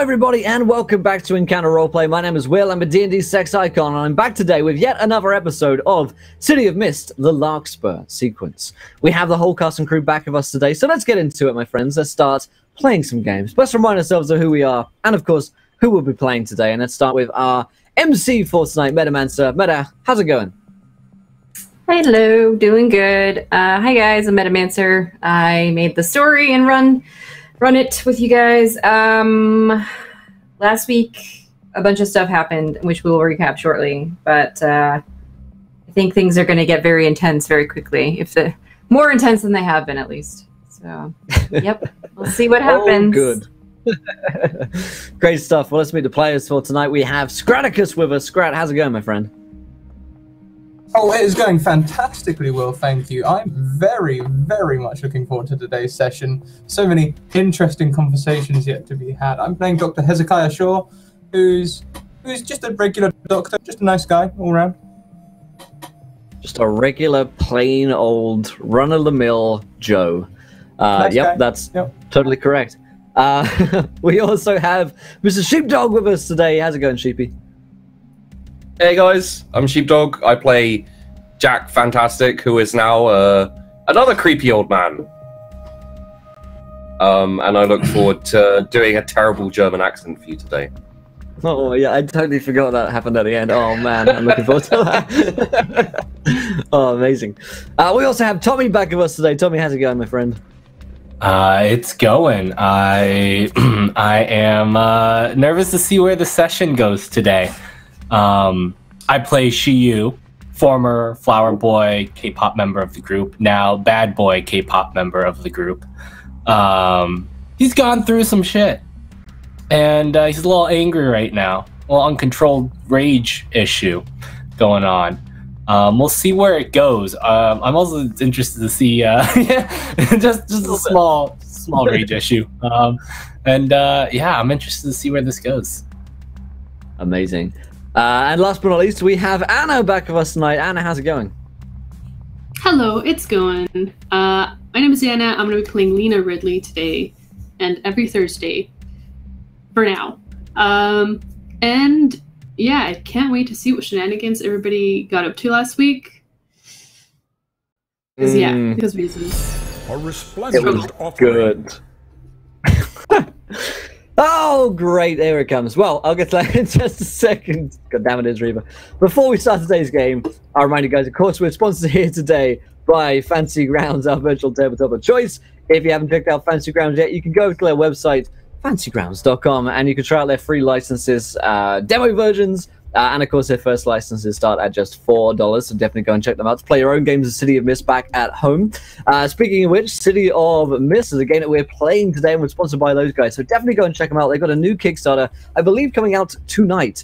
everybody, and welcome back to Encounter Roleplay. My name is Will, I'm a D&D sex icon, and I'm back today with yet another episode of City of Mist, the Larkspur sequence. We have the whole cast and crew back with us today, so let's get into it, my friends. Let's start playing some games. Let's remind ourselves of who we are, and of course, who we'll be playing today. And let's start with our MC for tonight, Metamancer. Meta, how's it going? Hello, doing good. Hi guys, I'm Metamancer. I made the story and run it with you guys. Last week, a bunch of stuff happened, which we will recap shortly. But I think things are going to get very intense very quickly, more intense than they have been, at least. So, yep, we'll see what happens. Oh, good. Great stuff. Well, let's meet the players for tonight. We have Scraticus with us. Scrat, how's it going, my friend? Oh, it is going fantastically well, thank you. I'm very, very much looking forward to today's session. So many interesting conversations yet to be had. I'm playing Dr. Hezekiah Shaw, who's just a regular doctor, just a nice guy all around. Just a regular, plain old, run-of-the-mill Joe. Yep, that's totally correct. We also have Mr. Sheepdog with us today. How's it going, Sheepy? Hey guys, I'm Sheepdog. I play Jack Fantastic, who is now another creepy old man. And I look forward to doing a terrible German accent for you today. Oh yeah, I totally forgot that happened at the end. Oh man, I'm looking forward to that. Oh, amazing. We also have Tommy back with us today. Tommy, how's it going, my friend? It's going. I am nervous to see where the session goes today. I play Shiyu, former Flower Boy K-pop member of the group, now Bad Boy K-pop member of the group. He's gone through some shit, and he's a little angry right now. A little uncontrolled rage issue going on. We'll see where it goes. I'm also interested to see just a small rage issue. Yeah, I'm interested to see where this goes. Amazing. And last but not least, we have Anna back with us tonight. Anna, how's it going? Hello, it's going. My name is Anna. I'm going to be playing Lena Ridley today and every Thursday for now. And yeah, I can't wait to see what shenanigans everybody got up to last week. Because reasons. A resplendent it was good. Oh, great. There it comes. Well, I'll get to that in just a second. God damn it, Israel. Before we start today's game, I'll remind you guys, of course, we're sponsored here today by Fancy Grounds, our virtual tabletop of choice. If you haven't checked out Fancy Grounds yet, you can go to their website, fancygrounds.com, and you can try out their free licenses, demo versions, and of course their first licenses start at just $4, so definitely go and check them out to play your own games of City of Mist back at home. Speaking of which, City of Mist is a game that we're playing today, and we're sponsored by those guys, so definitely go and check them out. They've got a new Kickstarter, I believe, coming out tonight,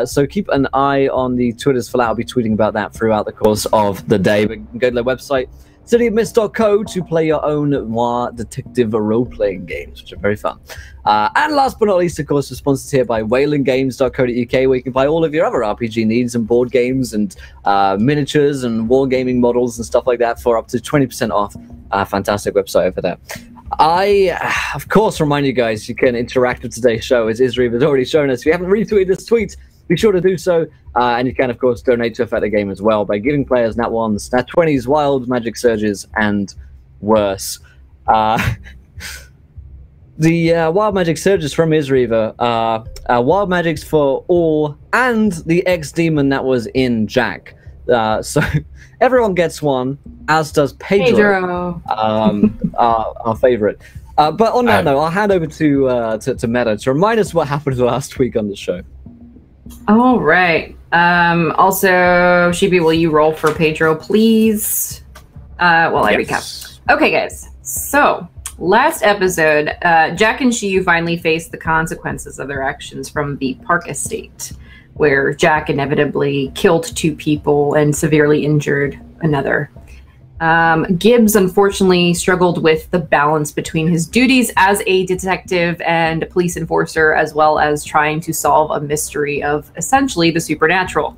so keep an eye on the Twitters for that. I'll be tweeting about that throughout the course of the day, but you can go to their website, cityofmist.co, to play your own noir detective role-playing games, which are very fun. And last but not least, of course, we're sponsored here by whalengames.co.uk, where you can buy all of your other RPG needs and board games and miniatures and wargaming models and stuff like that for up to 20% off. Fantastic website over there. I, of course, remind you guys you can interact with today's show, as Israel has already shown us. If you haven't retweeted this tweet, be sure to do so, and you can, of course, donate to affect the game as well by giving players Nat 1s, Nat 20s, Wild Magic Surges, and worse. The Wild Magic Surges from Isriva are Wild Magics for all, and the X-Demon that was in Jack. So everyone gets one, as does Pedro. Our favorite. But on that note, I'll hand over to Meta to remind us what happened last week on the show. All right. Also, Sheepy, will you roll for Pedro, please? While I recap. Okay, guys. So, last episode, Jack and Shiyu finally faced the consequences of their actions from the Park Estate, where Jack inevitably killed 2 people and severely injured another. Gibbs unfortunately struggled with the balance between his duties as a detective and police enforcer, as well as trying to solve a mystery of essentially the supernatural.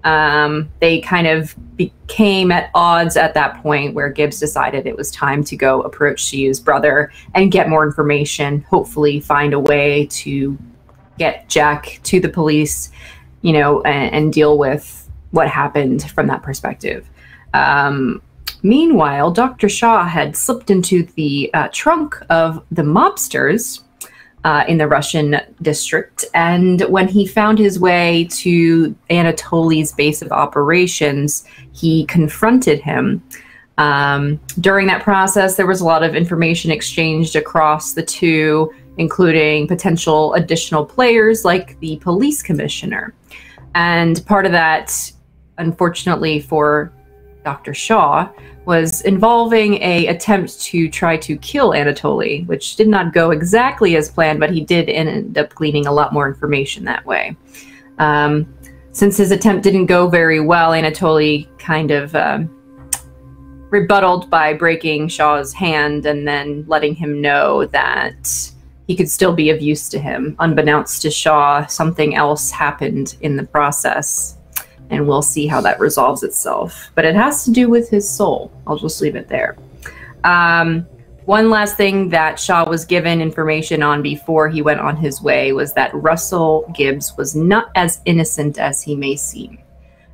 They kind of became at odds at that point, where Gibbs decided it was time to go approach Shiyu's brother and get more information, hopefully find a way to get Jack to the police, you know, and deal with what happened from that perspective. Meanwhile, Dr. Shaw had slipped into the trunk of the mobsters in the Russian district, and when he found his way to Anatoly's base of operations, he confronted him. During that process, there was a lot of information exchanged across the two, including potential additional players like the police commissioner. And part of that, unfortunately for Dr. Shaw, was involving an attempt to try to kill Anatoly, which did not go exactly as planned, but he did end up gleaning a lot more information that way. Since his attempt didn't go very well, Anatoly kind of rebutted by breaking Shaw's hand and then letting him know that he could still be of use to him. Unbeknownst to Shaw, something else happened in the process, and we'll see how that resolves itself. But it has to do with his soul. I'll just leave it there. One last thing that Shaw was given information on before he went on his way was that Russell Gibbs was not as innocent as he may seem.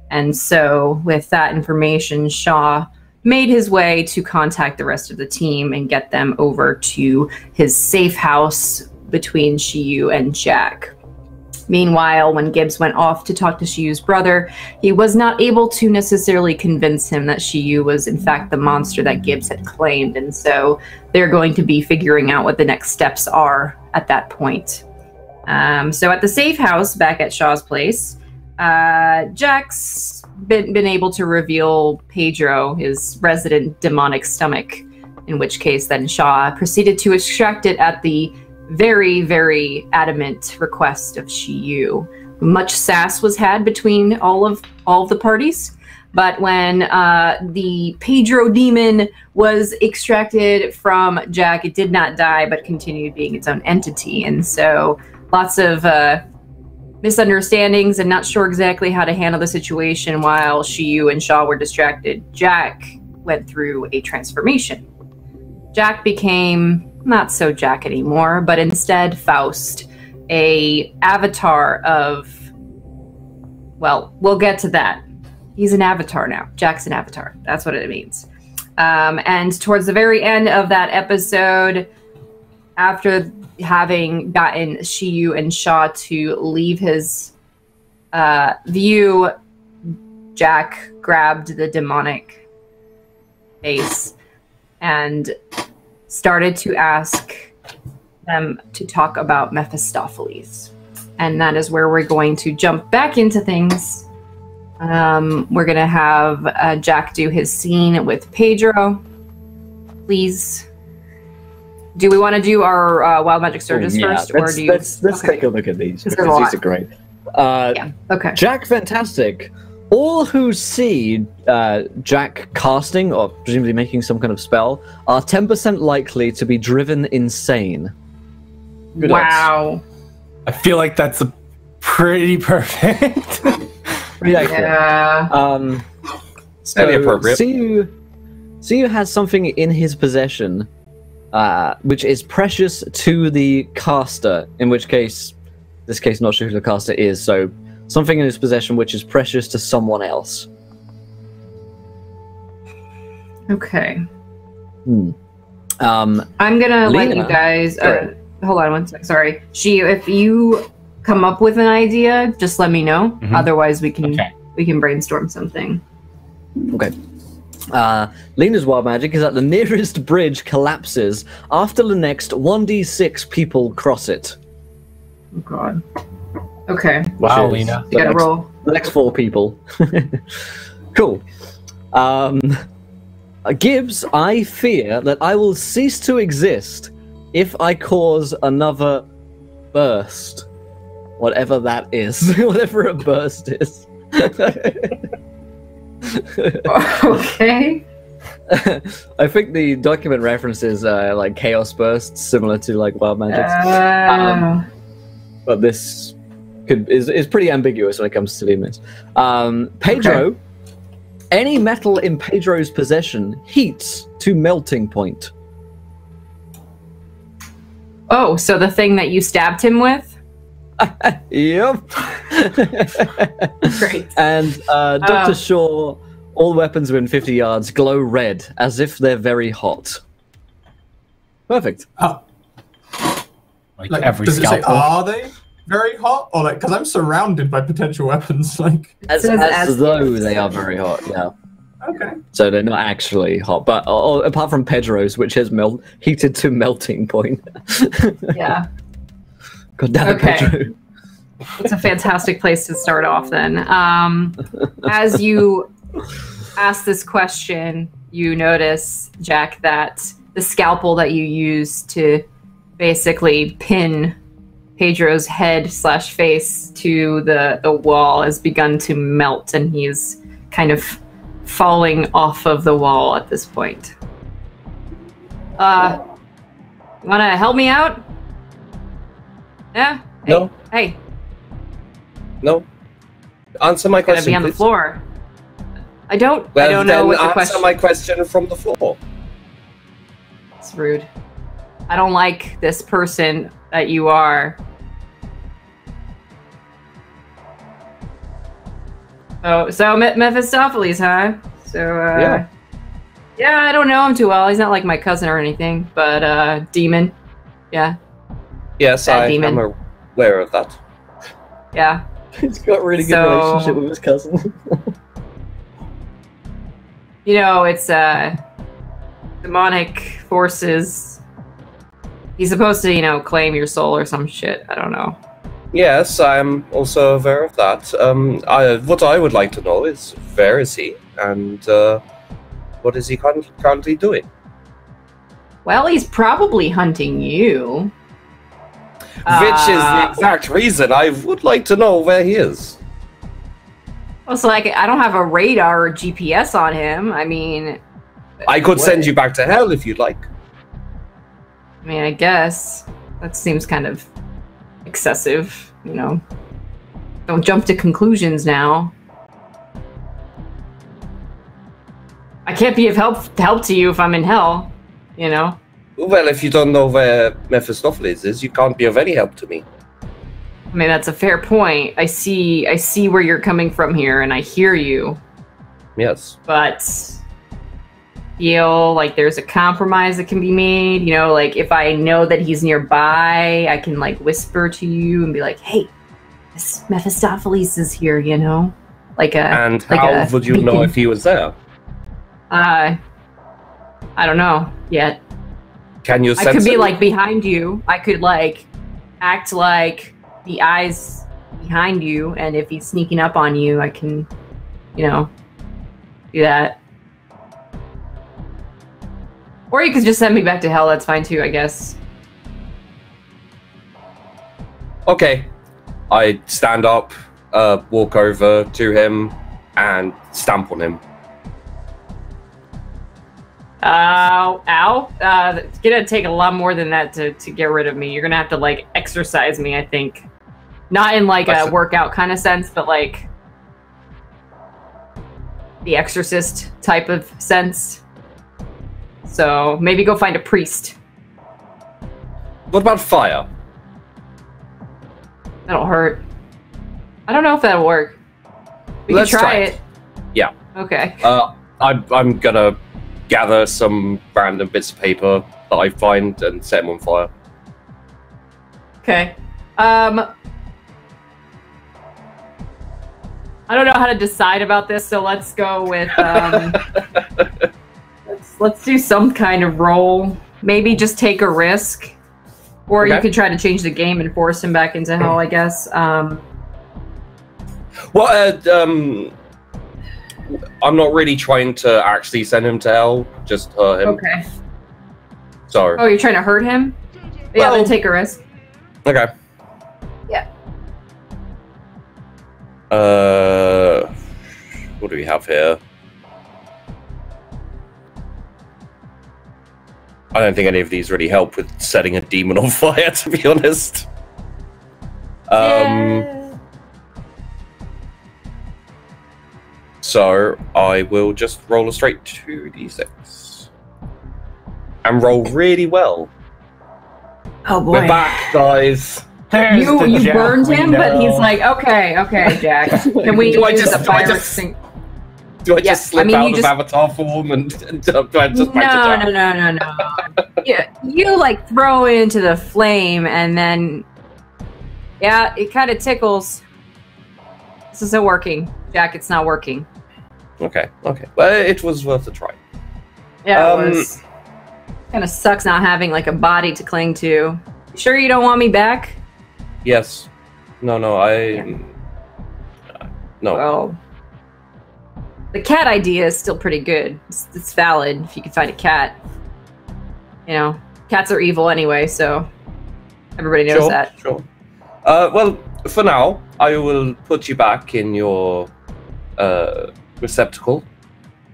And so with that information, Shaw made his way to contact the rest of the team and get them over to his safe house between Shiyu and Jack. Meanwhile, when Gibbs went off to talk to Shiyu's brother, he was not able to necessarily convince him that Shiyu was in fact the monster that Gibbs had claimed, and so they're going to be figuring out what the next steps are at that point. So at the safe house back at Shaw's place, Jack's been able to reveal Pedro, his resident demonic stomach, in which case then Shaw proceeded to extract it at the very, very adamant request of Shiyu. Much sass was had between all of the parties, but when the Pedro demon was extracted from Jack, it did not die, but continued being its own entity, and so lots of misunderstandings and not sure exactly how to handle the situation. While Shiyu and Shaw were distracted, Jack went through a transformation. Jack became not so Jack anymore, but instead Faust, a avatar of, well, we'll get to that. He's an avatar now. Jack's an avatar. That's what it means. And towards the very end of that episode, after having gotten Shiyu and Shaw to leave his view, Jack grabbed the demonic base and started to ask them to talk about Mephistopheles. And that is where we're going to jump back into things. We're going to have Jack do his scene with Pedro. Please. Do we want to do our Wild Magic Surges first? Or do you... Let's take a look at these, because these are great. Yeah, okay. Jack Fantastic. All who see Jack casting, or presumably making some kind of spell, are 10% likely to be driven insane. Good wow. odds. I feel like that's a pretty perfect. Pretty accurate. Yeah. Very appropriate. Siyu has something in his possession which is precious to the caster, in which case, this case, not sure who the caster is, so something in his possession which is precious to someone else. Okay. I'm gonna let you guys... hold on one sec, sorry. Shiyu, if you come up with an idea, just let me know. Mm-hmm. Otherwise, we can brainstorm something. Okay. Lena's wild magic is that the nearest bridge collapses after the next 1d6 people cross it. Oh god. Okay. Wow, Lena. You gotta roll. The next 4 people. Cool. Gibbs, I fear that I will cease to exist if I cause another burst. Whatever that is. Whatever a burst is. Okay. I think the document references like chaos bursts, similar to like wild magics. But this is pretty ambiguous when it comes to civilians. Pedro, Okay. any metal in Pedro's possession heats to melting point. Oh, so the thing that you stabbed him with? Yep. Great. And Dr. Shaw, all weapons within 50 yards glow red, as if they're very hot. Perfect. Like every does it say, scalpel. are they very hot? Or like, because I'm surrounded by potential weapons, like... As though they are very hot, yeah. Okay. So they're not actually hot, but apart from Pedro's, which has heated to melting point. Yeah. God damn it, Okay. Pedro. It's a fantastic place to start off then. As you ask this question, you notice, Jack, that the scalpel that you used to basically pin Pedro's head/face to the wall has begun to melt, and he's kind of falling off of the wall at this point. Wanna help me out? Yeah? Hey, No. Hey, No. Answer my gonna question, be on the please. floor. I don't Well, know then what the answer question. my question from the floor. It's rude. I don't like this person that you are. Oh, so Mephistopheles, huh? So, Yeah. yeah, I don't know him too well. He's not like my cousin or anything, but, demon. Yeah, Yes, Bad I demon. am aware of that. yeah. He's got a really good So- relationship with his cousin. You know, it's, demonic forces. He's supposed to, claim your soul or some shit. I don't know. Yes, I'm also aware of that. What I would like to know is, where is he? And what is he currently doing? Well, he's probably hunting you. Which is the exact reason I would like to know where he is. Also, like, I don't have a radar or GPS on him. I mean, I could send you back to hell if you'd like. I guess that seems kind of excessive, Don't jump to conclusions now. I can't be of help to you if I'm in hell, Well, if you don't know where Mephistopheles is, you can't be of any help to me. That's a fair point. I see where you're coming from here, and I hear you. Yes. But feel like there's a compromise that can be made. Like if I know that he's nearby, I can like whisper to you and be like, "Hey, this Mephistopheles is here," Like a. And like how a would you know beacon. if he was there? I don't know yet. Can you sense I could be it? like behind you. I could like act like the eyes behind you, and if he's sneaking up on you, I can, do that. Or you could just send me back to hell. That's fine too, I guess. Okay. I stand up, walk over to him, and stamp on him. Ow. It's gonna take a lot more than that to get rid of me. You're gonna have to like exercise me, I think. Not in like a workout kind of sense, but like the Exorcist type of sense. So maybe go find a priest. What about fire? That'll hurt. I don't know if that'll work. We Let's can try try it. Yeah. Okay. I'm gonna gather some random bits of paper that I find and set them on fire. Okay. I don't know how to decide about this, so let's go with let's do some kind of roll. Maybe just take a risk. Or you Okay. could try to change the game and force him back into hell, I guess. Well, I'm not really trying to actually send him to hell, just hurt him. Okay. So, Oh, you're trying to hurt him? Yeah, Well- then take a risk. okay. Yeah. What do we have here? I don't think any of these really help with setting a demon on fire, to be honest. Yeah. So I will just roll a straight 2d6 and roll really well. Oh boy. We're back, guys. There's the You Jack burned we him, but know. he's like, okay, Jack. Can we Do I use just- the do I fire just- extinguisher? Do I Yeah, just slip I mean, out you of just- avatar form and just back to Jack? No. Yeah, you like throw it into the flame, and then yeah, it kind of tickles. This isn't working, Jack. It's not working. Okay. Well, it was worth a try. Yeah, it was. Kind of sucks not having like a body to cling to. You sure you don't want me back? Yes. No, Yeah. No. Well, the cat idea is still pretty good. It's valid if you can find a cat. You know, cats are evil anyway, so everybody knows that. Sure. Well, for now, I will put you back in your receptacle.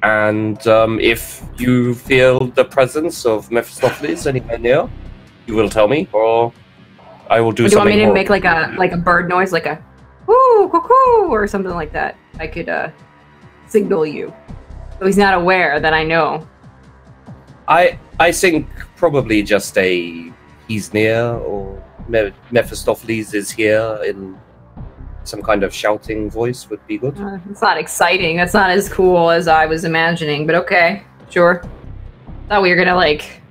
And if you feel the presence of Mephistopheles anywhere near, you will tell me, or I will do Do you want something me to more. make like a bird noise, like a whoo, cuckoo, or something like that? I could signal you, so he's not aware that I know. I think probably just a he's near, or Mephistopheles is here in some kind of shouting voice would be good. It's not exciting. That's not as cool as I was imagining, but okay, sure. Thought we were gonna like,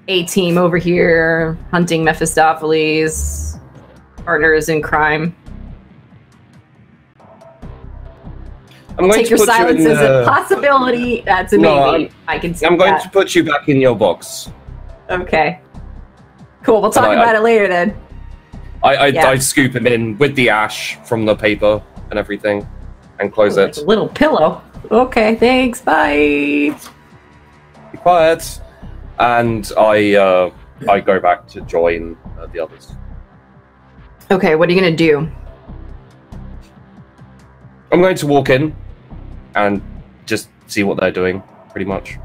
A-team over here hunting Mephistopheles, partners in crime. I'm going Take to your put you silence in as a possibility. That's a No, maybe. I can see I'm going that. to put you back in your box. Okay. Cool. We'll talk I- about it later then. Yeah. I scoop him in with the ash from the paper and everything, and close Like it. a little pillow. Okay. Thanks. Bye. Be quiet, and I go back to join the others. Okay. What are you gonna do? I'm going to walk in and just see what they're doing, pretty much.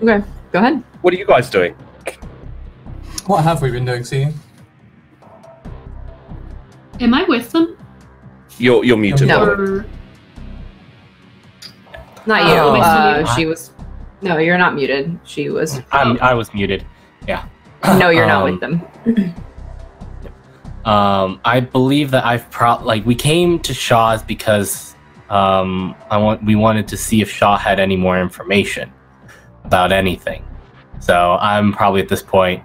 Okay. Go ahead. What are you guys doing? What have we been doing, see? Am I with them? You're muted. No. Robert. Or Not you. Oh, am I still muted? She was. No, you're not muted. She was. I was muted. Yeah. No, you're not with them. I believe that we came to Shaw's because we wanted to see if Shaw had any more information about anything. So I'm probably at this point.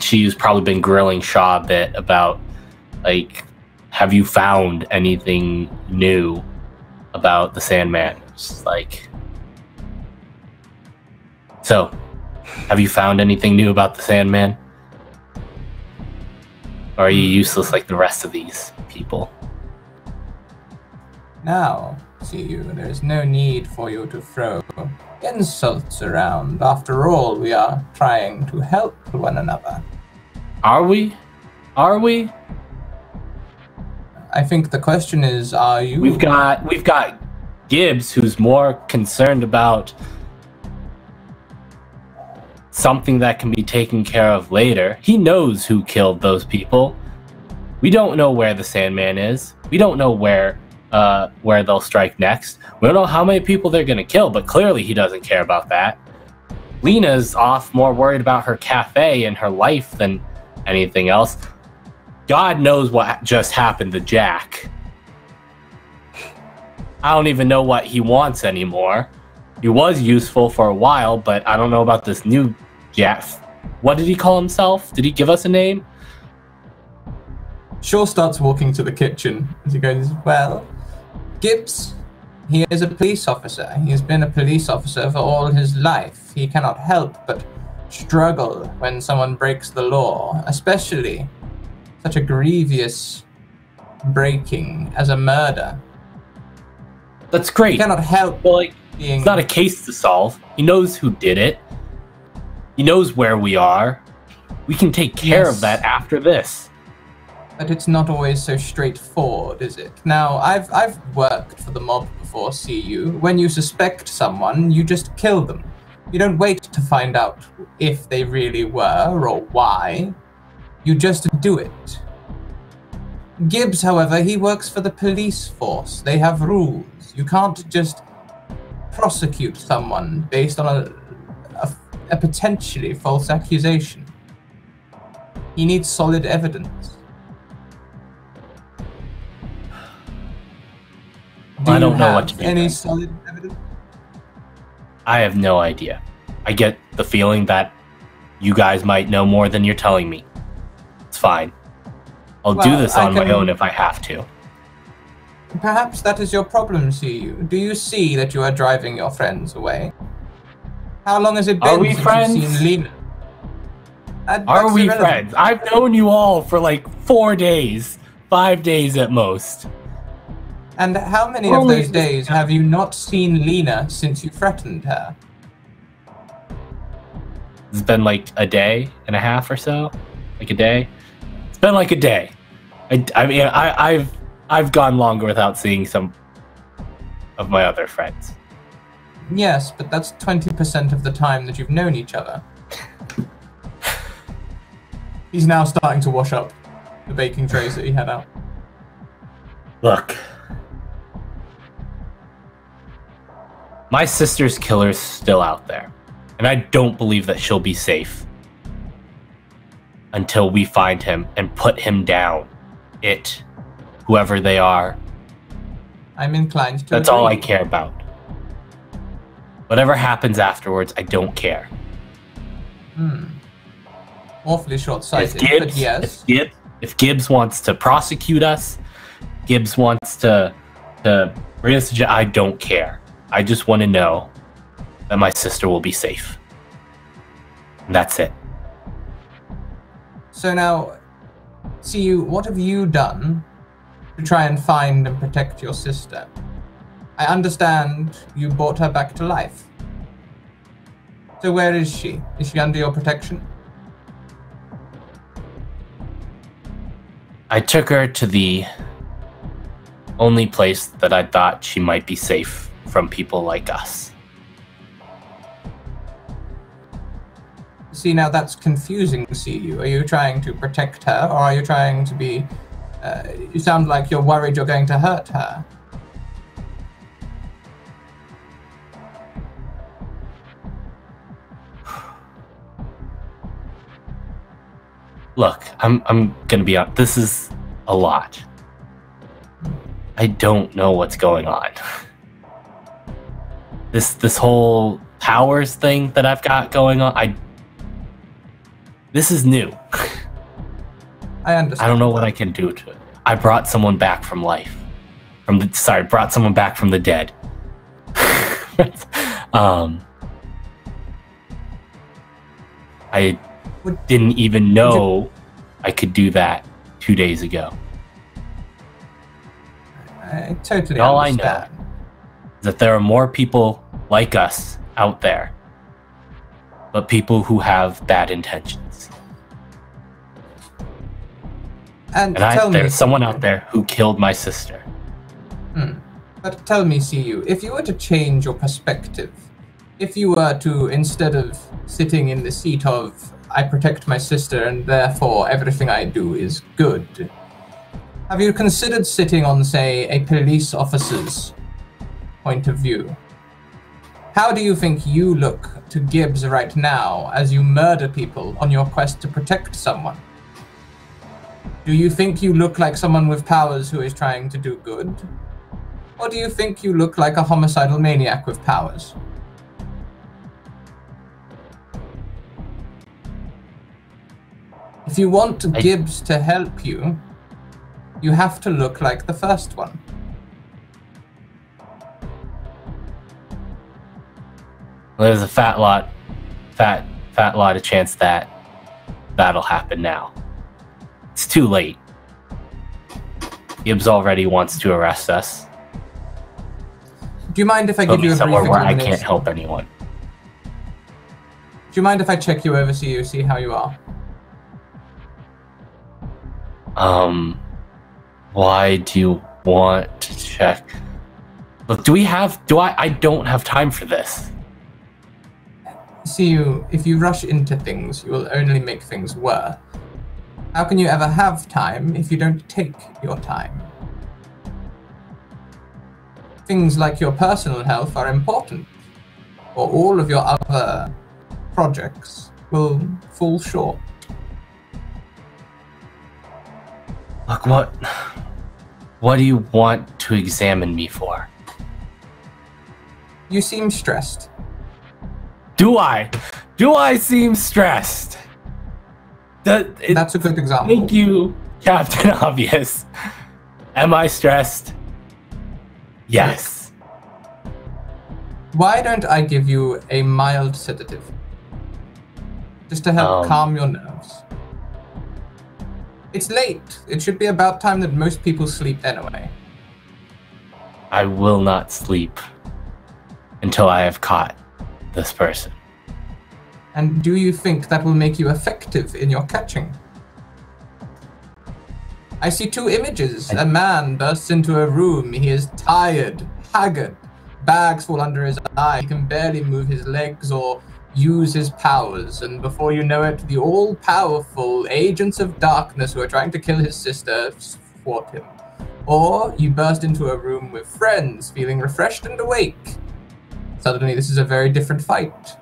She's probably been grilling Shaw a bit about, like, have you found anything new about the Sandman? Just like, so, have you found anything new about the Sandman? Or are you useless like the rest of these people? Now, see you, there's no need for you to throw insults around. After all, we are trying to help one another. Are we? Are we? I think the question is, are you? We've got Gibbs, who's more concerned about something that can be taken care of later. He knows who killed those people. We don't know where the Sandman is. We don't know where they'll strike next. We don't know how many people they're gonna kill, but clearly he doesn't care about that. Lena's off more worried about her cafe and her life than anything else. God knows what just happened to Jack. I don't even know what he wants anymore. He was useful for a while, but I don't know about this new Jack. What did he call himself? Did he give us a name? Shaw starts walking to the kitchen as he goes, well, Gibbs, he is a police officer. He has been a police officer for all his life. He cannot help but struggle when someone breaks the law, especially such a grievous breaking as a murder. That's great. He cannot help Well, like, being... it's not a case to solve. He knows who did it. He knows where we are. We can take care of Yes. that after this. But it's not always so straightforward, is it? Now, I've worked for the mob before, see you. When you suspect someone, you just kill them. You don't wait to find out if they really were or why. You just do it. Gibbs, however, he works for the police force. They have rules. You can't just prosecute someone based on a potentially false accusation. He needs solid evidence. I don't know what to do. Any solid evidence? I have no idea. I get the feeling that you guys might know more than you're telling me. It's fine. I'll do this on my own if I have to. Perhaps that is your problem, CU. Do you see that you are driving your friends away? How long has it been since you've seen Lena? Are we friends? I've known you all for like 4 days. 5 days at most. And how many of those days have you not seen Lena since you threatened her? It's been like a day and a half or so. Like a day. It's been like a day. I mean, I've gone longer without seeing some of my other friends. Yes, but that's 20% of the time that you've known each other. He's now starting to wash up the baking trays that he had out. Look. My sister's killer's still out there. And I don't believe that she'll be safe until we find him and put him down. Whoever they are. I'm inclined to That's agree. all I care about. Whatever happens afterwards, I don't care. Awfully short-sighted, but yes. If Gibbs wants to prosecute us, Gibbs wants to bring us to jail, I don't care. I just want to know that my sister will be safe. And that's it. So now, CU, what have you done to try and find and protect your sister? I understand you brought her back to life. So where is she? Is she under your protection? I took her to the only place that I thought she might be safe from people like us. See, now that's confusing, CU. Are you trying to protect her, or are you trying to be... you sound like you're worried you're going to hurt her. Look, I'm gonna be honest. This is a lot. I don't know what's going on. This whole powers thing that I've got going on, this is new. I understand. I don't know what I can do to it. I brought someone back from life. Brought someone back from the dead. I didn't even know I could do that 2 days ago. I totally All understand. I know is that there are more people like us out there, but people who have bad intentions. And there's someone out there who killed my sister. But tell me, CU, if you were to change your perspective, if you were to, instead of sitting in the seat of, I protect my sister and therefore everything I do is good, have you considered sitting on, say, a police officer's point of view? How do you think you look to Gibbs right now as you murder people on your quest to protect someone? Do you think you look like someone with powers who is trying to do good? Or do you think you look like a homicidal maniac with powers? If you want Gibbs to help you, you have to look like the first one. There's a fat lot of chance that that'll happen now. It's too late. Gibbs already wants to arrest us. Do you mind if I give you a brief somewhere where I examination? can't help anyone. Do you mind if I check you over, see how you are? Why do you want to check? Look, I don't have time for this. See, if you rush into things, you will only make things worse. How can you ever have time if you don't take your time? Things like your personal health are important, or all of your other projects will fall short. Look, what do you want to examine me for? You seem stressed. Do I? Do I seem stressed? That's a good example. Thank you, Captain Obvious. Am I stressed? Yes. Why don't I give you a mild sedative? Just to help calm your nerves. It's late. It should be about time that most people sleep anyway. I will not sleep until I have caught this person. And do you think that will make you effective in your catching? I see two images. A man bursts into a room. He is tired, haggard. Bags fall under his eyes. He can barely move his legs or use his powers. And before you know it, the all-powerful agents of darkness who are trying to kill his sister thwart him. Or you burst into a room with friends, feeling refreshed and awake. Suddenly, this is a very different fight.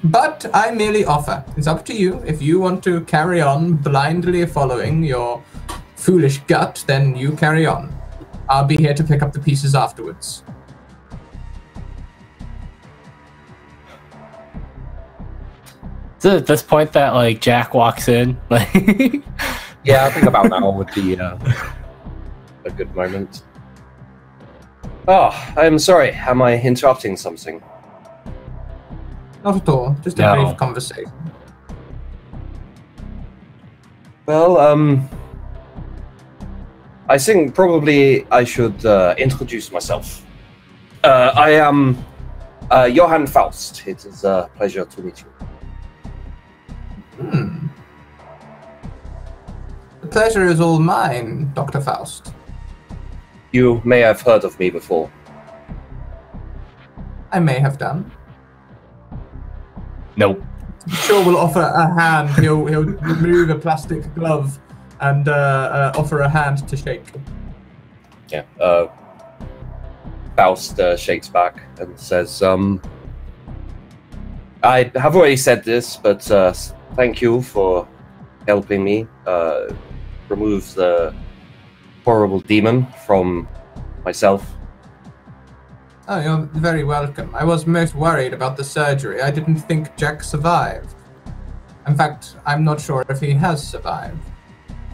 But I merely offer. It's up to you. If you want to carry on blindly following your foolish gut, then you carry on. I'll be here to pick up the pieces afterwards. So at this point that like Jack walks in, like Yeah, I think about now would be a good moment. Oh, I'm sorry. Am I interrupting something? Not at all. Just a brief conversation. Well, I think probably I should introduce myself. I am Johann Faust. It is a pleasure to meet you. The pleasure is all mine, Dr. Faust. You may have heard of me before. I may have done. Nope. Sure, we'll offer a hand. He'll remove a plastic glove and offer a hand to shake. Yeah. Faust shakes back and says, I have already said this, but thank you for helping me remove the horrible demon from myself. Oh, you're very welcome. I was most worried about the surgery. I didn't think Jack survived. In fact, I'm not sure if he has survived.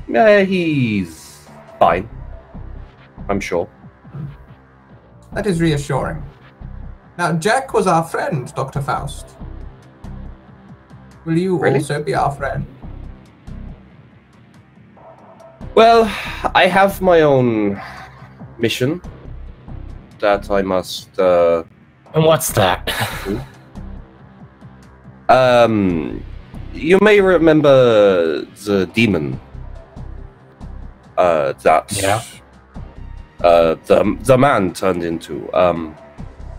He's fine. I'm sure. That is reassuring. Now, Jack was our friend, Dr. Faust. Will you also be our friend? Well, I have my own mission that I must... And what's that? You may remember the demon that the man turned into.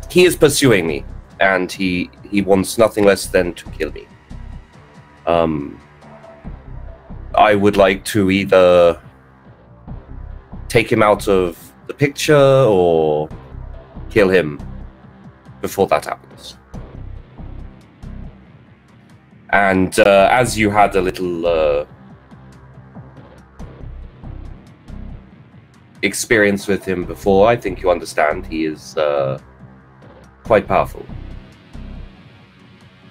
He is pursuing me, and he wants nothing less than to kill me. I would like to either take him out of the picture or kill him before that happens. And as you had a little experience with him before, I think you understand he is quite powerful.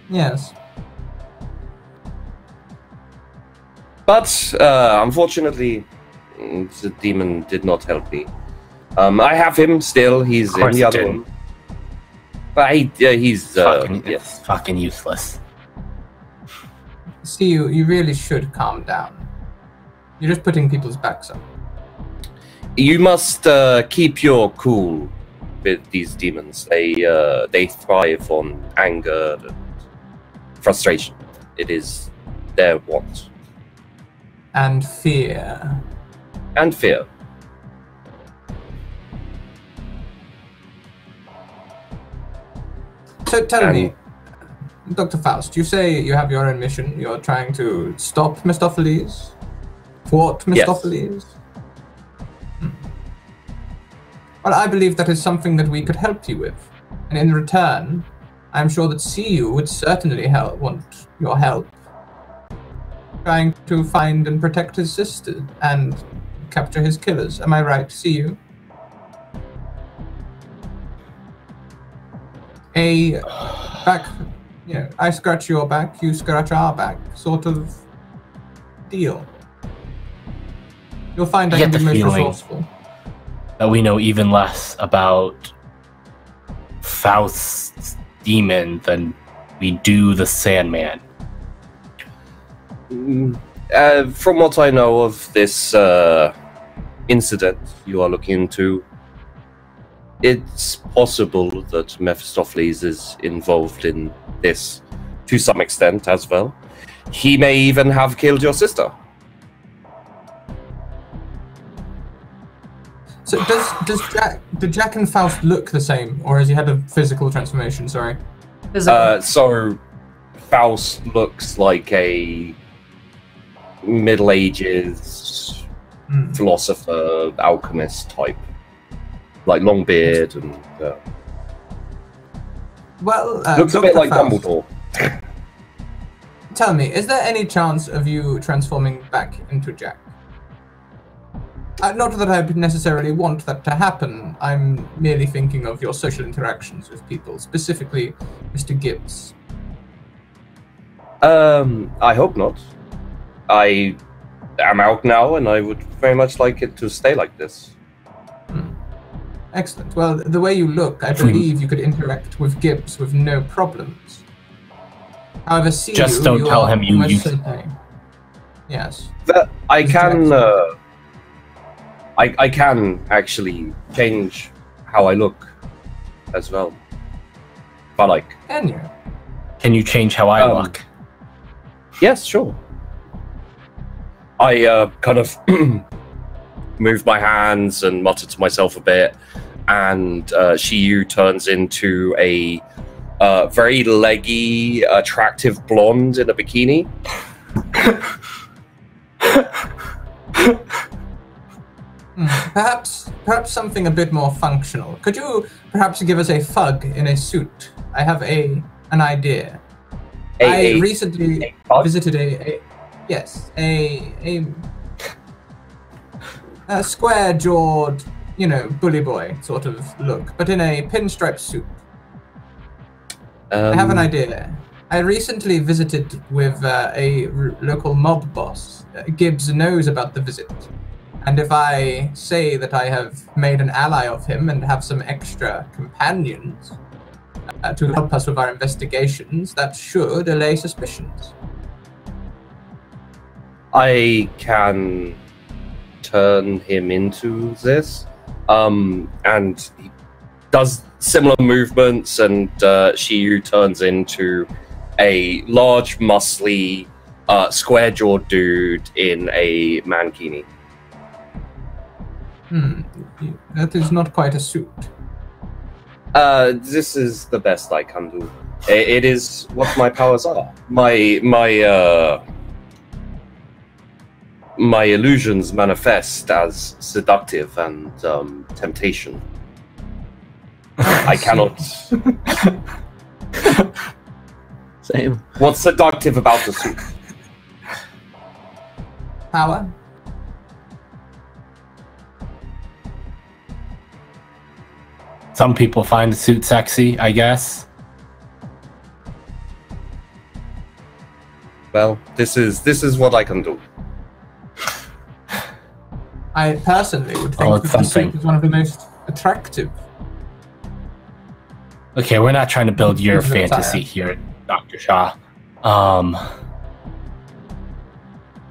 Yes. But unfortunately, the demon did not help me. I have him still. He's in the other room. But he's fucking useless. See, you really should calm down. You're just putting people's backs up. You must keep your cool with these demons. They thrive on anger and frustration. It is their want. And fear. And fear. So tell me, Dr. Faust, you say you have your own mission. You're trying to stop Mephistopheles? Thwart Mephistopheles? Yes. Well, I believe that is something that we could help you with. And in return, I'm sure that CU would certainly want your help. Trying to find and protect his sister and capture his killers. Am I right, CU? A back, I scratch your back, you scratch our back, sort of deal. You'll find I can be most resourceful. That we know even less about Faust's demon than we do the Sandman. From what I know of this incident you are looking into, it's possible that Mephistopheles is involved in this to some extent as well. He may even have killed your sister. So did Jack and Faust look the same, or has he had a physical transformation? Sorry. So Faust looks like a Middle Ages philosopher, alchemist type, like long beard and. Looks a bit like Faust, Dumbledore. Tell me, is there any chance of you transforming back into Jack? Not that I would necessarily want that to happen. I'm merely thinking of your social interactions with people, specifically Mr. Gibbs. I hope not. I am out now, and I would very much like it to stay like this. Excellent. Well, the way you look, I believe you could interact with Gibbs with no problems. However, see just don't tell him you use it. Yes. I can. I can actually change how I look as well. But like, can you change how I look? Yes, sure. I kind of move my hands and mutter to myself a bit, and Shiyu turns into a very leggy, attractive blonde in a bikini. Perhaps something a bit more functional. Could you perhaps give us a thug in a suit? I have an idea. I recently visited a square-jawed, bully boy sort of look, but in a pinstripe suit. I have an idea. I recently visited with a local mob boss. Gibbs knows about the visit. And if I say that I have made an ally of him and have some extra companions to help us with our investigations, that should allay suspicions. I can turn him into this, and he does similar movements, and Shiyu turns into a large, muscly, square-jawed dude in a mankini. That is not quite a suit. This is the best I can do. It is what my powers are. My illusions manifest as seductive and temptation. I cannot. Same. What's seductive about the suit? Power. Some people find the suit sexy, I guess. Well, this is what I can do. I personally would think that the suit is one of the most attractive. Okay, we're not trying to build your fantasy here, Dr. Shah.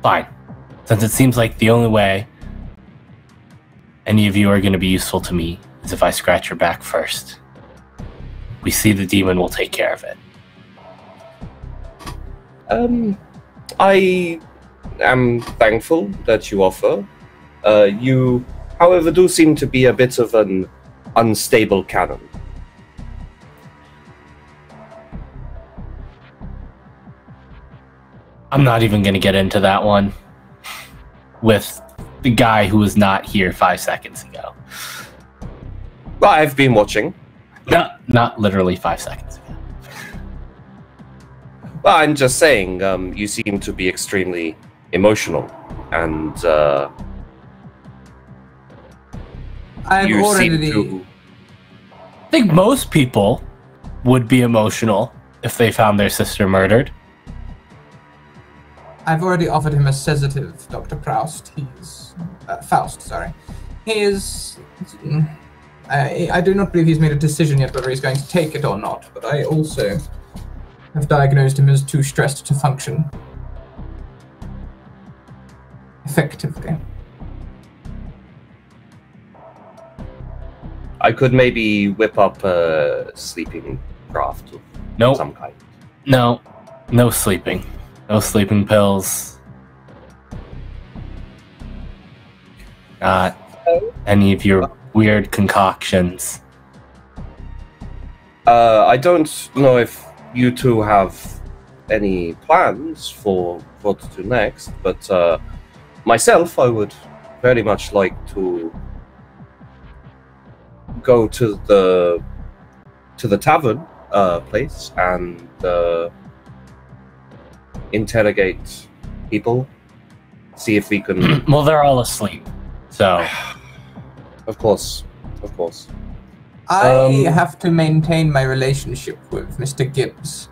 Fine. Since it seems like the only way any of you are going to be useful to me is if I scratch your back first. We see the demon, we'll take care of it. I am thankful that you offer. You, however, do seem to be a bit of an unstable cannon. I'm not even going to get into that one with the guy who was not here 5 seconds ago. Well, I've been watching. No, not literally 5 seconds ago. Well, I'm just saying, you seem to be extremely emotional, and I've you already. seem to... I think most people would be emotional if they found their sister murdered. I've already offered him a sedative, Dr. Proust. He's Faust. Sorry. He is. I do not believe he's made a decision yet whether he's going to take it or not. But I also have diagnosed him as too stressed to function effectively. I could maybe whip up a sleeping craft of Nope. some kind. No sleeping. No sleeping pills. Not any of your weird concoctions. I don't know if you two have any plans for what to do next, but myself, I would very much like to go to the tavern place and interrogate people, see if we can. Well, they're all asleep, so Of course. I Um, have to maintain my relationship with Mr. Gibbs.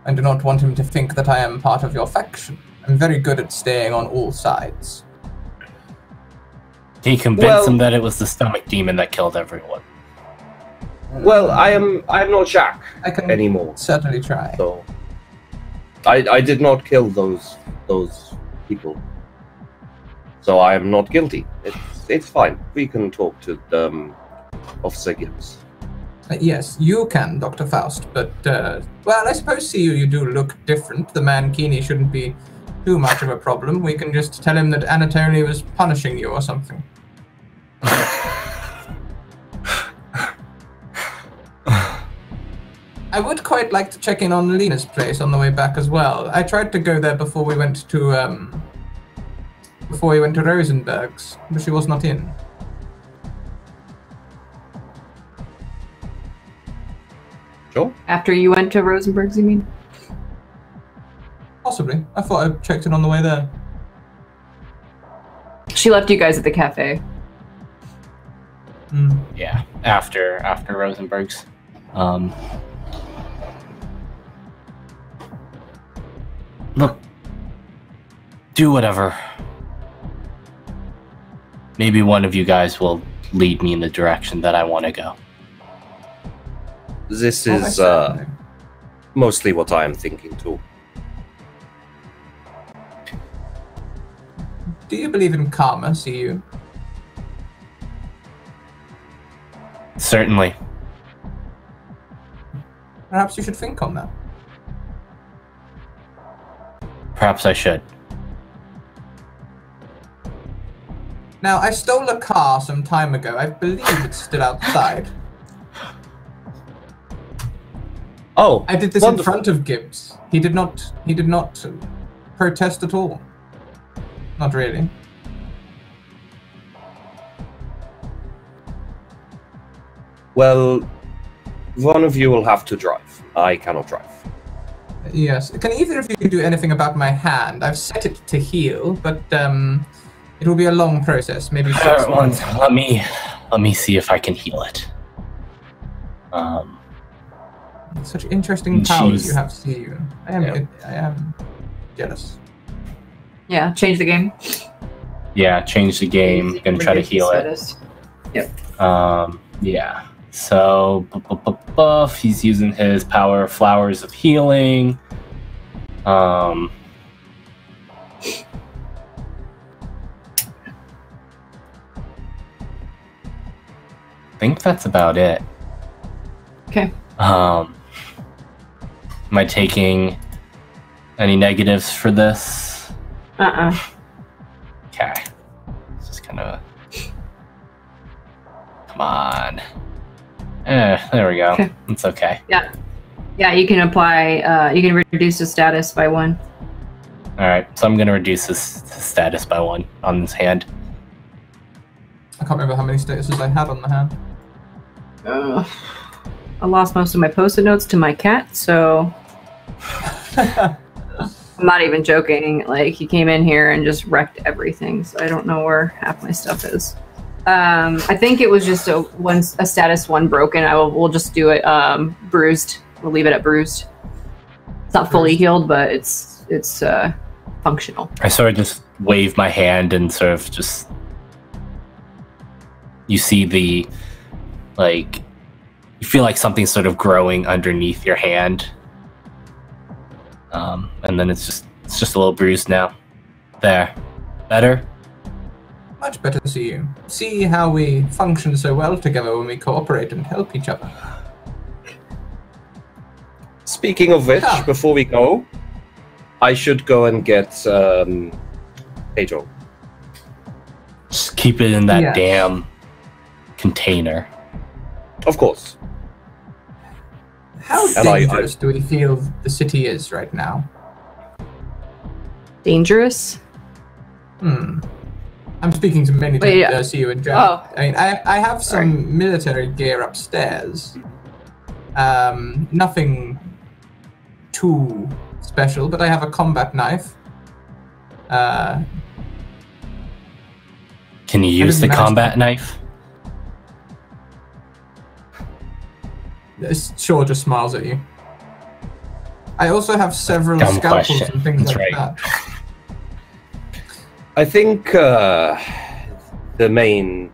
I do not want him to think that I am part of your faction. I'm very good at staying on all sides. he convinced Well- them that it was the stomach demon that killed everyone. Well, I'm not Jack I can anymore, certainly try. so I did not kill those people, so I am not guilty. It's fine. We can talk to Officer Gibbs. Yes, you can, Dr. Faust, but, well, I suppose you do look different. The Mankini shouldn't be too much of a problem. We can just tell him that Anatoly was punishing you or something. I would quite like to check in on Lena's place on the way back as well. I tried to go there before we went to Rosenberg's, but she was not in. Sure. After you went to Rosenberg's, you mean? Possibly. I thought I checked in on the way there. She left you guys at the cafe. Hmm. Yeah, after Rosenberg's. Look, do whatever. Maybe one of you guys will lead me in the direction that I want to go. This Oh, is certainly. mostly what I am thinking too. Do you believe in karma, CU? Certainly. Perhaps you should think on that. Perhaps I should. Now, I stole a car some time ago. I believe it's still outside. Oh, I did this wonderful. in front of Gibbs. He did not protest at all. Not really. Well, one of you will have to drive. I cannot drive. Yes. Can either of you do anything about my hand? I've set it to heal, but it will be a long process. Maybe 6 months. Let me see if I can heal it. Such interesting powers Jeez. you have, CU. I am jealous. Yeah, change the game. Yeah, change the game. Gonna try to Reduce the heal it. status. Yep. Yeah. So buff. He's using his power flowers of healing. I think that's about it. Okay. Am I taking any negatives for this? Okay. It's just kind of. Come on. There we go. Okay. It's okay. Yeah, you can apply. You can reduce the status by 1. All right, so I'm gonna reduce his status by 1 on his hand. I can't remember how many statuses I had on the hand. I lost most of my post-it notes to my cat, so I'm not even joking. Like, he came in here and just wrecked everything, so I don't know where half my stuff is. I think it was just a status 1 broken. We'll just do it bruised. We'll leave it at bruised. It's not fully healed, but it's functional. I sort of just wave my hand and sort of just, you see the, like, you feel like something's sort of growing underneath your hand. And then it's just a little bruised now. There. Better? Much better to see you. See how we function so well together when we cooperate and help each other. Speaking of which, before we go, I should go and get Pedro. Just keep it in that damn container. Of course. How dangerous do we feel the city is right now? Dangerous? I'm speaking to many to see you in general. I mean, I have some military gear upstairs. Nothing too special, but I have a combat knife. Can you use the combat knife? Sure, just smiles at you. I also have several scalpels and things like that. I think the main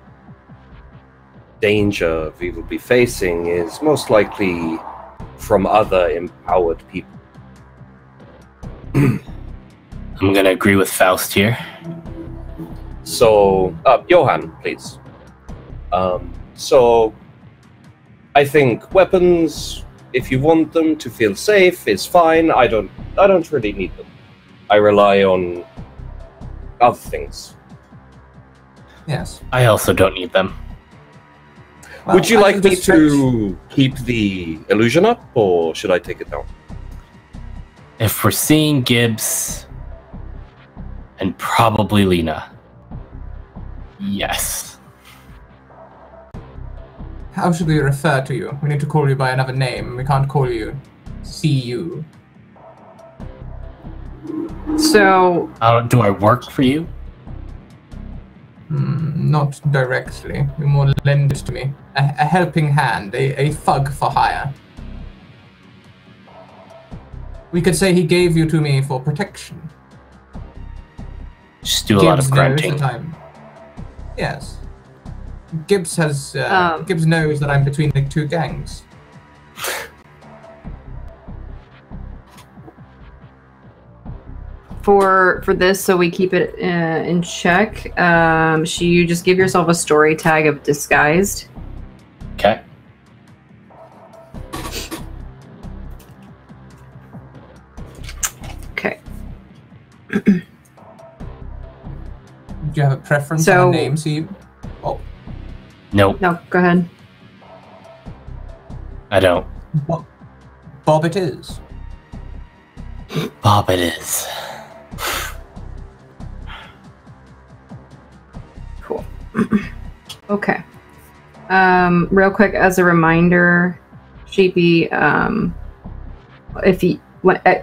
danger we will be facing is most likely from other empowered people. I'm gonna agree with Faust here. So, Johan, please. So, I think weapons, if you want them to feel safe, is fine. I don't really need them. I rely on other things. Yes. I also don't need them. Well, would you like me to keep the illusion up, or should I take it down? If we're seeing Gibbs and probably Lena, yes. How should we refer to you? We need to call you by another name. We can't call you CU. So... do I work for you? Not directly. You're more lend it to me. A helping hand. A thug for hire. We could say he gave you to me for protection. Just do a lot of grunting. Yes. Gibbs has Gibbs knows that I'm between the two gangs. For this, so we keep it in check. You just give yourself a story tag of disguised. Okay. Okay. Do you have a preference on a name, Steve? Oh. Nope. No, go ahead. I don't. Bob it is. Bob it is. Cool. Okay. Real quick, as a reminder, Sheepy,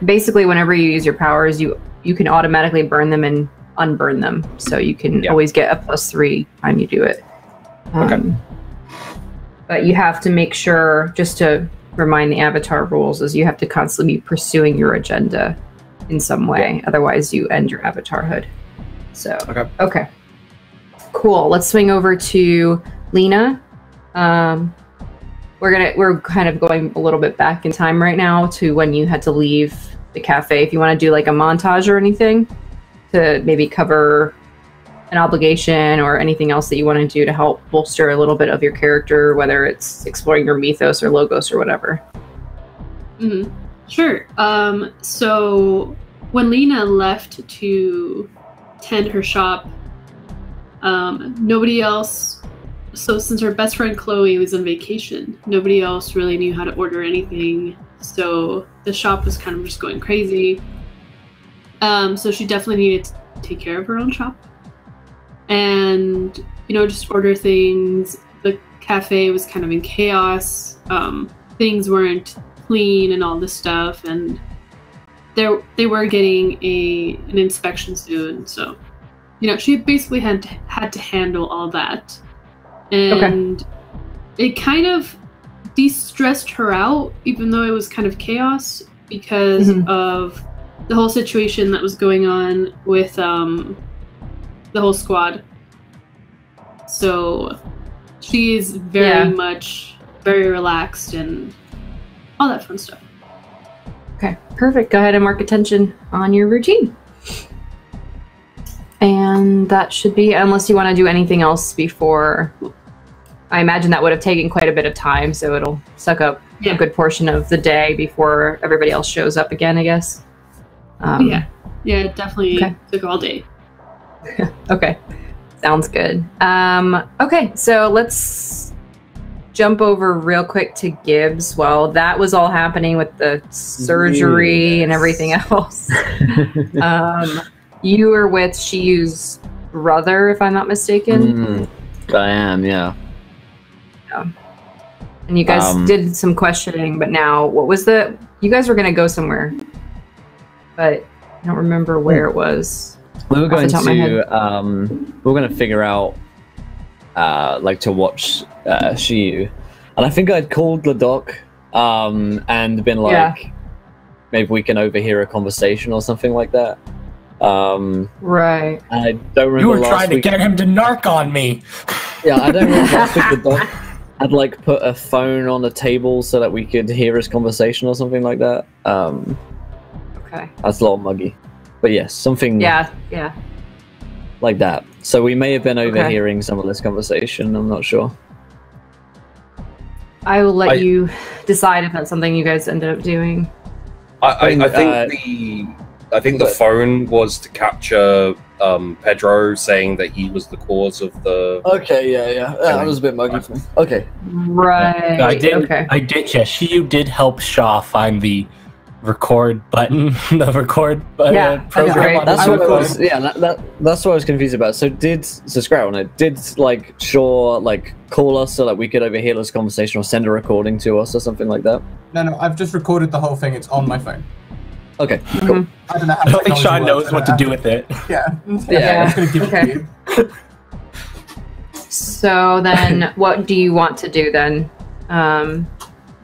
basically whenever you use your powers, you can automatically burn them and unburn them, so you can always get a +3 time you do it. Okay. But you have to make sure, just to remind the Avatar rules, is you have to constantly be pursuing your agenda in some way. Otherwise, you end your avatarhood. So, okay. Cool. Let's swing over to Lena. We're kind of going a little bit back in time right now to when you had to leave the cafe. If you want to do like a montage or anything to maybe cover an obligation or anything else that you want to do to help bolster a little bit of your character, whether it's exploring your mythos or logos or whatever. Mm-hmm. Sure. So when Lena left to tend her shop, nobody else, so since her best friend Chloe was on vacation, nobody else really knew how to order anything. So the shop was kind of just going crazy. So she definitely needed to take care of her own shop. And, just order things. The cafe was kind of in chaos. Things weren't clean and all this stuff. And they were getting an inspection soon. So, she basically had to handle all that. And it kind of de-stressed her out, even though it was kind of chaos, because of the whole situation that was going on with the whole squad. So she's very relaxed and all that fun stuff. Okay, perfect. Go ahead and mark attention on your routine. And that should be, unless you want to do anything else before. I imagine that would have taken quite a bit of time, so it'll suck up a good portion of the day before everybody else shows up again, I guess. Yeah, it definitely took all day. Okay, sounds good. Okay, so let's jump over real quick to Gibbs. Well, that was all happening with the surgery and everything else. You were with Shiyu's brother, if I'm not mistaken. I am, yeah. And you guys did some questioning, but now, you guys were going to go somewhere, but I don't remember where it was. We were going to figure out, to watch Shiyu. And I think I'd called the doc, and been like, maybe we can overhear a conversation or something like that. Right. I don't remember. You were trying to get him to narc on me. Yeah, I don't remember last week the doc had put a phone on the table so that we could hear his conversation or something like that. Okay. That's a little muggy. But yes, something like that. So we may have been overhearing some of this conversation, I'm not sure. I will let you decide if that's something you guys ended up doing. I think the phone was to capture Pedro saying that he was the cause of the... Okay, yeah. That was a bit muggy for me. Okay. Right. I did, Shiyu did help Shaw find the record button, program. That's what I was, that's what I was confused about. So Scrap on it, did Shaw call us so that we could overhear this conversation or send a recording to us or something like that? No, I've just recorded the whole thing. It's on my phone. Okay, cool. I don't know how I don't think Sean knows what to do with it. Yeah. I'm just gonna give it to you. So then, what do you want to do then,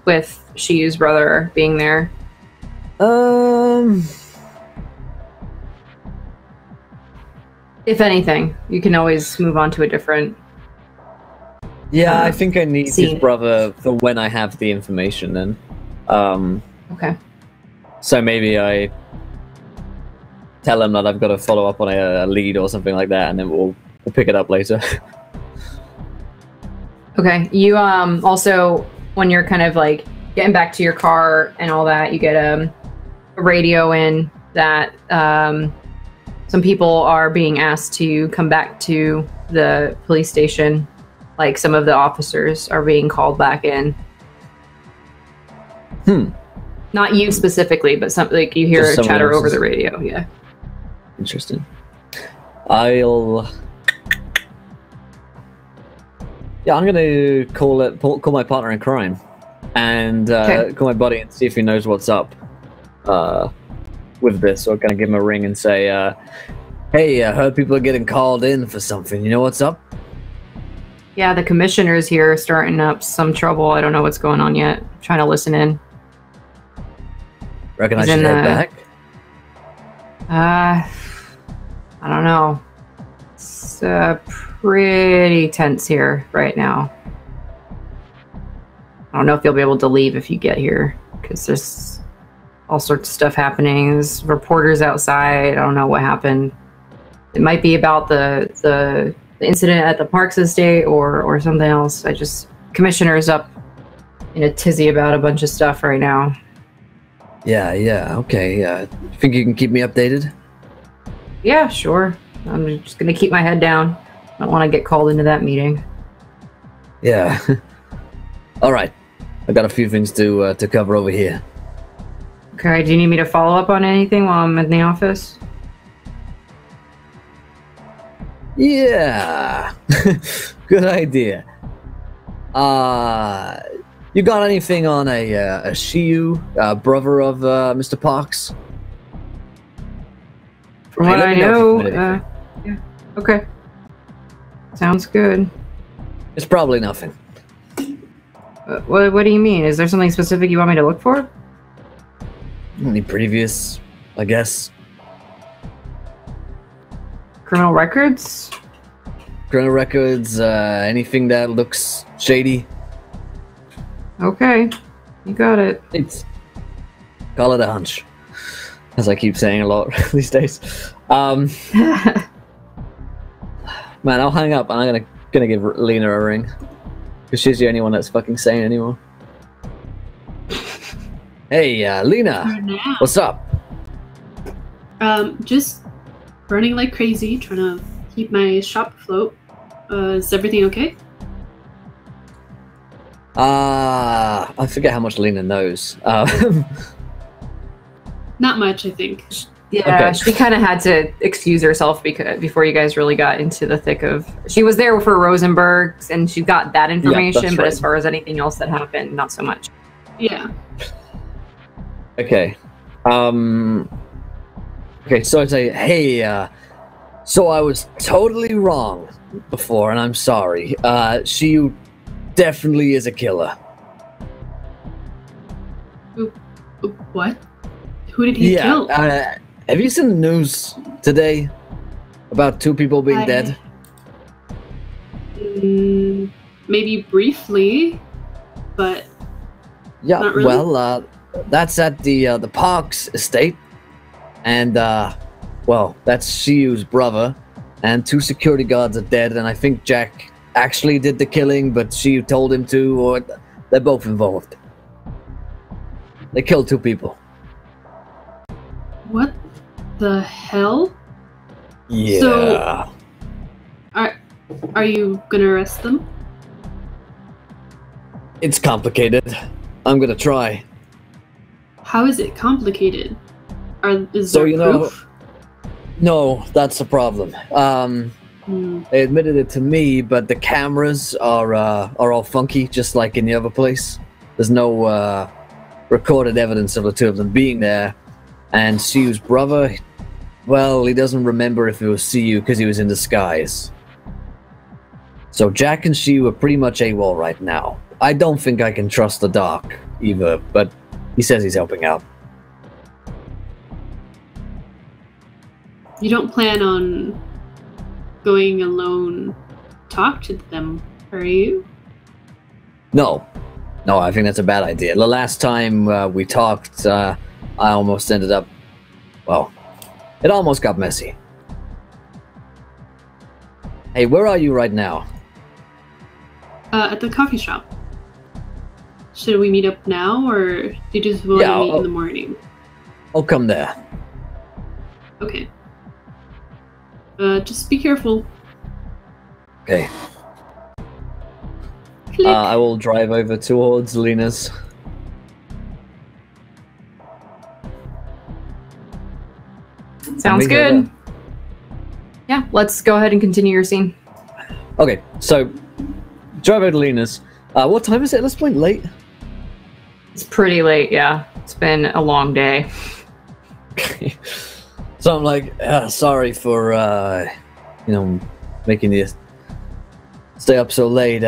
with Shiyu's brother being there? If anything, you can always move on to a different. Yeah, I think I need his brother for when I have the information. Then. Okay. So maybe I tell him that I've got to follow up on a lead or something like that, and then we'll pick it up later. Okay. You also, when you're kind of getting back to your car and all that, you get a radio in that some people are being asked to come back to the police station. Some of the officers are being called back in. Not you specifically, but something you hear a chatter over the radio. Yeah. Interesting. I'm gonna call my partner in crime, and call my buddy and see if he knows what's up with this. Or can I give him a ring and say, "Hey, I heard people are getting called in for something. You know what's up?" Yeah, the commissioner's here, starting up some trouble. I don't know what's going on yet. I'm trying to listen in. Reckon I should head back? I don't know. It's pretty tense here right now. I don't know if you'll be able to leave if you get here, because there's all sorts of stuff happening. There's reporters outside. I don't know what happened. It might be about the incident at the Parks Estate or something else. Commissioner's up in a tizzy about a bunch of stuff right now. Yeah, okay. Think you can keep me updated? Yeah, sure. I'm just gonna keep my head down. I don't want to get called into that meeting. Yeah. All right. I got a few things to cover over here. Okay, do you need me to follow up on anything while I'm in the office? Yeah, good idea. You got anything on a Shiyu, brother of Mr. Parks? From what I know, yeah. Okay. Sounds good. It's probably nothing. What do you mean? Is there something specific you want me to look for? Any previous, I guess. Criminal records? Criminal records, anything that looks shady. Okay. You got it. It's call it a hunch. As I keep saying a lot these days. Man, I'll hang up and I'm gonna give Lena a ring. Because she's the only one that's fucking sane anymore. Hey, Lena, what's up? Just running like crazy, trying to keep my shop afloat. Is everything okay? I forget how much Lena knows. Not much, I think. Yeah, Okay. she kind of had to excuse herself before you guys really got into the thick of. She was there for Rosenberg's, and she got that information. that's but right. as far as anything else that happened, not so much. Yeah. Okay. Okay, so I say, hey, so I was totally wrong before, and I'm sorry. She definitely is a killer. What? Who did he kill? Have you seen the news today about 2 people being dead? Maybe briefly, but Yeah, not really. well, that's at the Parks estate, and well, that's Shiyu's brother, and 2 security guards are dead, and I think Jack actually did the killing, but Shiyu told him to, or they're both involved. They killed 2 people. What the hell? Yeah. So- Are you gonna arrest them? It's complicated. I'm gonna try. How is it complicated? Is So, there you know- proof? No, that's the problem. Hmm. They admitted it to me, but the cameras are all funky, just like in the other place. There's no recorded evidence of the 2 of them being there. And Shiyu's brother, well, he doesn't remember if it was Shiyu because he was in disguise. So Jack and Shiyu are pretty much AWOL right now. I don't think I can trust the Doc either, but he says he's helping out. You don't plan on going alone talk to them, are you? No, I think that's a bad idea. The last time we talked, I almost ended up, well, it almost got messy. Hey, where are you right now? At the coffee shop. Should we meet up now, or do you just want Yeah, to meet I'll- in the morning? I'll come there. Okay. Just be careful. Okay. Click. I will drive over towards Lena's. Sounds we head good. Yeah, let's go ahead and continue your scene. Okay, so drive over to Lena's. What time is it at this point? Late? It's pretty late, yeah. It's been a long day. So I'm like, sorry for, making you stay up so late.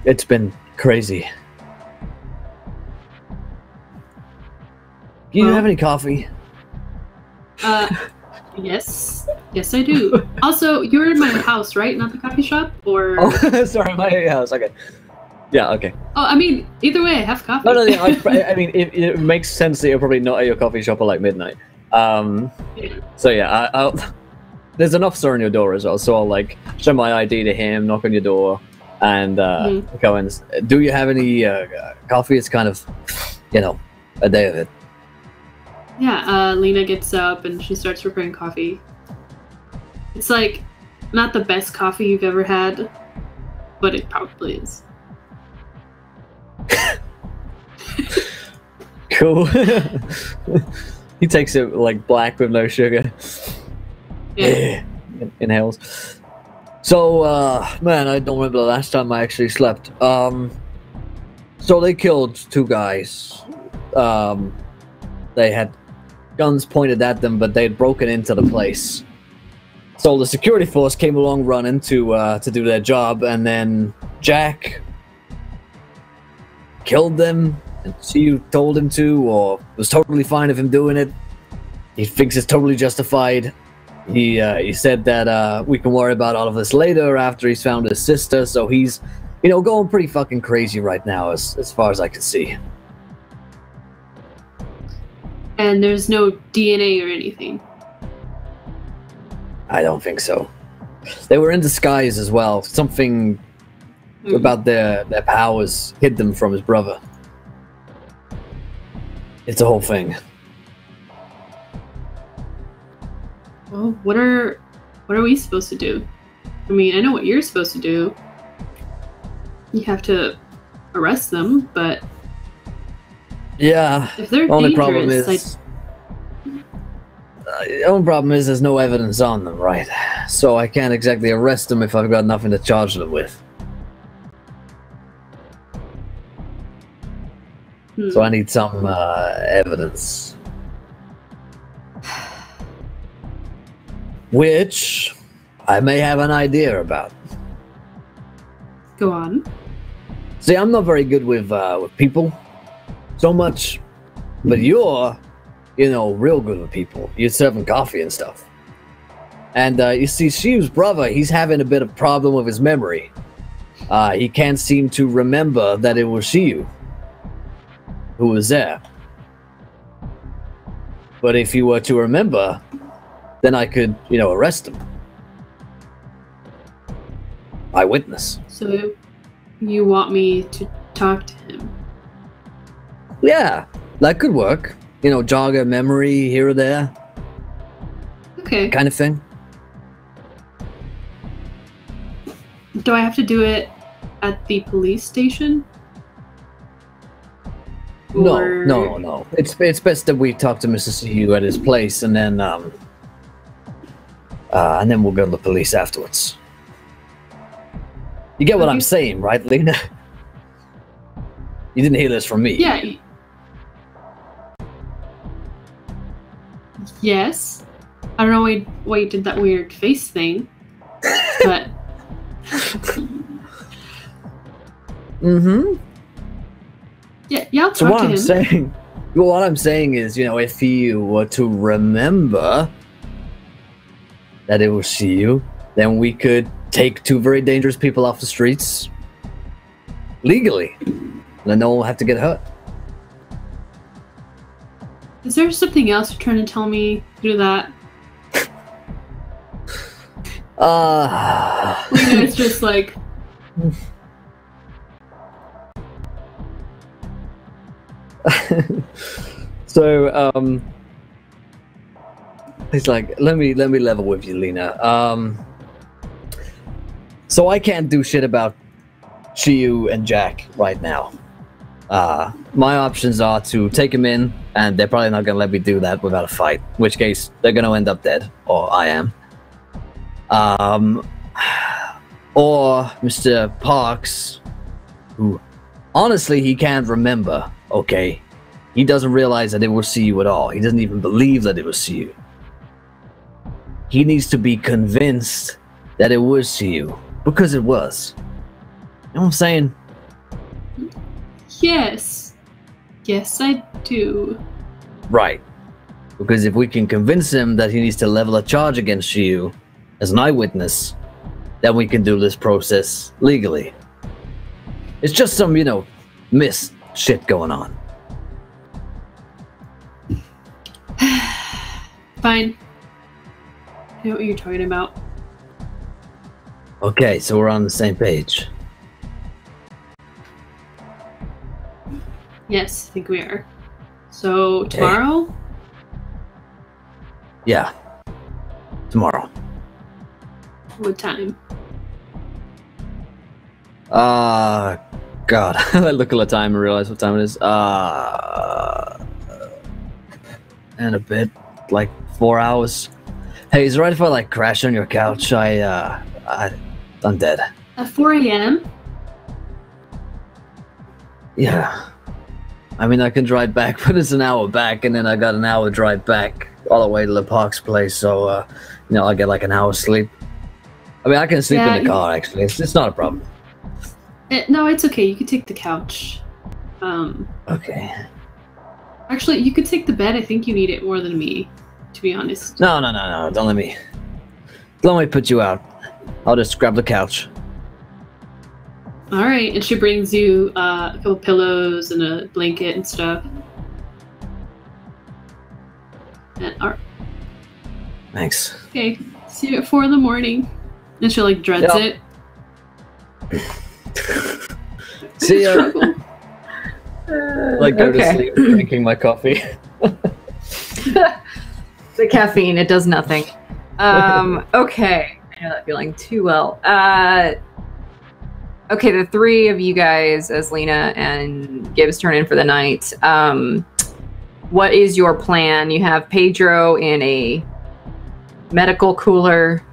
It's been crazy. Do you Well- have any coffee? Yes. Yes, I do. Also, you're in my house, right? Not the coffee shop? Or... Oh, sorry, my house. Okay. Yeah, okay. Oh, I mean, either way, I have coffee. No, I mean, it makes sense that you're probably not at your coffee shop at like midnight. Yeah. So yeah, I'll there's an officer on your door as well, so I'll like show my ID to him, knock on your door, and go and do you have any coffee? It's kind of, a day of it. Yeah, Lena gets up and she starts preparing coffee. It's like not the best coffee you've ever had, but it probably is. Cool. He takes it like black with no sugar. Yeah. inhales. So, man, I don't remember the last time I actually slept. So they killed 2 guys. They had guns pointed at them, but they had broken into the place. So the security force came along running to do their job, and then Jack killed them, and she told him to, or was totally fine of him doing it. He thinks it's totally justified. He said that we can worry about all of this later after he's found his sister, so he's, you know, going pretty fucking crazy right now as far as I can see. And there's no DNA or anything. I don't think so. They were in disguise as well. Something about their powers hid them from his brother. It's a whole thing. Well, what are we supposed to do? I mean, I know what you're supposed to do. You have to arrest them, but yeah, if they're the only dangerous, the only problem is there's no evidence on them, right? So I can't exactly arrest them if I've got nothing to charge them with. So I need some evidence. Which I may have an idea about. Go on. See, I'm not very good with people so much, but you're, you know, real good with people. You're serving coffee and stuff. And you see, Shiv's brother, he's having a bit of problem with his memory. He can't seem to remember that it was Shiu who was there. But if he were to remember, then I could, you know, arrest him. Eyewitness. So you want me to talk to him? Yeah, that could work. You know, jog a memory here or there. Okay. Kind of thing. Do I have to do it at the police station? Or... No. It's best that we talk to Mr. Siu at his place, and then we'll go to the police afterwards. You get what I'm saying, right, Lena? You didn't hear this from me. Yeah. Yes. I don't know why you did that weird face thing, but... Yeah, I'll talk so what to I'm him. saying, well, what I'm saying is, you know, if you were to remember that it was Shiu, then we could take 2 very dangerous people off the streets legally, and then no one will have to get hurt. Is there something else you're trying to tell me to do that? It's just like... So, he's like, let me level with you, Lena. So I can't do shit about Shiu and Jack right now. My options are to take him in, and they're probably not gonna let me do that without a fight, in which case they're gonna end up dead, or I am. Or Mr. Parks, who honestly he can't remember, okay? He doesn't realize that it was Siu at all. He doesn't even believe that it was Siu. He needs to be convinced that it was Siu, because it was. You know what I'm saying? Yes. Yes, I do. Right. Because if we can convince him that he needs to level a charge against Shiu as an eyewitness, then we can do this process legally. It's just some, you know, missed shit going on. Fine. I know what you're talking about. Okay, so we're on the same page. Yes, I think we are. So, tomorrow? Yeah. Tomorrow. What time? God. I look at the time and realize what time it is. And a bit. Like 4 hours. Hey, is it right if I like crash on your couch? I'm dead. At 4 a.m.? Yeah. I mean, I can drive back, but it's an hour back, and then I got an hour drive back all the way to the Park's place, so, I'll get like an hour's sleep. I mean, I can sleep in the car, actually. It's not a problem. No, it's okay. You can take the couch. Okay. Actually, you could take the bed. I think you need it more than me, to be honest. No. Don't let me put you out. I'll just grab the couch. All right, and she brings you a couple pillows and a blanket and stuff. And, Thanks. okay, see you at 4 in the morning. And she like dreads it. See ya. Like go to sleep drinking my coffee. The caffeine, it does nothing. Okay. I know that feeling too well. Okay, the three of you guys, as Lena and Gibbs turn in for the night, what is your plan? You have Pedro in a medical cooler,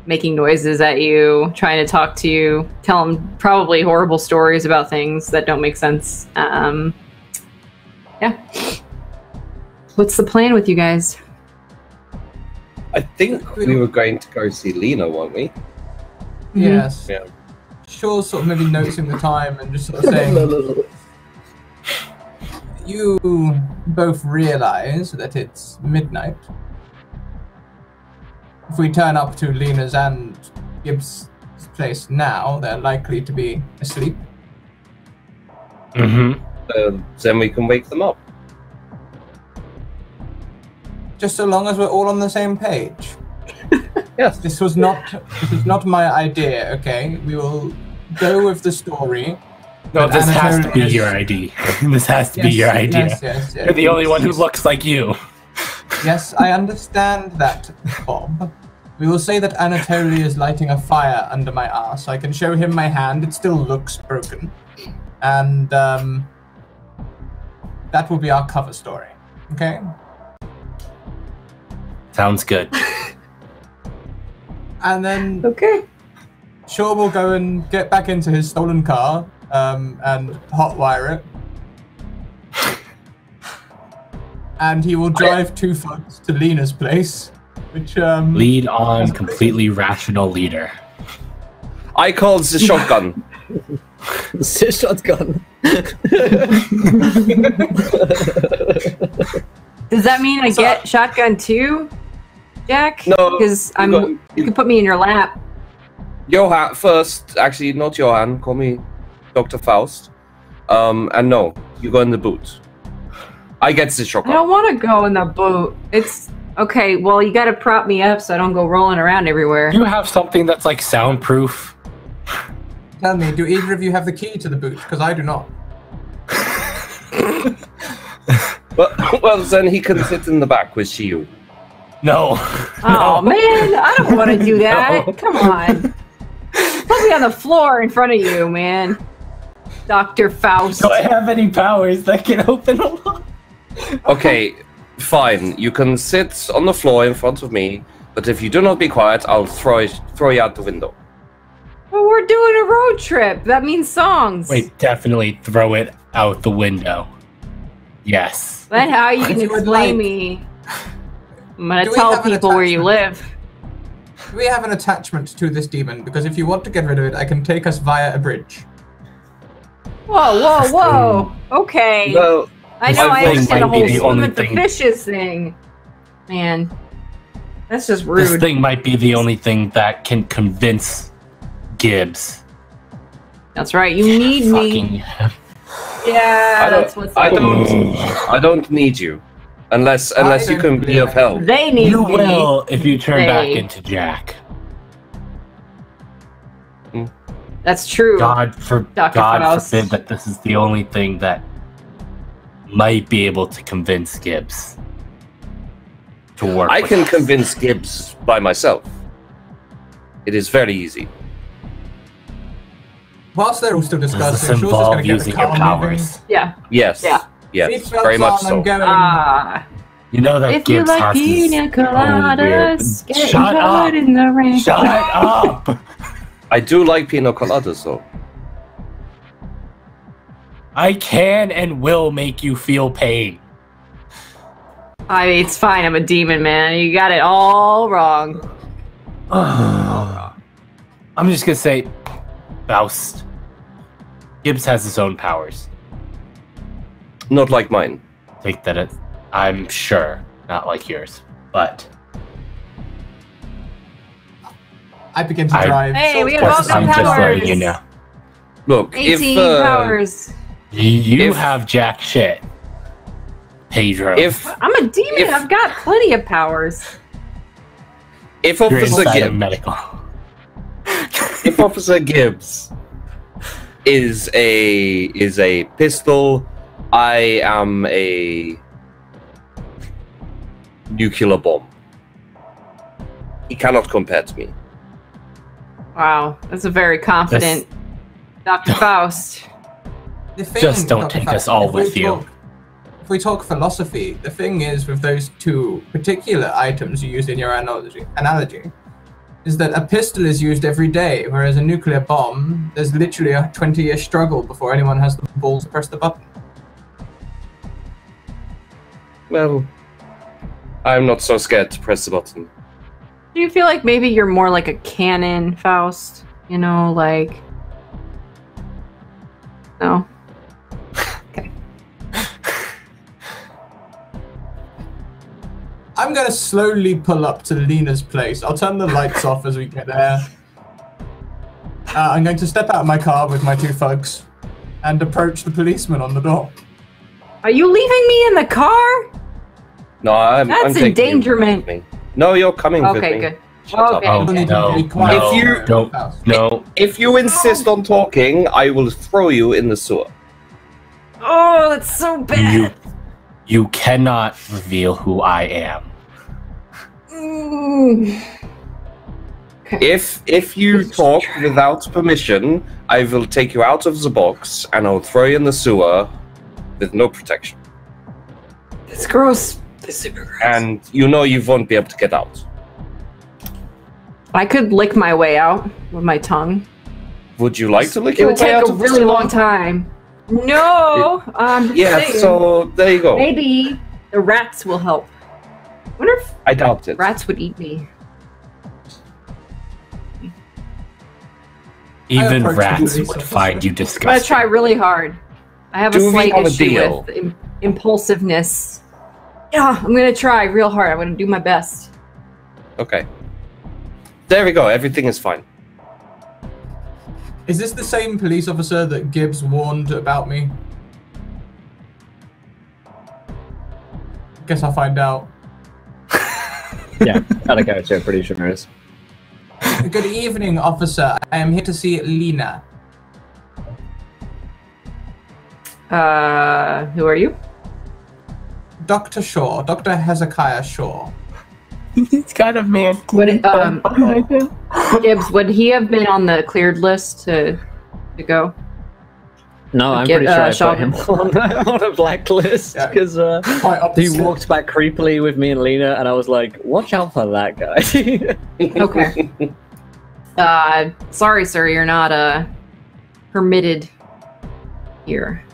making noises at you, trying to talk to you, tell him probably horrible stories about things that don't make sense. Yeah. What's the plan with you guys? I think we were going to go see Lena, weren't we? Yes. Yeah. Sure, sort of maybe noticing the time and just sort of saying, you both realize that it's midnight. If we turn up to Lena's and Gibbs' place now, they're likely to be asleep. Mm-hmm. Then we can wake them up. Just so long as we're all on the same page. Yes. This was not my idea, okay? We will go with the story. No, but this has to be Anatolia your idea. This has to be your idea. Yes, You're the only one who looks like you. Yes, I understand that, Bob. We will say that Anatolia is lighting a fire under my arse. I can show him my hand. It still looks broken. And, that will be our cover story. Okay? Sounds good. And then Okay. Shaw will go and get back into his stolen car, and hotwire it. And he will drive 2 foot to Lena's place, which, Lead on, completely rational leader. I called the shotgun. The shotgun. Does that mean I get shotgun too, Jack? No, Because you you can put me in your lap. Johan, first, actually, not Johan, call me Dr. Faust. And no, you go in the boot. I get the I shotgun. don't want to go in the boot. It's okay. Well, you got to prop me up so I don't go rolling around everywhere. You have something that's like soundproof. tell me, do either of you have the key to the boot? Because I do not. Well, then he can sit in the back with Shiyu. No. Oh man, I don't want to do that. No. Come on. Put me on the floor in front of you, man. Dr. Faust. Do I have any powers that can open a lock? Okay, fine. You can sit on the floor in front of me, but if you do not be quiet, I'll throw you out the window. Well, we're doing a road trip. That means songs. Wait, definitely throw it out the window. Yes. Then how you can If you would explain like- me? I'm gonna Do we tell have an people where you attachment? live. Do we have an attachment to this demon? Because if you want to get rid of it, I can take us via a bridge. Whoa, whoa, whoa. Okay. Well, I know I I think understand the might be whole the swim only with the thing- fishes thing. Man. That's just This rude. thing might be the only thing that can convince Gibbs. That's right. You need me. Fucking. Yeah, that's what's up. I don't need you, unless you can be of help. They need You me. will if you turn back They- into Jack. That's true. God Dr. Faust. forbid that this is the only thing that might be able to convince Gibbs to work. I with can us. convince Gibbs by myself. It is very easy. Whilst they're all still Does discussing, this Shaw's just going involve to get the using your car moving. powers? Yeah. Yes. Yeah. Yes. Seatbelts Very much on, so. I'm going. Ah. You know that If Gibbs you like has his pina own coladas, weird... get Shut up! in the rain. Shut up! I do like pina coladas, though. I can and will make you feel pain. I mean, it's fine. I'm a demon, man. You got it all wrong. I'm just gonna say, Faust. Gibbs has his own powers. Not like mine. Think that it. I'm sure, not like yours, but I begin to drive. Hey, we Short got courses all I'm the into just powers. letting you know. Look, 18 if powers. You If- have jack shit, Pedro. if I'm a demon. If- I've got plenty of powers. if you're Officer inside of Gibbs, medical. if Officer Gibbs is a pistol, I am a nuclear bomb. He cannot compare to me. Wow, that's a very confident Dr. Faust. The thing, Just don't Dr. take Faust, us all if we with you. talk- If we talk philosophy, the thing is with those two particular items you used in your analogy, is that a pistol is used every day, whereas a nuclear bomb, there's literally a 20-year struggle before anyone has the balls to press the button. Well, I'm not so scared to press the button. Do you feel like maybe you're more like a cannon, Faust? You know, like... No? Okay. I'm gonna slowly pull up to Lena's place. I'll turn the lights off as we get there. I'm going to step out of my car with my two thugs and approach the policeman on the door. Are you leaving me in the car? No, I'm That's taking endangerment. you with me. No, you're coming with me. Okay, good. Shut Okay. up. Oh, You'll need no, to be quiet. no, If you- don't, no. If you insist on talking, I will throw you in the sewer. Oh, that's so bad. You cannot reveal who I am. Mm. Okay. If you talk without permission, I will take you out of the box and I'll throw you in the sewer with no protection. It's gross. It's super gross. And you know you won't be able to get out. I could lick my way out with my tongue. Would you like to lick It your would way take out a of the really sewer? long time. No, Yeah, saying. so there you go. Maybe the rats will help. I wonder if I doubt it. rats would eat me. Even approach the rats police would officer. find you I'm gonna disgusting. try really hard. I have a Do we slight have a issue deal? with impulsiveness. Yeah, I'm gonna try real hard. I'm gonna do my best. Okay. There we go. Everything is fine. Is this the same police officer that Gibbs warned about me? Guess I'll find out. Yeah, gotta go to. Pretty sure it is. Good evening, officer. I am here to see Lena. Who are you? Dr. Shaw, Dr. Hezekiah Shaw. He's got a man. Would Gibbs, would he have been on the cleared list to go? No, I'm Get, pretty sure I Shaw- put him on a blacklist Yeah. because Quite he opposite. walked back creepily with me and Lena, and I was like, "Watch out for that guy." Okay. Sorry, sir, you're not permitted here.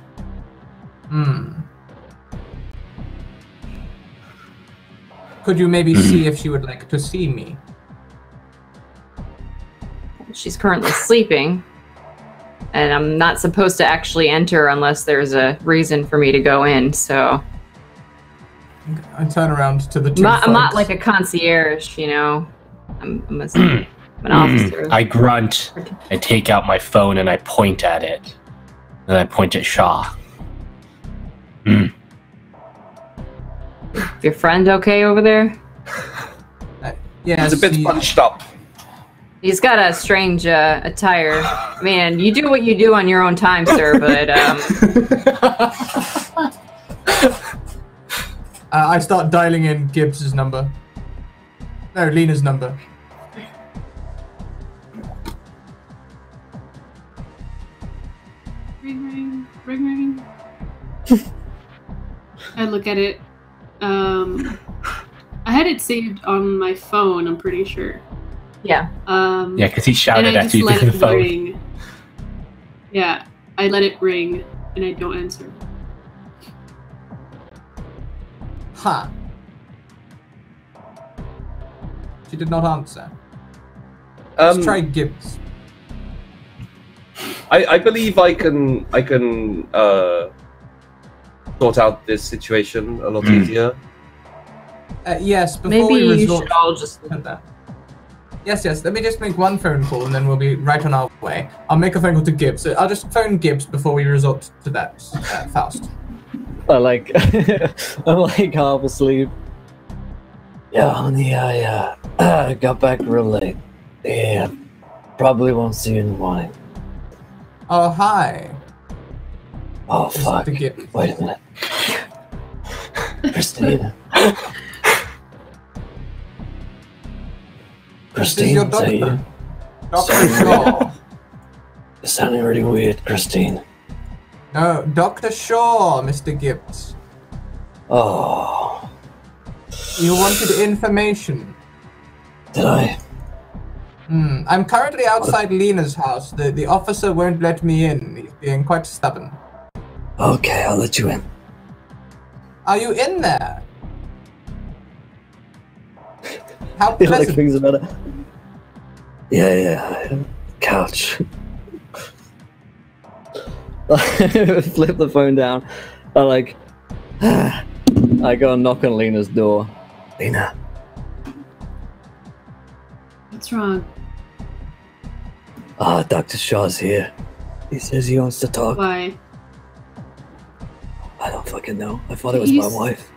Could you maybe see if she would like to see me? She's currently sleeping, and I'm not supposed to actually enter unless there's a reason for me to go in. So I turn around to the two I'm not thugs. like a concierge, you know. I'm an officer. I grunt. I take out my phone and I point at it. Then I point at Shaw. Your friend okay over there? Yes, He's a bit he- punched up. He's got a strange attire. Man, you do what you do on your own time, sir. But I start dialing in Gibbs's number. No, Lena's number. Ring, ring, ring, ring. I look at it. I had it saved on my phone, I'm pretty sure. Yeah. Yeah, because he And shouted I at just you let through the it phone. ring. Yeah, I let it ring, and I don't answer. Huh. She did not answer. Let's try Gibbs. I believe I can sort out this situation a lot easier. Yes, before Maybe we you resort should all just. to that. Yes, let me just make one phone call and then we'll be right on our way. I'll make a phone call to Gibbs. I'll just phone Gibbs before we resort to that, Faust. I'm like half asleep. Yeah, honey, I got back real late. Yeah, probably won't see you in the morning. Oh, hi. Oh, This is fuck. the Gibbs. Wait a minute. Christine. Christine, your is that you? doctor. Dr. Shaw. You're sounding really weird, Christine. No, Dr. Shaw, Mr. Gibbs. Oh, You wanted information. did I? I'm currently outside Lena's house. The officer won't let me in. He's being quite stubborn. Okay, I'll let you in. Are you in there? How You like pleasant. things about it? Yeah, couch. Flip the phone down. I go and knock on Lena's door. Lena. What's wrong? Dr. Shaw's here. He says he wants to talk. Why? I don't fucking know. I thought it was You my s- wife.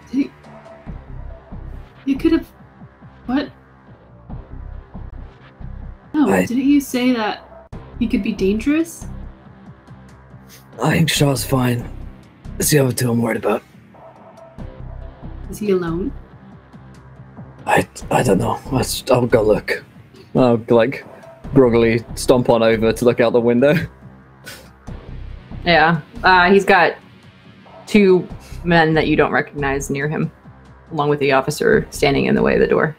You could have. What? No, didn't you say that he could be dangerous? I think Shaw's fine. It's the other two I'm worried about. Is he alone? I don't know. I'll go look. I'll groggily stomp on over to look out the window. Yeah. He's got two men that you don't recognize near him, along with the officer standing in the way of the door.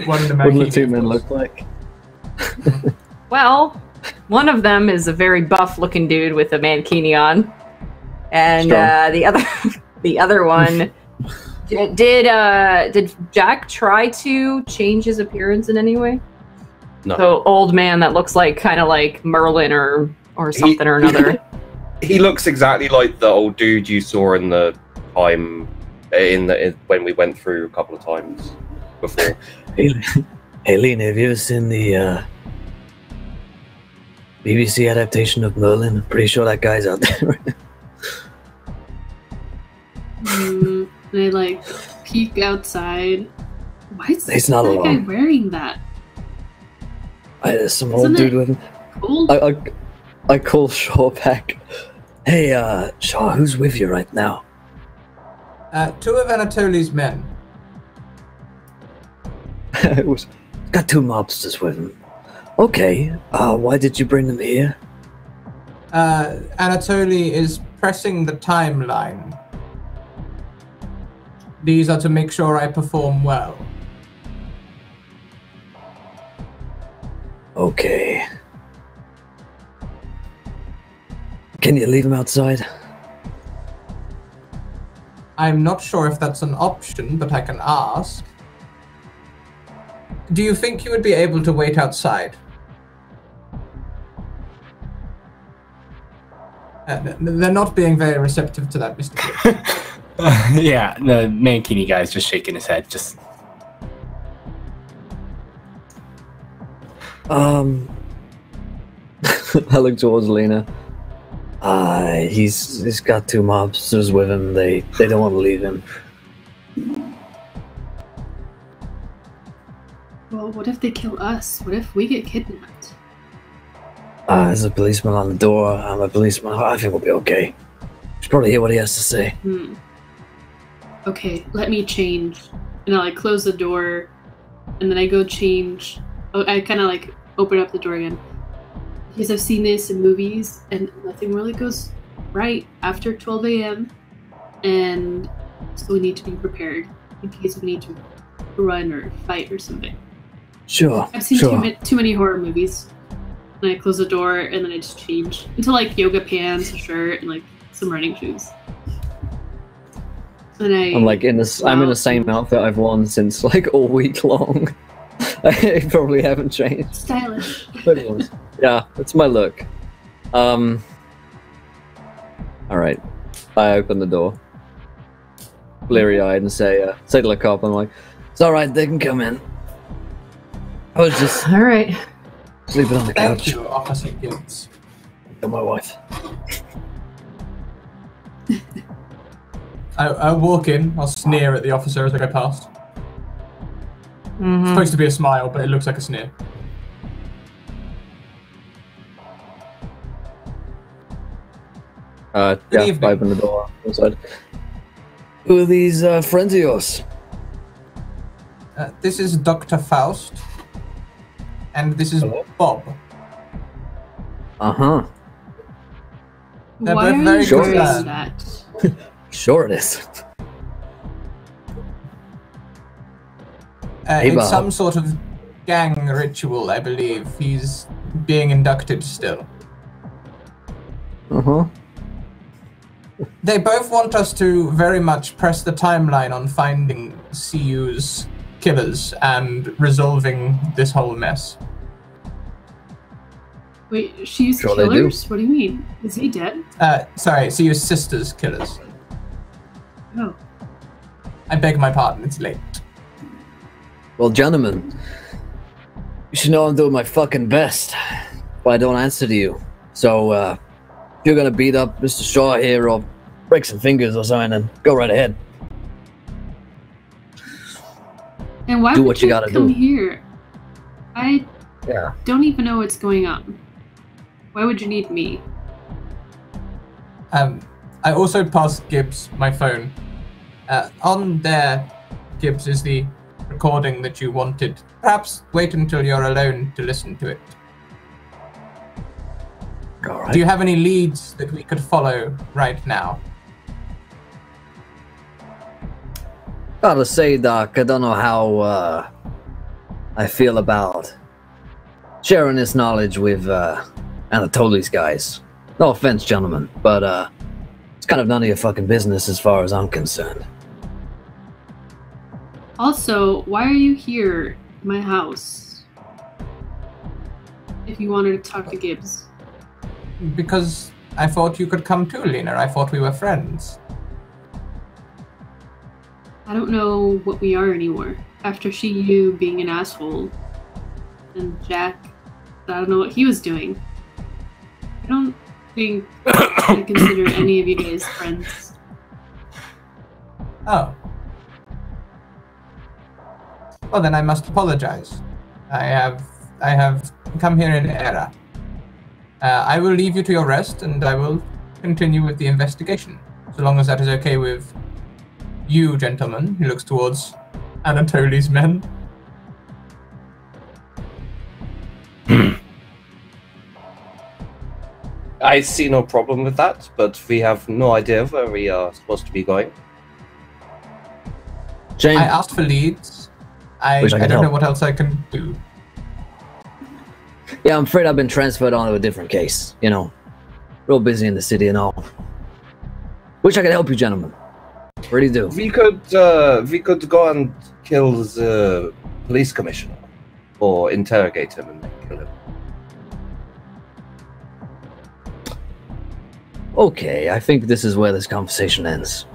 What did the What do the mankini two men do? look like? Well, one of them is a very buff-looking dude with a mankini on, and the other one. Did Jack try to change his appearance in any way? No. So old man that looks like kind of like Merlin or something or another. He looks exactly like the old dude you saw in the time when we went through a couple of times before. Hey, Lena, have you ever seen the BBC adaptation of Merlin? I'm pretty sure that guy's out there right now. And I peek outside. Why is He's not that guy alone. wearing that? There's some Isn't old dude it with him. Cold? I call Shaw back. Hey, Shaw, who's with you right now? Two of Anatoly's men. Got two mobsters with him. Okay, why did you bring them here? Anatoly is pressing the timeline. These are to make sure I perform well. Okay. Can you leave him outside? I'm not sure if that's an option, but I can ask. Do you think you would be able to wait outside? They're not being very receptive to that, Mr. Gibbs. Yeah, the mankini guy's just shaking his head. Just I look towards Lena. He's got two mobsters with him. They don't want to leave him. Well, what if they kill us? What if we get kidnapped? There's a policeman on the door. I'm a policeman. I think we'll be okay. Should probably hear what he has to say. Okay, let me change. And I close the door, and then I go change. Oh, I kind of open up the door again. Because I've seen this in movies, and nothing really goes right after 12 a.m. And so we need to be prepared in case we need to run or fight or something. Sure. I've seen sure. too many horror movies. And I close the door and then I just change into like yoga pants, a shirt, and like some running shoes. And I'm like in this. I'm in the same outfit I've worn since like all week long. I probably haven't changed. Stylish. But it was. Yeah, it's my look. All right. I open the door, bleary-eyed, and say to the cop, I'm like, "It's all right. They can come in. I was just All right. sleeping on the Thank couch you, Officer Gibbs. with my wife." I walk in, I'll sneer at the officer as I go past. Mhm. It's supposed to be a smile, but it looks like a sneer. Yeah, evening. I open the door outside. Who are these friends of yours? This is Dr. Faust. And this is Hello? Bob. Uh-huh. They're Why both are very you good doing lads. that? Sure it is. Hey, It's Bob. some sort of gang ritual, I believe. He's being inducted still. Uh-huh. They both want us to very much press the timeline on finding CU's killers and resolving this whole mess. Wait, she's Sure they do. killers? What do you mean? Is he dead? Sorry, CU's sister's killers. Oh. I beg my pardon, it's late. Well, gentlemen, you should know I'm doing my fucking best, but I don't answer to you. So, if you're gonna beat up Mr. Shaw here or break some fingers or something, then go right ahead. And why Do would what you gotta come do. here? I Yeah. don't even know what's going on. Why would you need me? I also passed Gibbs my phone. On there, Gibbs, is the recording that you wanted. Perhaps wait until you're alone to listen to it. All right. Do you have any leads that we could follow right now? Gotta say, Doc, I don't know how I feel about sharing this knowledge with Anatoly's guys. No offense, gentlemen, but it's kind of none of your fucking business as far as I'm concerned. Also, why are you here in my house? If you wanted to talk to Gibbs. Because I thought you could come too, Lena. I thought we were friends. I don't know what we are anymore. After you being an asshole. And Jack, I don't know what he was doing. I don't think I consider any of you guys friends. Oh. Well, then I must apologize. I have come here in error. I will leave you to your rest, and I will continue with the investigation, so long as that is okay with you, gentlemen. He looks towards Anatoly's men. I see no problem with that, but we have no idea where we are supposed to be going. Jane, I asked for leads. I Wish I could don't know help. what else I can do. yeah, I'm afraid I've been transferred onto a different case. You know, real busy in the city and all. Wish I could help you, gentlemen. Really do. We could go and kill the police commissioner, or interrogate him and then kill him. Okay, I think this is where this conversation ends.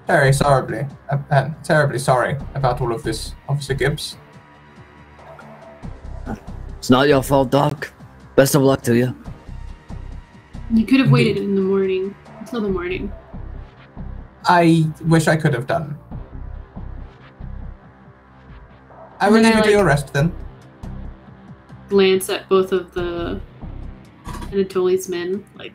Very terribly sorry about all of this, Officer Gibbs. It's not your fault, Doc. Best of luck to you. You could have waited in the morning, until the morning. I wish I could have done. I will And then leave you I, to your rest then. Glance at both of the Anatoly's men, like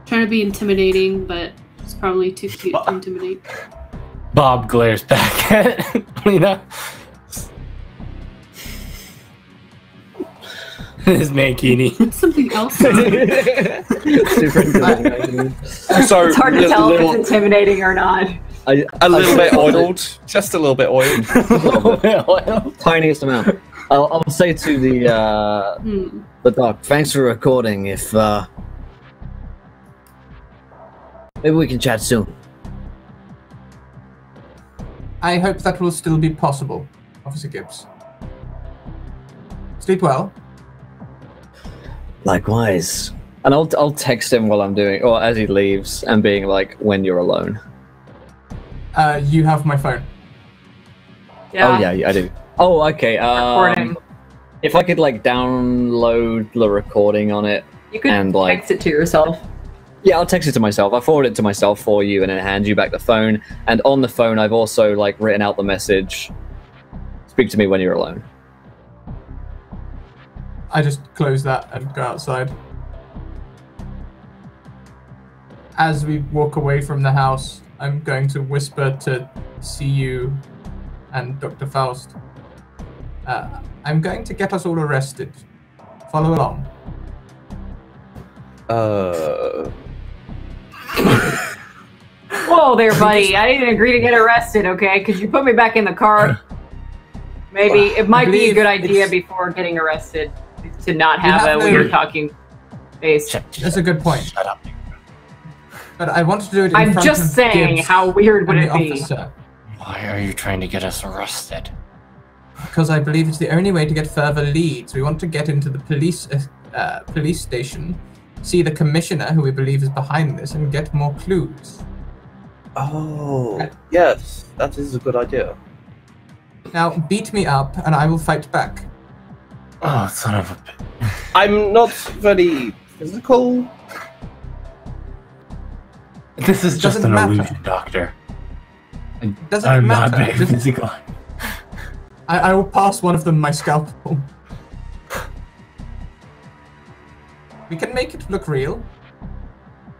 trying to be intimidating, but it's probably too cute to intimidate. Bob glares back at Lena. His mankini. Something else. Super intimidating. So It's hard to tell if little, it's intimidating or not. a little bit oiled, just a little bit oiled. Tiniest amount. I'll say to the doc, thanks for recording. If maybe we can chat soon. I hope that will still be possible, Officer Gibbs. Sleep well. Likewise. And I'll text him while I'm doing, or as he leaves, and being like, when you're alone. You have my phone. Yeah. Oh yeah, I do. Oh, okay. Recording. If I could like download the recording on it, You could and, like- text it to yourself. yeah, I'll text it to myself. I forward it to myself for you, and then hand you back the phone. And on the phone, I've also like written out the message. Speak to me when you're alone. I just close that and go outside. As we walk away from the house, I'm going to whisper to CU and Dr. Faust. I'm going to get us all arrested. Follow along. Whoa there, buddy. I didn't agree to get arrested, okay? Could you put me back in the car? Maybe. It might be a good idea before getting arrested to not have a weird talking face. That's a good point. Shut up. But I want to do it in I'm front just of saying, Gibbs how weird would and it the be? officer. Why are you trying to get us arrested? Because I believe it's the only way to get further leads. We want to get into the police station, see the commissioner, who we believe is behind this, and get more clues. Oh, yes, that is a good idea. Now, beat me up, and I will fight back. Oh, son of a bitch. I'm not very physical. This is just Doesn't an matter. illusion, Doctor. Doesn't I'm matter. not very Just- physical. I will pass one of them my scalpel. We can make it look real.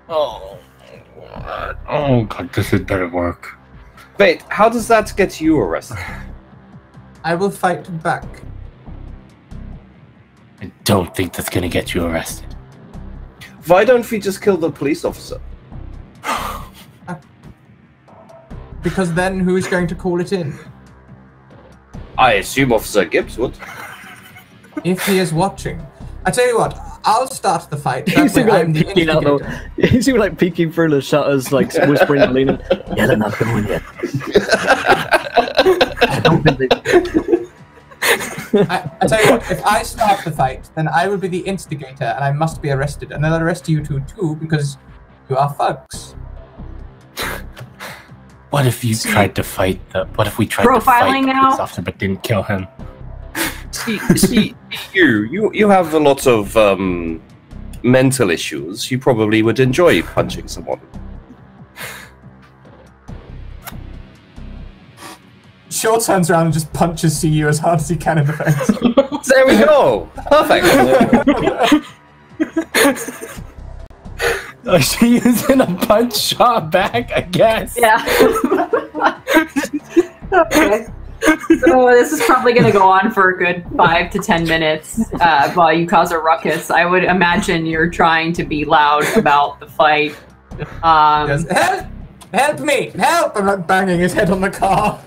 Oh, God. Oh, God, this had better work. Wait, how does that get you arrested? I will fight back. I don't think that's gonna get you arrested. Why don't we just kill the police officer? Because then who's going to call it in? I assume Officer Gibbs would. If he is watching. I tell you what, I'll start the fight. That He's way like I'm the peeking out instigator. he's like peeking through the shutters, like whispering to Lena. Yeah, they're not going yet. I don't think they. I tell you what, if I start the fight, then I will be the instigator and I must be arrested. And they'll arrest you two too because you are thugs. What if you tried to fight the? What if we tried to Profiling fight the now? police officer but didn't kill him? See, you have a lot of mental issues. You probably would enjoy punching someone. Shaw turns around and just punches CU as hard as he can in the face. There we go. Perfect. Oh, she is in a punch shot back, I guess. Yeah. Okay. So this is probably going to go on for a good 5 to 10 minutes while you cause a ruckus. I would imagine you're trying to be loud about the fight. Goes, help! Help me! Help! I'm like banging his head on the car.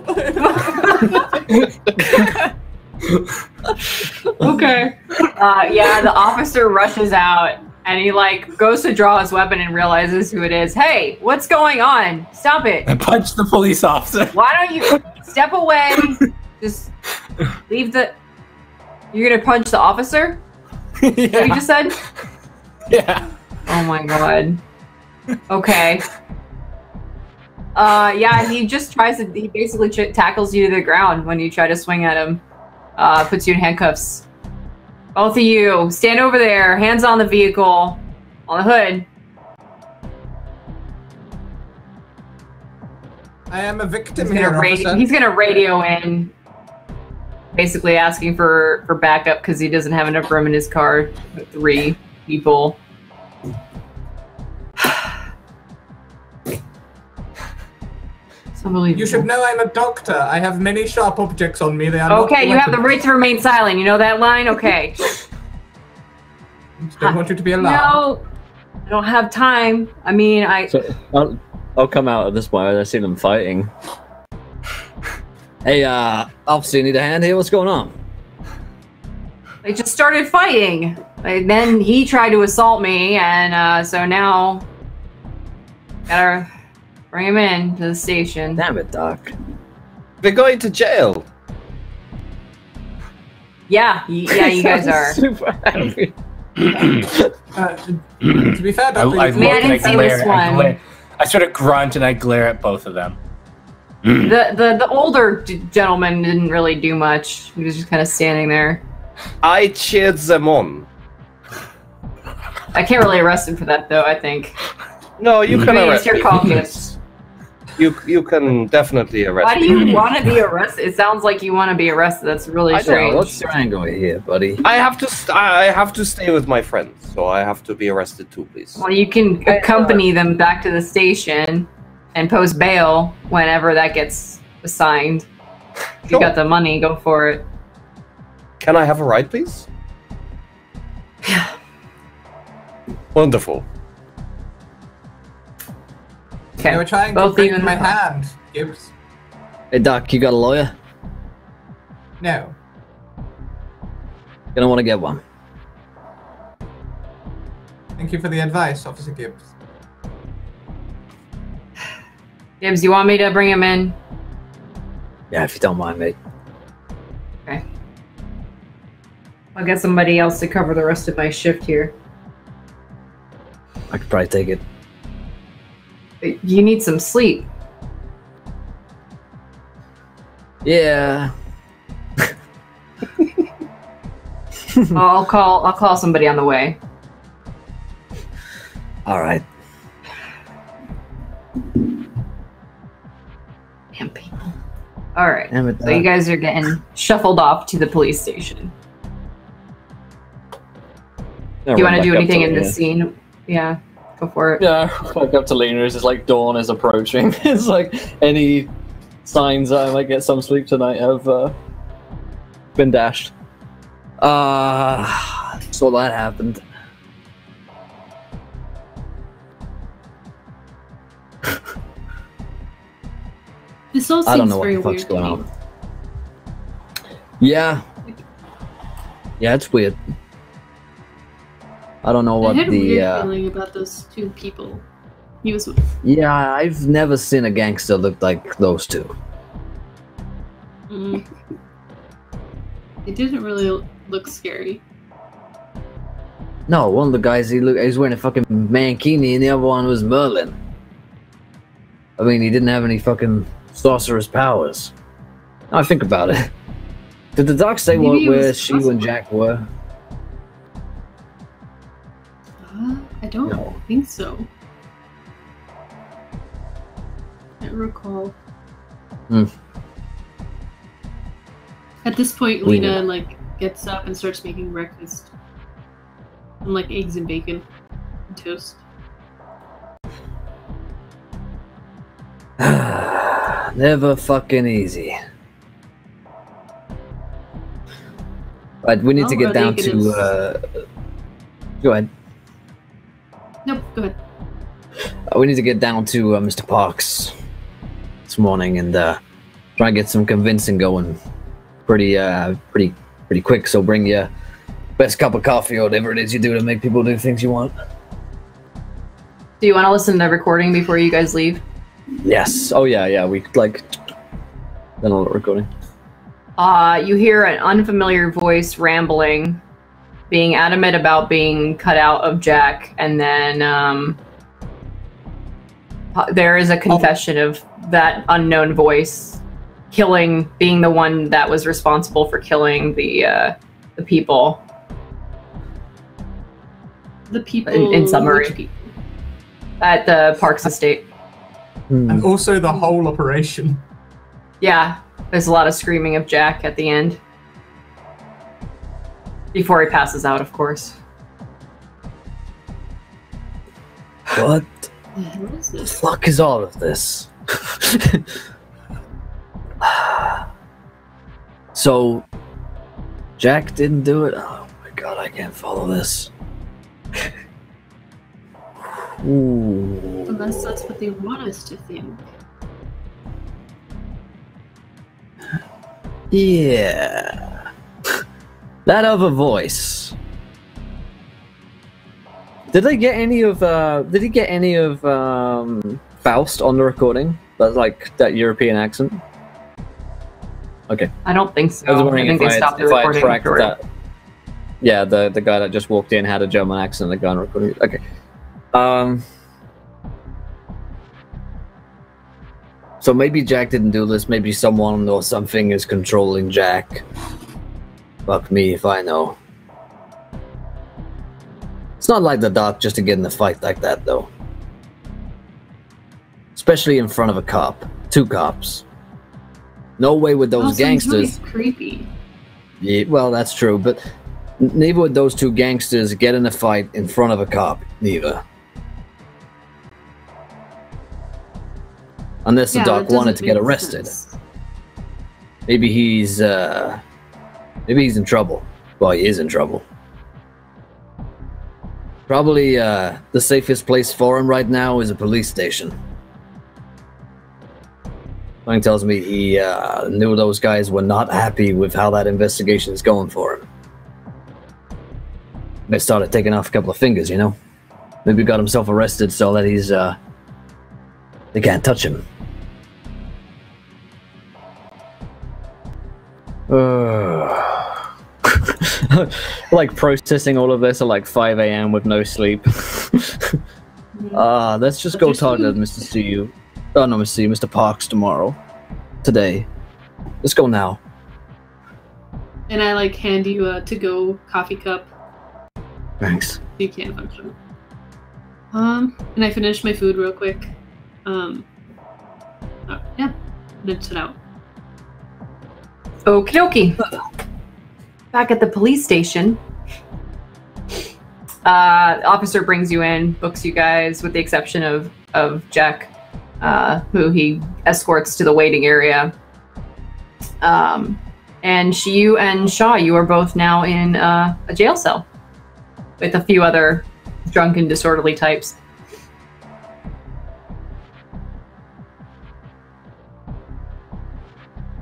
Okay. Yeah, the officer rushes out and he like goes to draw his weapon and realizes who it is. Hey, what's going on? Stop it. I punched the police officer. Why don't you step away? Just leave the... You're gonna punch the officer? Is that what you just said? Yeah. Oh my god. Okay. Yeah, he just tries to... He basically tackles you to the ground when you try to swing at him. Puts you in handcuffs. Both of you, stand over there, hands on the vehicle, on the hood. I am a victim He's here, gonna, officer. he's gonna radio in, basically asking for backup because he doesn't have enough room in his car with 3 people. It's unbelievable. You should know I'm a doctor. I have many sharp objects on me. They are Okay, not you have the weapons. right to remain silent. You know that line? Okay. Don't want you to be alarmed. No, I don't have time. I mean, So, I'll come out at this point. I see them fighting. Hey, officer, you need a hand here? What's going on? They just started fighting. And then he tried to assault me, and so now gotta bring him in to the station. Damn it, Doc. We're going to jail. Yeah, you guys are. Super happy. To be fair, Dr. I didn't see this one. I sort of grunt and I glare at both of them. The older gentleman didn't really do much. He was just kind of standing there. I cheered them on. I can't really arrest him for that, though. I think. No, you can It's arrest your me. caucus. You can definitely arrest Why me. do you want to be arrested? It sounds like you want to be arrested. That's really I don't strange. know. What's your angle here, buddy? I have to stay with my friends, so I have to be arrested too, please. Well, you can accompany them back to the station and post bail whenever that gets assigned. If you got the money, go for it. Can I have a ride, please? Yeah. Wonderful. They were trying to Both break even- my hand, Gibbs. Hey, Doc, you got a lawyer? No. Gonna want to get one. Thank you for the advice, Officer Gibbs. Gibbs, you want me to bring him in? Yeah, if you don't mind, mate. Okay. I'll get somebody else to cover the rest of my shift here. I could probably take it. You need some sleep. Yeah. I'll call somebody on the way. All right. Damn people. All right. Damn it, So you Doc. guys are getting shuffled off to the police station. Do you want to do anything in this scene? Yeah, go for it. Yeah, walk up to Lena. It's just like dawn is approaching. It's like any signs that I might get some sleep tonight have been dashed. So that happened. This all I don't seems know what very the fuck's weird to going me. on. Yeah. Yeah, it's weird. I don't know I what had a weird the feeling about those two people he was with. yeah, I've never seen a gangster look like those two. Mm. It didn't really look scary. No, one of the guys he was wearing a fucking mankini and the other one was Merlin. I mean, he didn't have any fucking sorcerer's powers. Now I think about it. Did the doc say Maybe it where was she and Jack were? I don't No. think so. Can't recall. Hmm. At this point, Lena. Lena gets up and starts making breakfast. And eggs and bacon and toast. Never fucking easy. But we need to How get are they down gonna to. Go ahead. Nope, go ahead. We need to get down to Mr. Parks this morning and try and get some convincing going pretty quick. So bring your best cup of coffee or whatever it is you do to make people do things you want. Do you want to listen to the recording before you guys leave? Yes. Oh yeah. We then I'll recording. You hear an unfamiliar voice rambling, being adamant about being cut out of Jack, and then there is a confession of that unknown voice being the one that was responsible for killing the people. The people. In summary. which people? At the Parks estate. And also the whole operation. Yeah, there's a lot of screaming of Jack at the end. Before he passes out, of course. What The hell is the this? fuck is all of this? So, Jack didn't do it? Oh my god, I can't follow this. Ooh. Unless that's what they want us to think. Yeah. That other voice. Did they get any of did he get any of Faust on the recording? That's like that European accent? Okay. I don't think so. I was wondering think if they stopped the if I recording tracked afterward. that. Yeah, the guy that just walked in had a German accent, the guy on recording. Okay. So maybe Jack didn't do this, maybe someone or something is controlling Jack. Fuck me if I know. It's not like the Doc just to get in a fight like that, though. Especially in front of a cop. 2 cops. No way with those Also, gangsters. he's really creepy. Yeah, well, that's true, but neither would those 2 gangsters get in a fight in front of a cop. Neither. Unless the Doc wanted to get arrested. Maybe he's in trouble. Well, he is in trouble. Probably the safest place for him right now is a police station. Something tells me he knew those guys were not happy with how that investigation is going for him. They started taking off a couple of fingers, you know? Maybe got himself arrested so that he's they can't touch him. Like processing all of this at like 5 a.m. with no sleep. Let's just go talk to Mr. C. Oh no, Mr. Parks tomorrow. Today. Let's go now. And I like hand you a to-go coffee cup. Thanks. You can't function. And I finish my food real quick. Yeah, then sit out. Okie dokie. Back at the police station. Officer brings you in, books you guys, with the exception of Jack, who he escorts to the waiting area. And you and Shaw, you are both now in a jail cell with a few other drunken, disorderly types.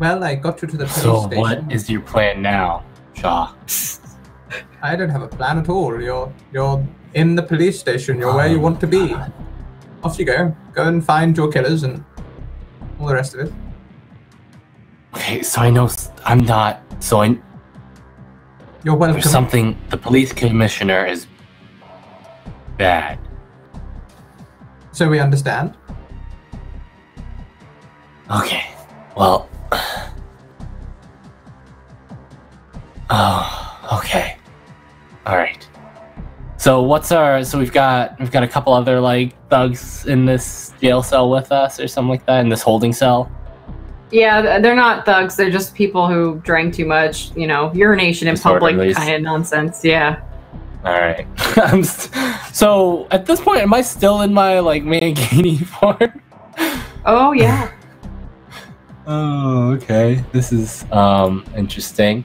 Well, I got you to the police So station. what is your plan now, Shaw? I don't have a plan at all. You're in the police station. You're where you want to be. Off you go. Go and find your killers and all the rest of it. Okay, so I know I'm not. So You're welcome. there's something. The police commissioner is bad. So we understand. Okay. Well. Oh. Okay. All right. So what's our? So we've got a couple other like thugs in this jail cell with us, or something like that, in this holding cell. Yeah, they're not thugs. They're just people who drank too much, you know, urination in public Disorderlies. kind of nonsense. Yeah. All right. So at this point, am I still in my like Mangini form? Oh, yeah. Oh, okay. This is interesting.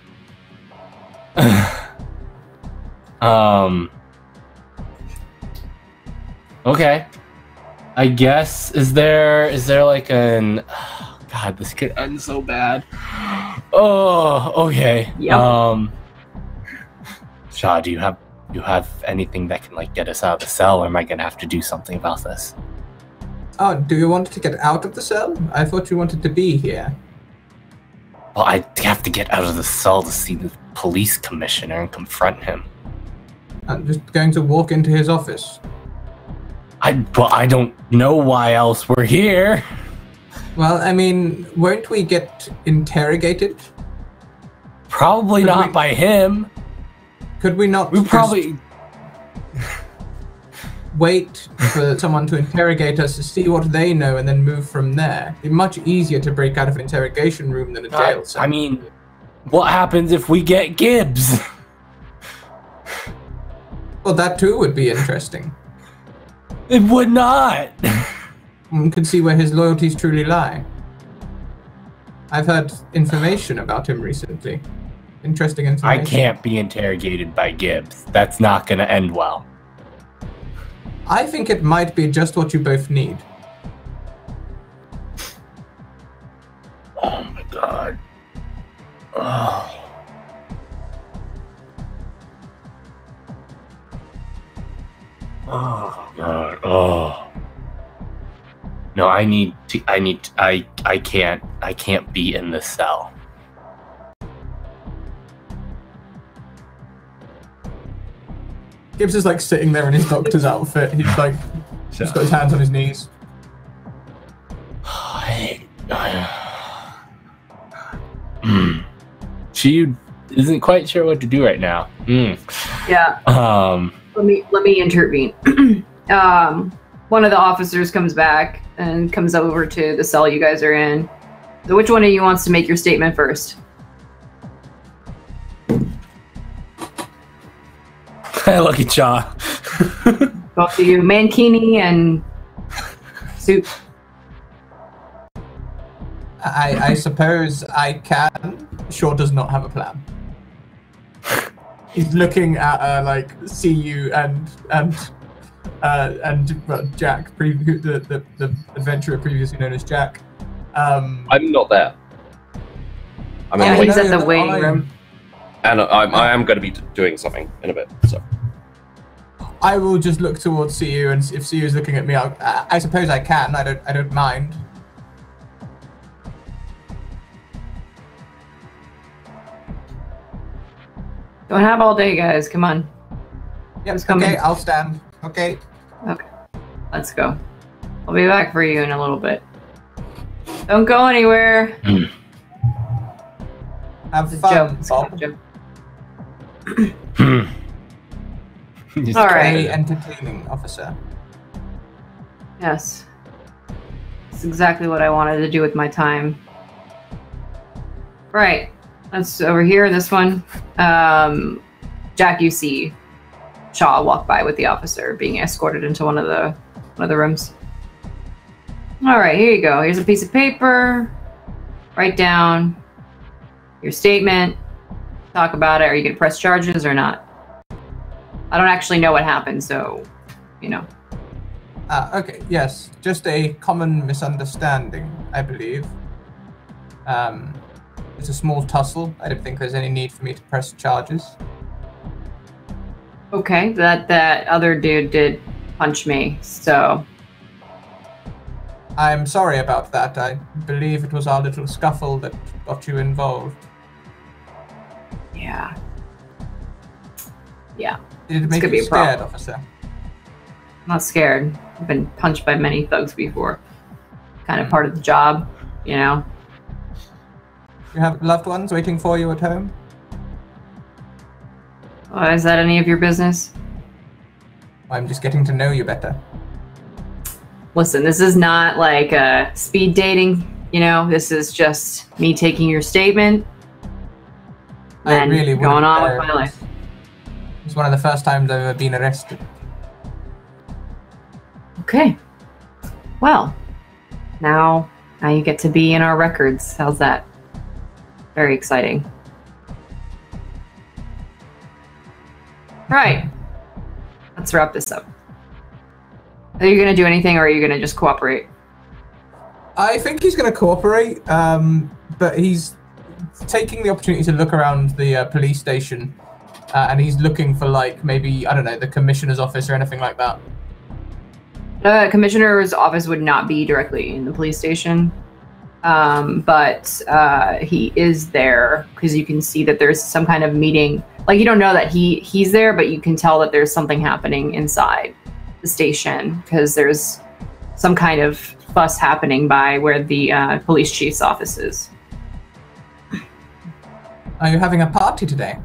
Okay. I guess is there like an God, this could end so bad. Oh, okay. Yep. Shaw, do you have anything that can like get us out of the cell, or am I gonna have to do something about this? Oh, do you want to get out of the cell? I thought you wanted to be here. Well, I have to get out of the cell to see the police commissioner and confront him. I'm just going to walk into his office. I don't know why else we're here. Well, I mean, won't we get interrogated? Probably not by him. Could we not We just probably wait for someone to interrogate us to see what they know and then move from there? It'd be much easier to break out of an interrogation room than a jail cell. I mean, what happens if we get Gibbs? Well, that too would be interesting. It would not. One can see where his loyalties truly lie. I've heard information about him recently. Interesting I information. can't be interrogated by Gibbs. That's not going to end well. I think it might be just what you both need. Oh my god. Oh. Oh god. Oh. No, I can't be in this cell. Gibbs is like sitting there in his doctor's outfit. He's like, just got his hands on his knees. She isn't quite sure what to do right now. Yeah. Let me intervene. One of the officers comes back and comes over to the cell you guys are in. So which one of you wants to make your statement first? Lucky Cha. Both of you, Mankini and Soup. I suppose I can. Shaw does not have a plan. He's looking at like CU and Jack, the adventurer previously known as Jack. I'm not there. Yeah, he's at the waiting room. And I am going to be doing something in a bit. So I will just look towards CU, and if CU is looking at me, I suppose I can. I don't mind. Don't have all day, guys. Come on. Yep, okay, I'll stand. Okay. Okay. Let's go. I'll be back for you in a little bit. Don't go anywhere. Have It's fun, Joe. Bob. All right. Very entertaining, officer. Yes. That's exactly what I wanted to do with my time. Right. That's over here, this one. Jack, you see Shaw walk by with the officer being escorted into one of the rooms. All right, here you go. Here's a piece of paper. Write down your statement. Talk about it. Are you going to press charges or not? I don't actually know what happened, so, you know. Okay, yes. Just a common misunderstanding, I believe. It's a small tussle. I don't think there's any need for me to press charges. Okay, that other dude did punch me, so... I'm sorry about that. I believe it was our little scuffle that got you involved. Yeah. Yeah. Did it make could be you a scared, problem. officer? I'm not scared. I've been punched by many thugs before. Kind of part of the job, you know? You have loved ones waiting for you at home? Is that any of your business? I'm just getting to know you better. Listen, this is not like speed dating, you know? This is just me taking your statement and really going on with wouldn't my life. It's one of the first times I've ever been arrested. Okay. Well, now you get to be in our records. How's that? Very exciting. Right. Let's wrap this up. Are you going to do anything, or are you going to just cooperate? I think he's going to cooperate, but he's taking the opportunity to look around the police station, and he's looking for, like, maybe, I don't know, the commissioner's office or anything like that. The commissioner's office would not be directly in the police station, but he is there because you can see that there's some kind of meeting. Like, you don't know that he's there, but you can tell that there's something happening inside the station because there's some kind of fuss happening by where the police chief's office is. Are you having a party today?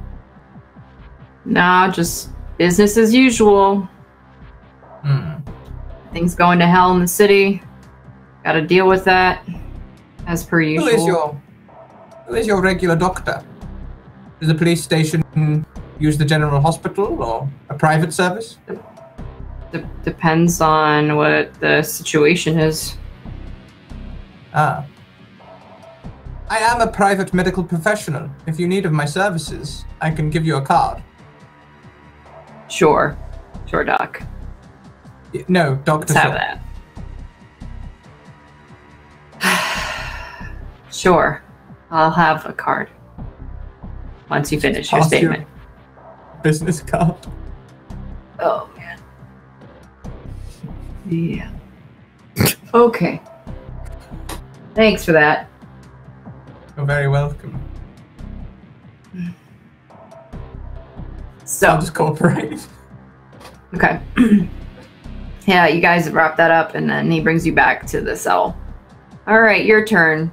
No, just business as usual. Things going to hell in the city. Gotta deal with that, as per usual. Who is your regular doctor? Does the police station use the general hospital or a private service? Depends on what the situation is. I am a private medical professional. If you need of my services, I can give you a card. Sure, Doc. No, Dr. Let's have that. Sure. I'll have a card. Once you finish your Pass your statement. business card. Oh, man. Yeah. Okay. Thanks for that. You're very welcome. So, I'll just cooperate. okay. Yeah, you guys wrap that up, and then he brings you back to the cell. All right, your turn.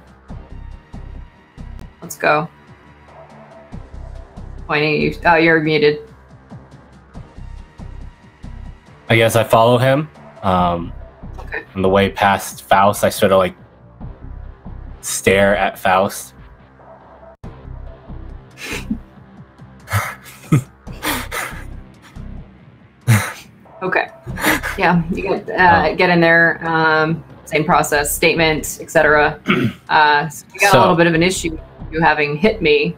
Let's go. Pointing at you. Oh, you're muted. I guess I follow him. Okay. On the way past Faust, I sort of like stare at Faust. Okay. Yeah, you get in there. Same process, statement, etc. So you got a little bit of an issue. You having hit me.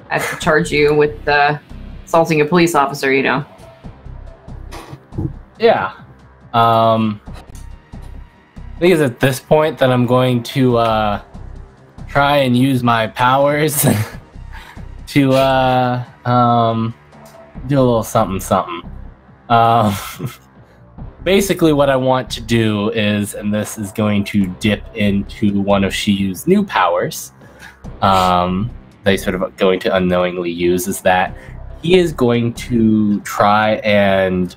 I have to charge you with assaulting a police officer. You know. Yeah. I think it's at this point that I'm going to try and use my powers to do a little something. Basically what I want to do is, and this is going to dip into one of Shiyu's new powers, they sort of going to unknowingly use, is that he is going to try and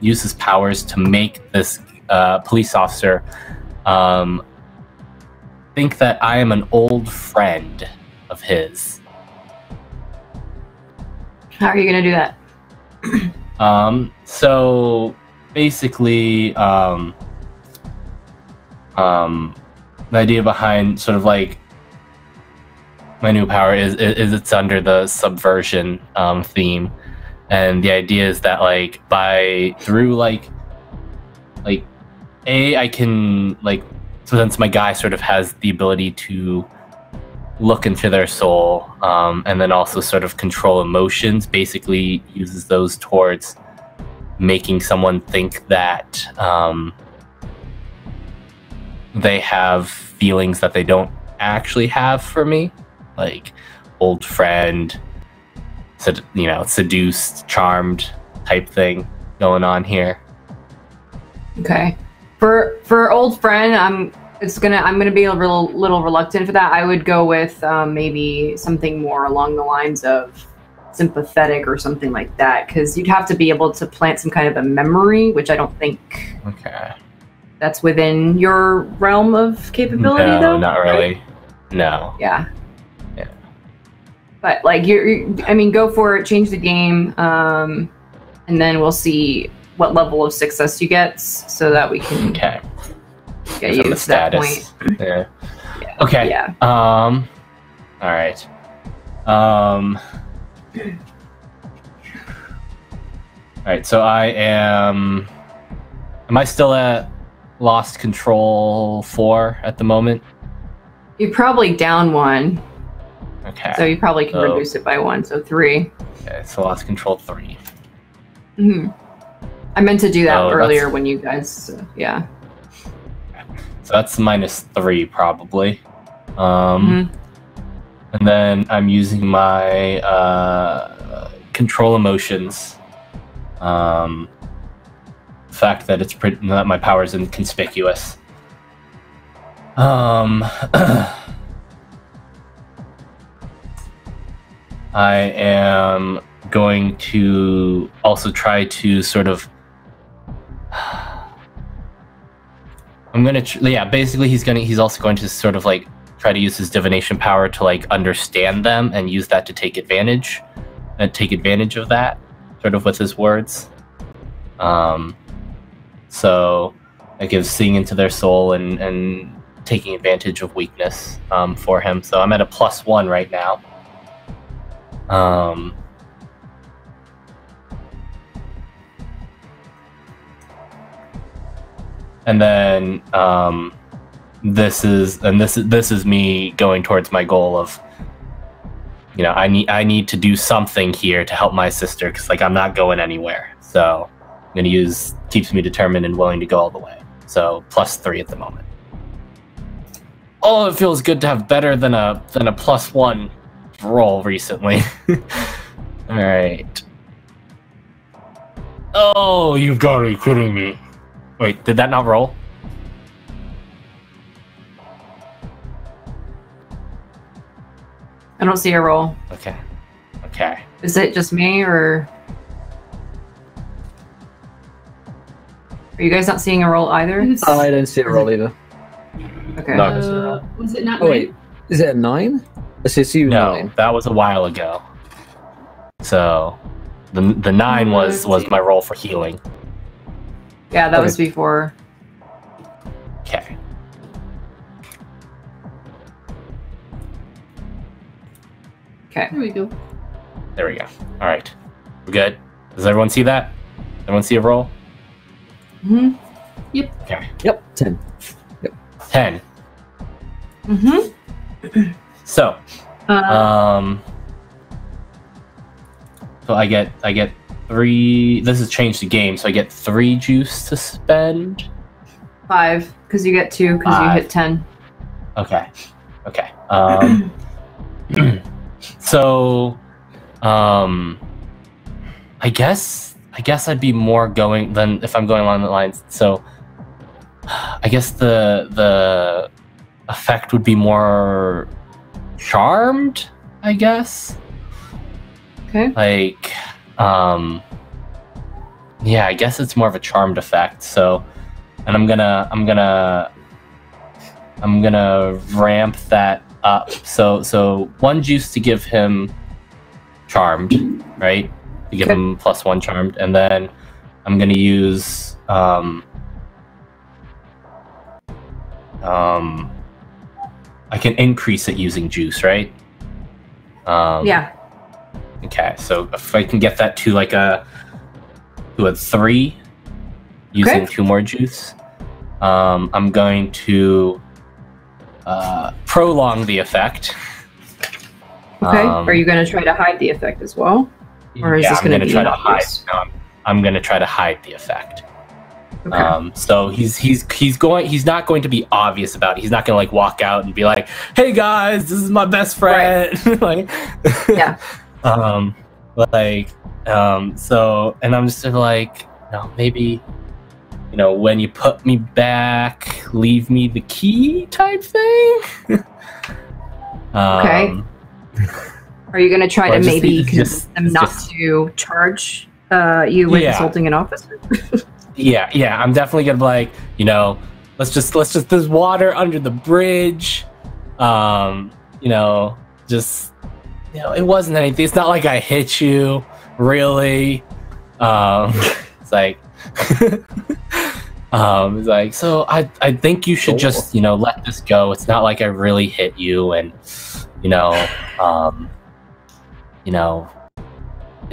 use his powers to make this police officer think that I am an old friend of his. How are you gonna do that? So basically, the idea behind sort of like my new power is it's under the subversion theme, and the idea is that like through I can so since my guy sort of has the ability to look into their soul, and then also sort of control emotions, basically uses those towards making someone think that they have feelings that they don't actually have for me, like old friend, seduced, charmed type thing going on here. Okay. For old friend, I'm gonna be a little reluctant for that. I would go with maybe something more along the lines of sympathetic or something like that, because you'd have to be able to plant some kind of a memory, which I don't think that's within your realm of capability. No, though, not really. Right? No. Yeah. But like go for it, change the game, and then we'll see what level of success you get, so that we can get you to that point. Yeah. Okay. Yeah. All right. All right. So am I still at lost control 4 at the moment? You're probably down 1. Okay. So you probably can reduce it by 1, so 3. Okay. So lost control 3. Mm-hmm. I meant to do that earlier when you guys, yeah. So that's -3 probably. Mm-hmm. And then I'm using my control emotions. The fact that that my power is inconspicuous. I am going to also try to sort of. Basically he's also going to sort of like try to use his divination power to like understand them and use that to take advantage of that, sort of with his words. So it gives seeing into their soul and taking advantage of weakness for him. So I'm at a +1 right now. And then this is me going towards my goal of, I need to do something here to help my sister, because like I'm not going anywhere. So going to use keeps me determined and willing to go all the way. So +3 at the moment. Oh, it feels good to have better than a +1 roll recently. All right. Oh, you've got to be kidding me. Wait, did that not roll? I don't see a roll. Okay. Okay. Is it just me, or are you guys not seeing a roll either? I don't see a roll either. Okay. No. Was it not? Oh wait, is it a 9? Let's see, No, 9. that was a while ago. So, the 9 was my roll for healing. Yeah, that Okay. was before. Okay. Okay. There we go. There we go. All right. We're good. Does everyone see that? Everyone see a roll? Mm-hmm. Okay. Yep, 10. 10. Mm-hmm. So, so I get 3. This has changed the game, so I get 3 juice to spend. 5, because you get 2 because you 5. hit 10. Okay. Okay. So, I guess I'd be more going than if I'm going along the lines. So, I guess the effect would be more charmed, I guess. Okay. Like, yeah, I guess it's more of a charmed effect. So, and I'm gonna ramp that up. So 1 juice to give him charmed, right? To give him +1 charmed, and then I'm gonna use I can increase it using juice, right? Yeah. Okay, so if I can get that to like a 3 using 2 more juice, I'm going to prolong the effect. Okay. Are you going to try to hide the effect as well? Or is this I'm going gonna to be try to hide. obvious? No, I'm going to try to hide the effect. Okay. So he's not going to be obvious about it. He's not going to like walk out and be like, "Hey guys, this is my best friend." Like, Yeah. So, and I'm just like, maybe, when you put me back, leave me the key type thing. Okay. Are you going to try Well, to just- maybe it's convince just- them it's not just- to charge you with Yeah. assaulting an officer? Yeah, I'm definitely gonna be like, let's just there's water under the bridge. It wasn't anything. It's not like I hit you, really. It's like it's like, so I think you should just, let this go. It's not like I really hit you, and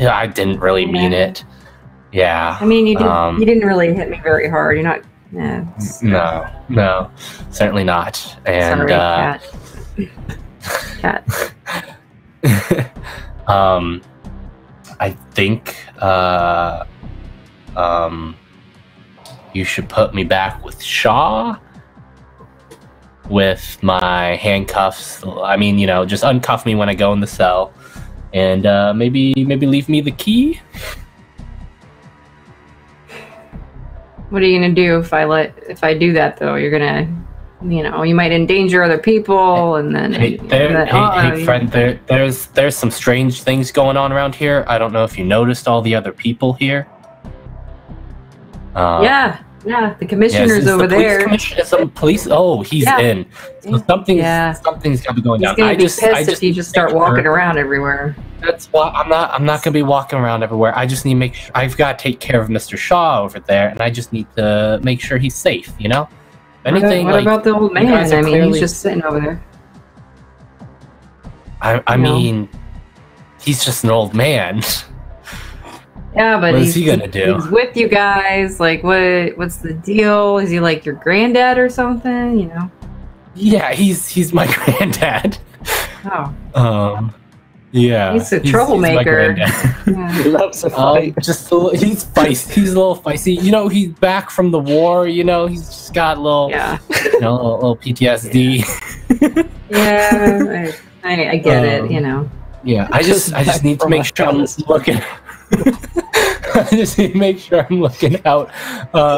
I didn't really mean it. Yeah. I mean, you didn't really hit me very hard. You're not. Yeah. No, certainly not. And Sorry, cat. I think you should put me back with Shaw with my handcuffs. I mean, just uncuff me when I go in the cell, and maybe leave me the key. What are you gonna do if I do that though? You're gonna, you might endanger other people, and then Hey, friend, there's some strange things going on around here. I don't know if you noticed all the other people here. Yeah, the commissioner's over there. Police. Oh, he's in. So something's got to be going He's down. gonna be pissed if you just start walking around everywhere. That's why I'm not gonna be walking around everywhere. I just need to make sure I've got to take care of Mr. Shaw over there, and I just need to make sure he's safe. Anything. What about the old man? I mean, clearly... he's just sitting over there. I mean, he's just an old man. Yeah, but what is he gonna do? He's with you guys. Like, what's the deal? Is he like your granddad or something? Yeah, he's my granddad. Oh. Yeah, He's a troublemaker. He's my granddad. He loves a fight. He's feisty. He's a little feisty. You know, he's back from the war. You know, he's just got a little, you know, a little PTSD. Yeah, I get it. You know. Yeah, I just need to make sure I'm looking. I just need to make sure I'm looking out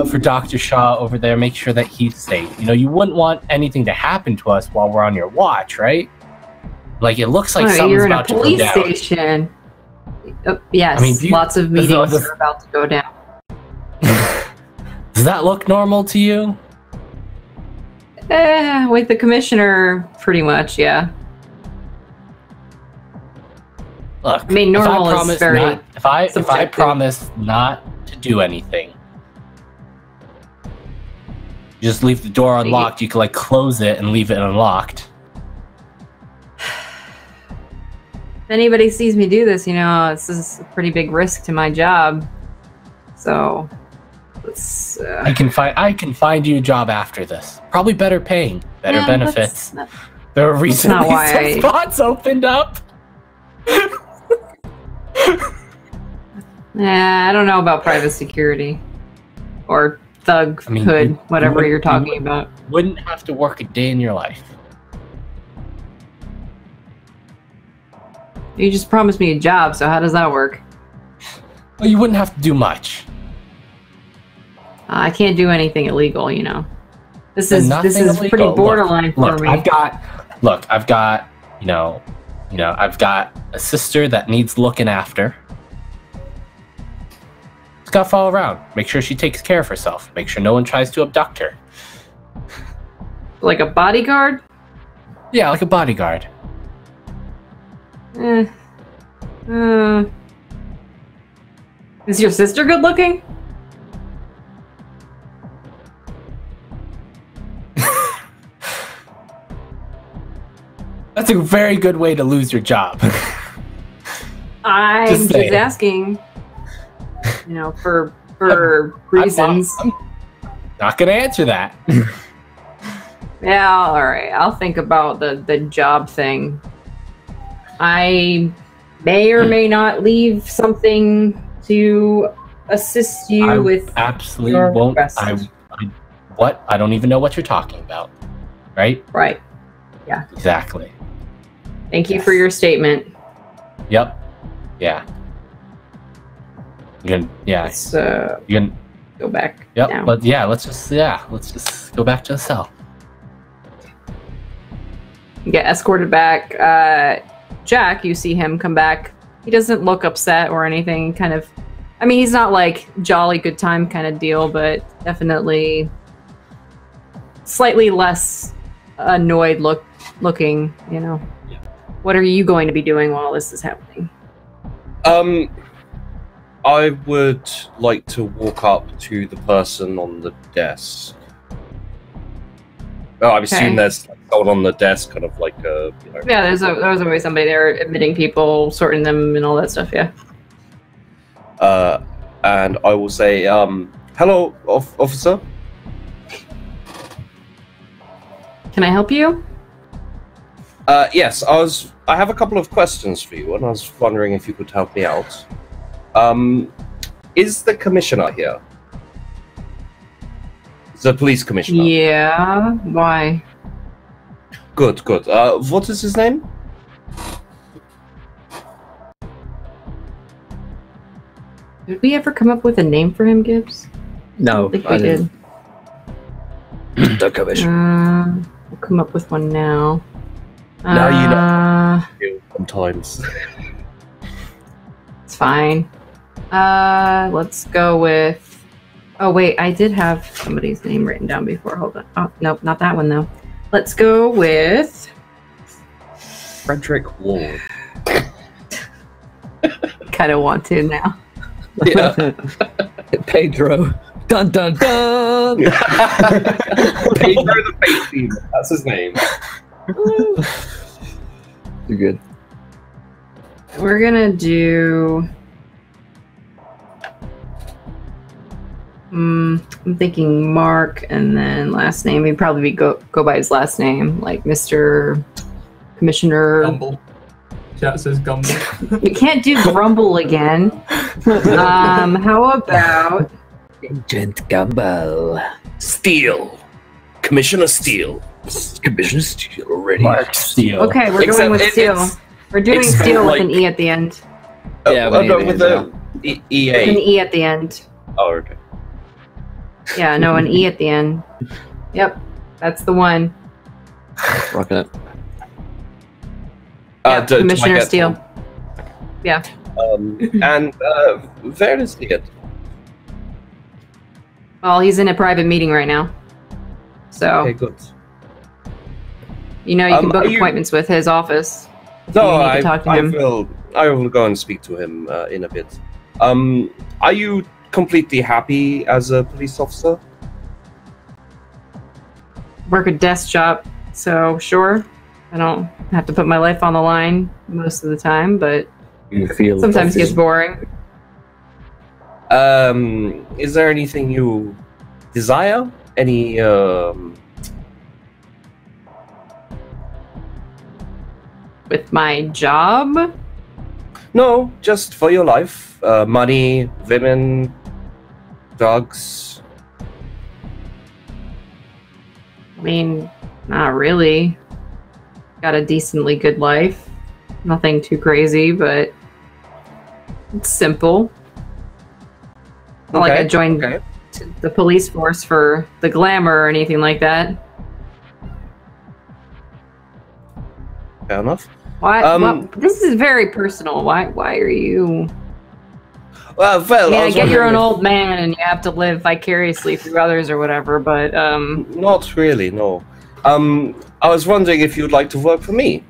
for Dr. Shaw over there. Make sure that he's safe. You know, you wouldn't want anything to happen to us while we're on your watch, right? Like, it looks like something's about to go down. You're in a police station. Yes, I mean, lots of meetings are about to go down. Does that look normal to you? With the commissioner, pretty much, yeah. Look, I mean, normal is very if I promise not to do anything, you just leave the door unlocked. You can like close it and leave it unlocked. If anybody sees me do this, you know, this is a pretty big risk to my job. So, let's. I can find you a job after this. Probably better paying, better benefits. There are recently some spots opened up. I don't know about private security or thughood, whatever you're talking about. Wouldn't have to work a day in your life. You just promised me a job, so how does that work? Well, you wouldn't have to do much. I can't do anything illegal, you know. This is pretty borderline for me. I've got I've got a sister that needs looking after. Just gotta follow around. Make sure she takes care of herself. Make sure no one tries to abduct her. Like a bodyguard? Yeah, like a bodyguard. Is your sister good looking? That's a very good way to lose your job. I'm just asking. You know, for reasons. I'm not gonna answer that. Yeah, all right. I'll think about the job thing. I may or may not leave something to assist you with. Absolutely won't. What? I don't even know what you're talking about. Right? Right. Yeah. Exactly. Thank you for your statement. Yep. Yeah. You can go back. Yep. Now. But yeah, let's just go back to the cell. You get escorted back. Jack, you see him come back. He doesn't look upset or anything. Kind of, I mean, he's not like jolly good time kind of deal, but definitely slightly less annoyed looking. You know. Yeah. What are you going to be doing while this is happening? I would like to walk up to the person on the desk. Oh, I'm assuming there's someone on the desk, kind of like a, you know. Yeah, there's always somebody there admitting people, sorting them, and all that stuff. Yeah. And I will say, "Hello, officer. Can I help you?" Yes, I have a couple of questions for you, and I was wondering if you could help me out. Is the commissioner here? The police commissioner? Yeah, why? Good. What is his name? Did we ever come up with a name for him, Gibbs? No, I think we did. The commissioner. We'll come up with one now. Now you know. Sometimes. It's fine. Let's go with... Oh, wait, I did have somebody's name written down before. Hold on. Oh, nope, not that one, though. Let's go with... Frederick Ward. Kind of want to now. Yeah. Pedro. Dun, dun, dun! Pedro the Face Demon. That's his name. You're good. We're gonna do... I'm thinking Mark, and then last name. He'd probably go by his last name, like Mr. Commissioner. Dumble. Chat says Gumble. You can't do grumble again. How about Agent Gumbo. Steele. Commissioner Steele. Commissioner Steele already. Mark Steele. okay? We're Except going with Steel. it's- We're doing it's Steel with like- an E at the end. Yeah, we need no, it with as the With an EA. E at the end. Oh, okay. Yeah, no, an E at the end. Yep, that's the one. Rocking it. Yeah, do I Commissioner get Steele. one? Yeah. And where is he at? Well, he's in a private meeting right now. So, Okay, good. you know, you can book are you- appointments with his office. If No, you need I, to talk to I him. will go and speak to him in a bit. Are you completely happy as a police officer? Work a desk job, so sure. I don't have to put my life on the line most of the time, but You feel sometimes it gets boring. Is there anything you desire? Any With my job, No, just for your life. Money, women, drugs. I mean, not really. Got a decently good life. Nothing too crazy, but it's simple. Not like I joined okay. the police force for the glamour or anything like that. Fair enough. Why? Um, this is very personal. Why are you? Well, I mean, I was get you're an wondering old man and you have to live vicariously through others or whatever, but if- Not really, no. I was wondering if you'd like to work for me.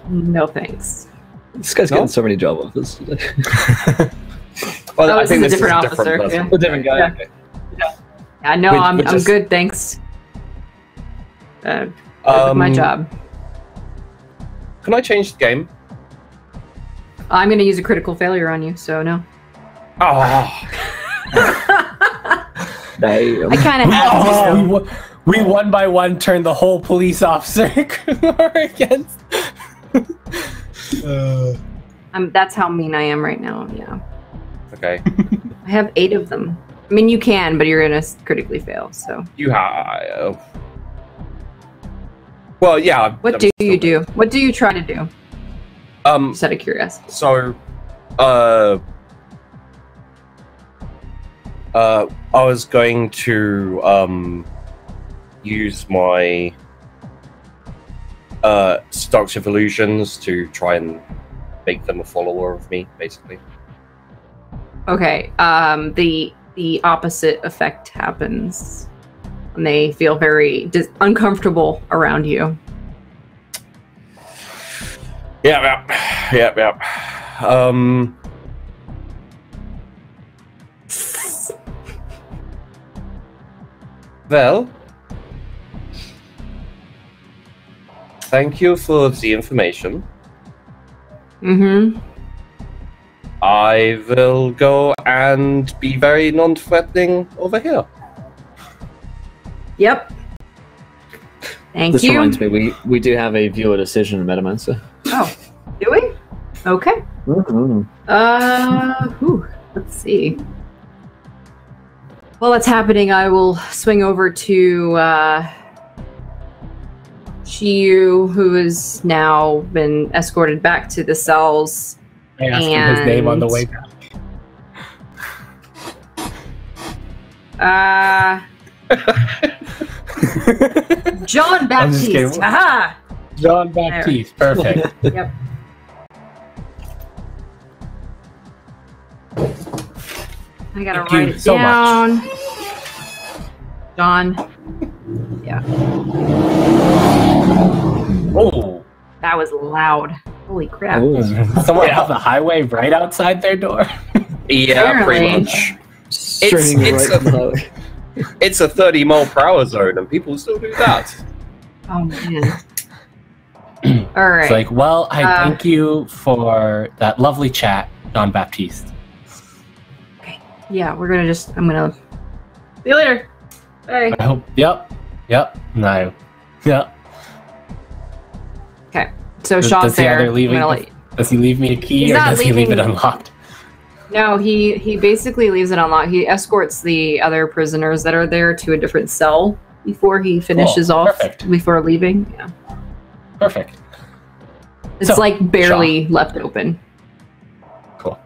no thanks. This guy's No? getting so many job offers. Well, Oh, I this think is a this different is a officer, different person. yeah. A different guy. Yeah. Okay. I know We're I'm just- good, thanks. Good with my job. Can I change the game? I'm gonna use a critical failure on you, so no. Oh, Damn. I kind of have to. Oh, we one by one turned the whole police officer against. That's how mean I am right now. Yeah, okay. I have 8 of them. I mean, you can, but you're gonna critically fail. So, You have. Well, yeah. what I'm do still- you do? What do you try to do? Just out of curiosity. So, I was going to use my seductive illusions to try and make them a follower of me, basically. Okay. The opposite effect happens, and they feel very uncomfortable around you. Yep. Well, thank you for the information. Mm-hmm. I will go and be very non-threatening over here. Yep. Thank This you. reminds me, we do have a viewer decision in Metamancer. Oh, do we? Okay. Let's see. While that's happening, I will swing over to Shiyu, who has now been escorted back to the cells. I asked him his name on the And- way back. John I'm just kidding. Baptiste. Aha! John Baptiste, perfect. Yep. I gotta Thank you write it so down. John. Yeah. Oh, That was loud. Holy crap. someone have the highway right outside their door. Yeah, pretty Apparently. much. Stringing it's right a- below. It's a 30 mile per hour zone, and people still do that. Oh man. All right. It's like, well, I Uh, thank you for that lovely chat, John Baptiste. Yeah, I'm gonna see you later. Bye. I hope. Yep. No. Yep. So Shaw's Does he there. either does he leave me a key, or does he leave it unlocked? No, he basically leaves it unlocked. He escorts the other prisoners that are there to a different cell before he finishes off. Perfect. Before leaving. Yeah. Perfect. It's So, like barely left open. Cool.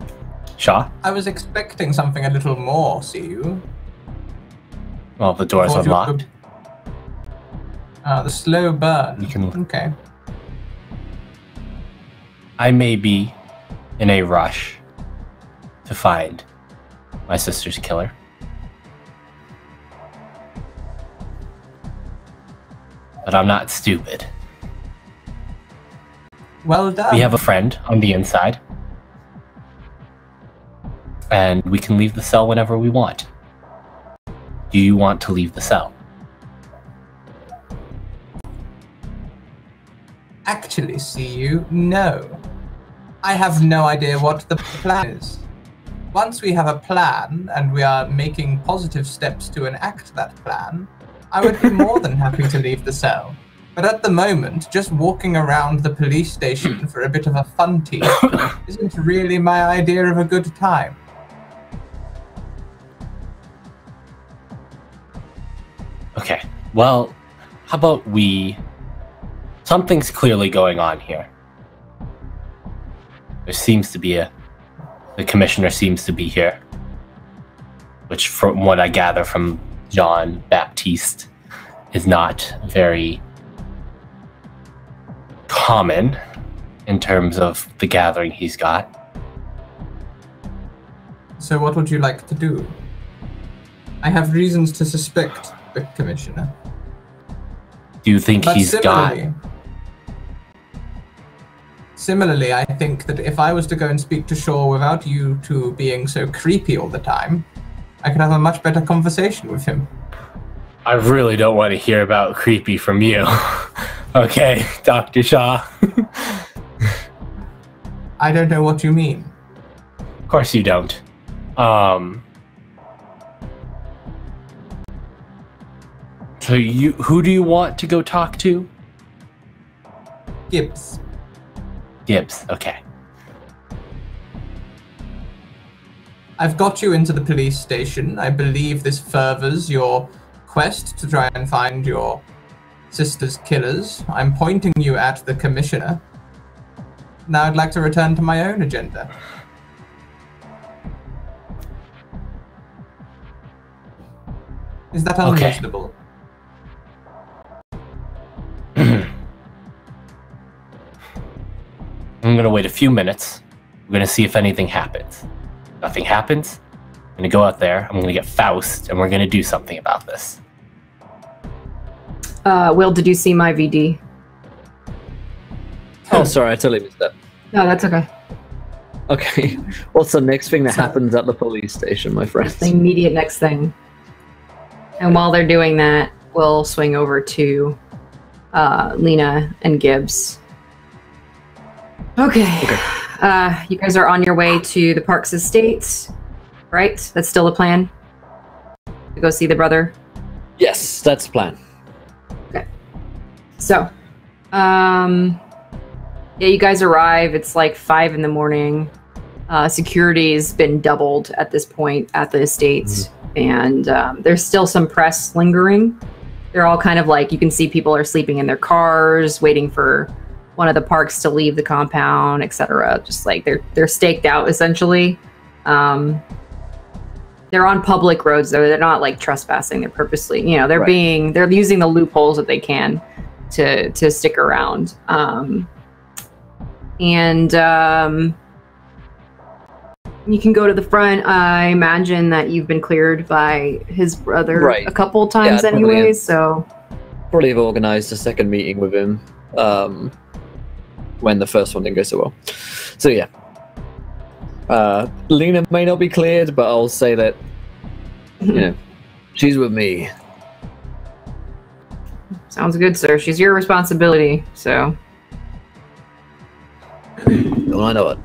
Shaw? I was expecting something a little more, see you. Well, the door's Thought you unlocked. would- the slow burn. You can. Okay. I may be in a rush to find my sister's killer. But I'm not stupid. Well done. We have a friend on the inside. And we can leave the cell whenever we want. Do you want to leave the cell? Actually, see you, no. I have no idea what the plan is. Once we have a plan and we are making positive steps to enact that plan, I would be more than happy to leave the cell. But at the moment, just walking around the police station for a bit of a fun tea isn't really my idea of a good time. Okay, well, how about something's clearly going on here. There seems to be the commissioner seems to be here. Which, from what I gather from John Baptiste, is not very common in terms of the gathering he's got. So what would you like to do? I have reasons to suspect the commissioner. Do you think But he's got... Similarly, I think that if I was to go and speak to Shaw without you two being so creepy all the time, I could have a much better conversation with him. I really don't want to hear about creepy from you. Okay, Dr. Shaw. I don't know what you mean. Of course you don't. So who do you want to go talk to? Gibbs. Gibbs, okay. I've got you into the police station. I believe this furthers your quest to try and find your sister's killers. I'm pointing you at the commissioner. Now I'd like to return to my own agenda. Is that unreasonable? I'm gonna wait a few minutes. We're gonna see if anything happens. Nothing happens. I'm gonna go out there. I'm gonna get Faust, and we're gonna do something about this. Will, did you see my VD? Oh, sorry, I totally missed that. No, that's okay. Okay, what's the next thing that happens at the police station, my friends? The immediate next thing. And while they're doing that, we'll swing over to Lena and Gibbs. Okay. You guys are on your way to the Parks Estates, right? That's still the plan? To go see the brother? Yes, that's the plan. Okay. So, yeah, you guys arrive. It's like 5 in the morning. Security's been doubled at this point at the estates. And there's still some press lingering. They're all kind of like, you can see people are sleeping in their cars, waiting for one of the parks to leave the compound, etc. Just like they're staked out essentially. They're on public roads though. They're not like trespassing. They're purposely, they're they're using the loopholes that they can to stick around. You can go to the front. I imagine that you've been cleared by his brother a couple times anyways, so... Probably have organised a second meeting with him when the first one didn't go so well. So yeah. Lena may not be cleared, but I'll say that, she's with me. Sounds good, sir. She's your responsibility, so... Well, I know it.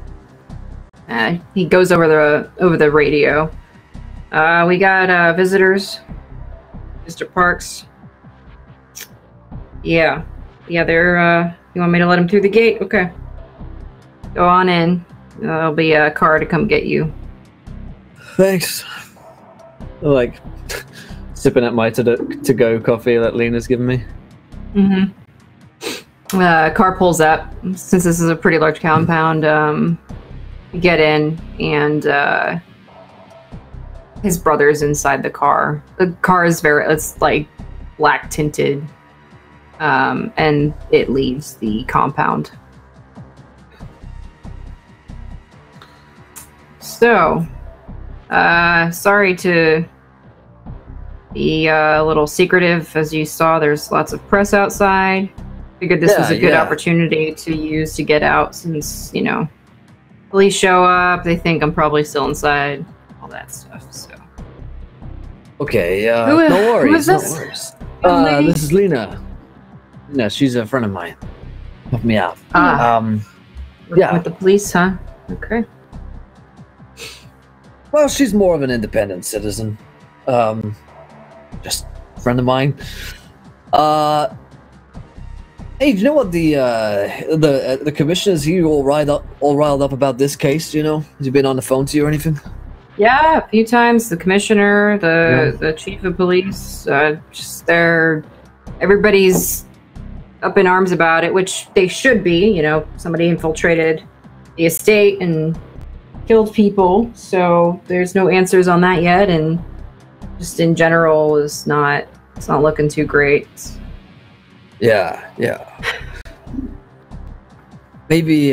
He goes over the radio. We got visitors. Mr. Parks. Yeah. Yeah, they're, you want me to let them through the gate? Okay. Go on in. There'll be a car to come get you. Thanks. Like, sipping at my to-go coffee that Lena's given me. Mm-hmm. Car pulls up. Since this is a pretty large compound, you get in, and his brother's inside the car. The car is it's like black tinted, and it leaves the compound. So, sorry to be a little secretive. As you saw, there's lots of press outside. Figured this was a good opportunity to use to get out, since, you know, police show up, they think I'm probably still inside, all that stuff. So. Okay, no worries. Who is this? No worries. This is Lena. No, she's a friend of mine. Help me out. With the police, huh? Okay. Well, she's more of an independent citizen. Just a friend of mine. Hey, do you know what the commissioner, is he all riled up about this case? You know, has he been on the phone to you or anything? Yeah, a few times. The commissioner, the chief of police, everybody's up in arms about it, which they should be. You know, somebody infiltrated the estate and killed people, so there's no answers on that yet, and just in general it's not looking too great. Yeah. Maybe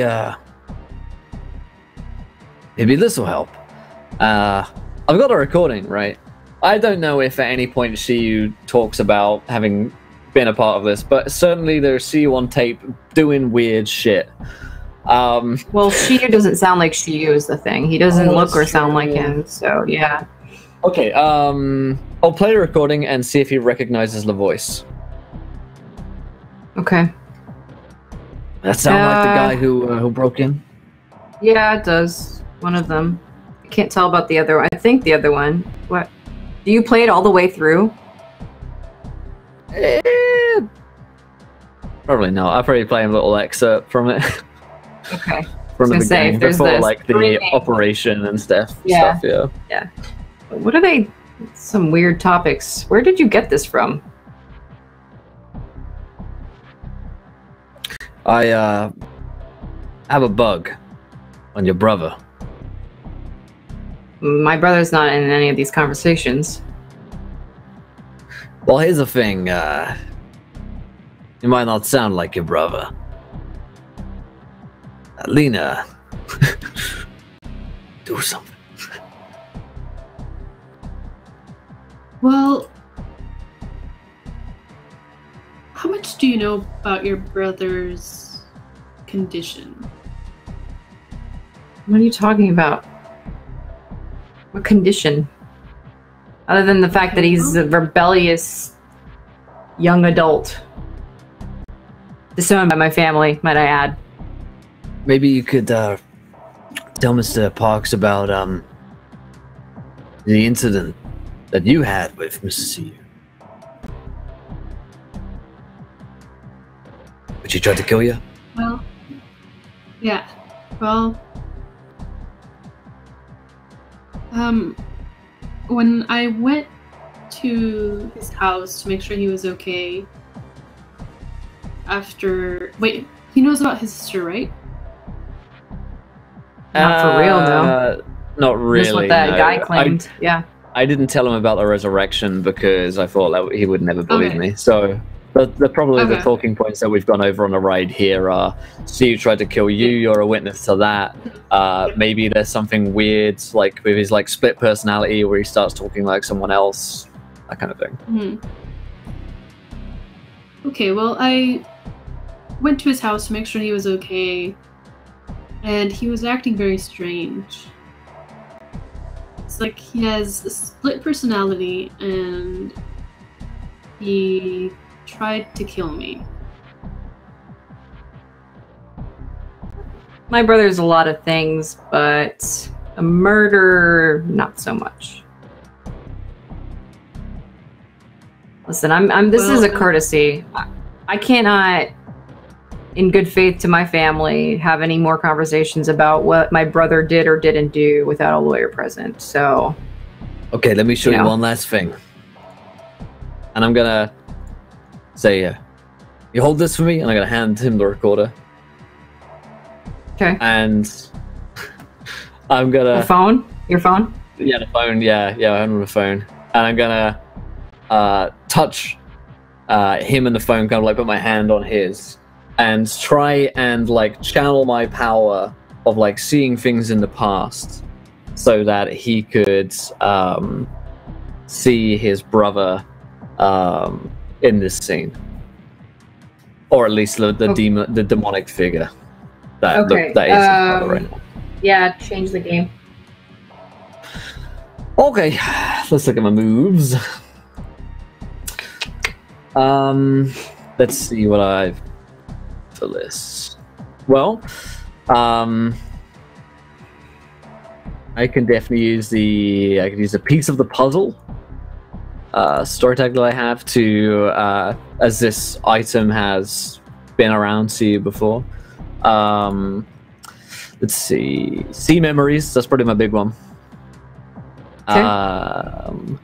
this will help. I've got a recording, right? I don't know if at any point Shiyu talks about having been a part of this, but certainly there's Shiyu on tape doing weird shit. Well, Shiyu doesn't sound like Shiyu is the thing. He doesn't look or sound like him, so yeah. Okay, I'll play the recording and see if he recognizes the voice. Okay. That sound like the guy who broke in? Yeah, it does. One of them. I can't tell about the other one. I think the other one. What? Do you play it all the way through? Probably not. I'll probably play a little excerpt from it. Okay. From the beginning, before like the screaming operation and stuff. Yeah. What are they? Some weird topics. Where did you get this from? I have a bug on your brother. My brother's not in any of these conversations. Well, here's the thing. You might not sound like your brother. Lena. Do something. Well, how much do you know about your brother's condition? What are you talking about? What condition? Other than the fact that he's a rebellious young adult. Disowned by my family, might I add. Maybe you could tell Mr. Parks about the incident that you had with Mrs. Siu. But she tried to kill you? Well, yeah. Well, when I went to his house to make sure he was okay, wait, he knows about his sister, right? Not for real, though. Not really. Just what that guy claimed. Yeah. I didn't tell him about the resurrection because I thought that he would never believe me. So probably the talking points that we've gone over on the ride here are: Steve tried to kill you. You're a witness to that. Maybe there's something weird, like with his split personality, where he starts talking like someone else, that kind of thing. Mm-hmm. Okay. Well, I went to his house to make sure he was okay, and he was acting very strange. It's like he has a split personality, and he tried to kill me. My brother's a lot of things, but a murder, not so much. Listen, this is a courtesy. I cannot in good faith to my family, have any more conversations about what my brother did or didn't do without a lawyer present. So, okay, let me show you one last thing. And I'm gonna say, you hold this for me, and I'm gonna hand him the recorder. Okay. And I'm gonna... The phone? Your phone? Yeah, the phone, yeah, I'm on the phone. And I'm gonna touch him and the phone, kind of like put my hand on his, and try and like channel my power of like seeing things in the past so that he could see his brother in this scene. Or at least the demonic figure that is his brother right now. Yeah, change the game. Okay, let's look at my moves. Let's see what I've for this. Well, I can definitely use I could use a piece of the puzzle story tag that I have to, as this item has been around to you before. Let's see memories. That's probably my big one. Okay.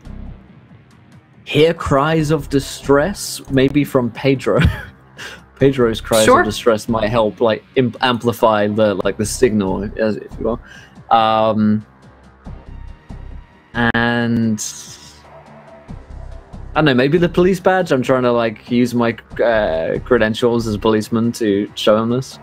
Hear cries of distress, maybe from Pedro. Pedro's cries of distress might help, like amplify the signal, if you will. And I don't know, maybe the police badge. I'm trying to like use my credentials as a policeman to show him this.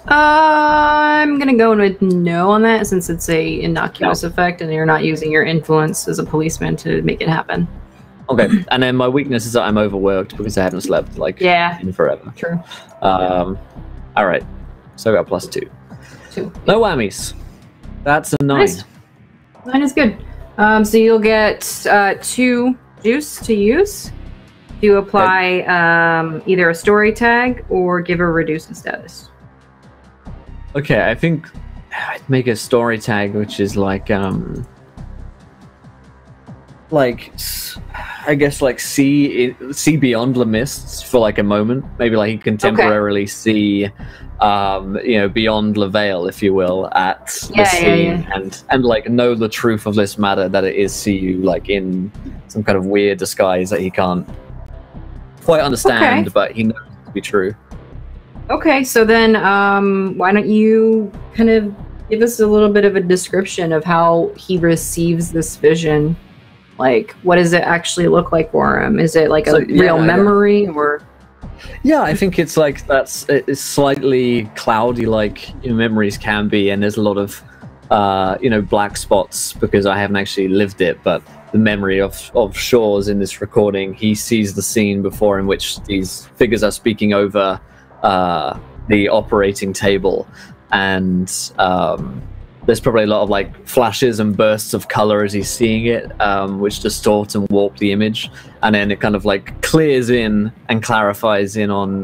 I'm gonna go with no on that, since it's a innocuous effect, and you're not using your influence as a policeman to make it happen. Okay, and then my weakness is that I'm overworked because I haven't slept in forever. True. All right, so I got +2. 2. No whammies. That's a 9. Nice. 9 is good. So you'll get 2 juice to use to apply either a story tag or give a reduced status. Okay, I think I'd make a story tag, which is like I guess like see beyond the mists for like a moment. Maybe like you can temporarily see beyond the veil, if you will, at the scene and like know the truth of this matter, that it is you like in some kind of weird disguise that he can't quite understand, but he knows it to be true. Okay, so then why don't you kind of give us a little bit of a description of how he receives this vision? Like, what does it actually look like for him? Is it like a real memory or? Yeah, I think it's like it's slightly cloudy, like memories can be, and there's a lot of black spots because I haven't actually lived it, but the memory of Shaw's in this recording, he sees the scene before in which these figures are speaking over the operating table, and there's probably a lot of like flashes and bursts of color as he's seeing it, which distort and warp the image, and then it kind of like clears in and clarifies in on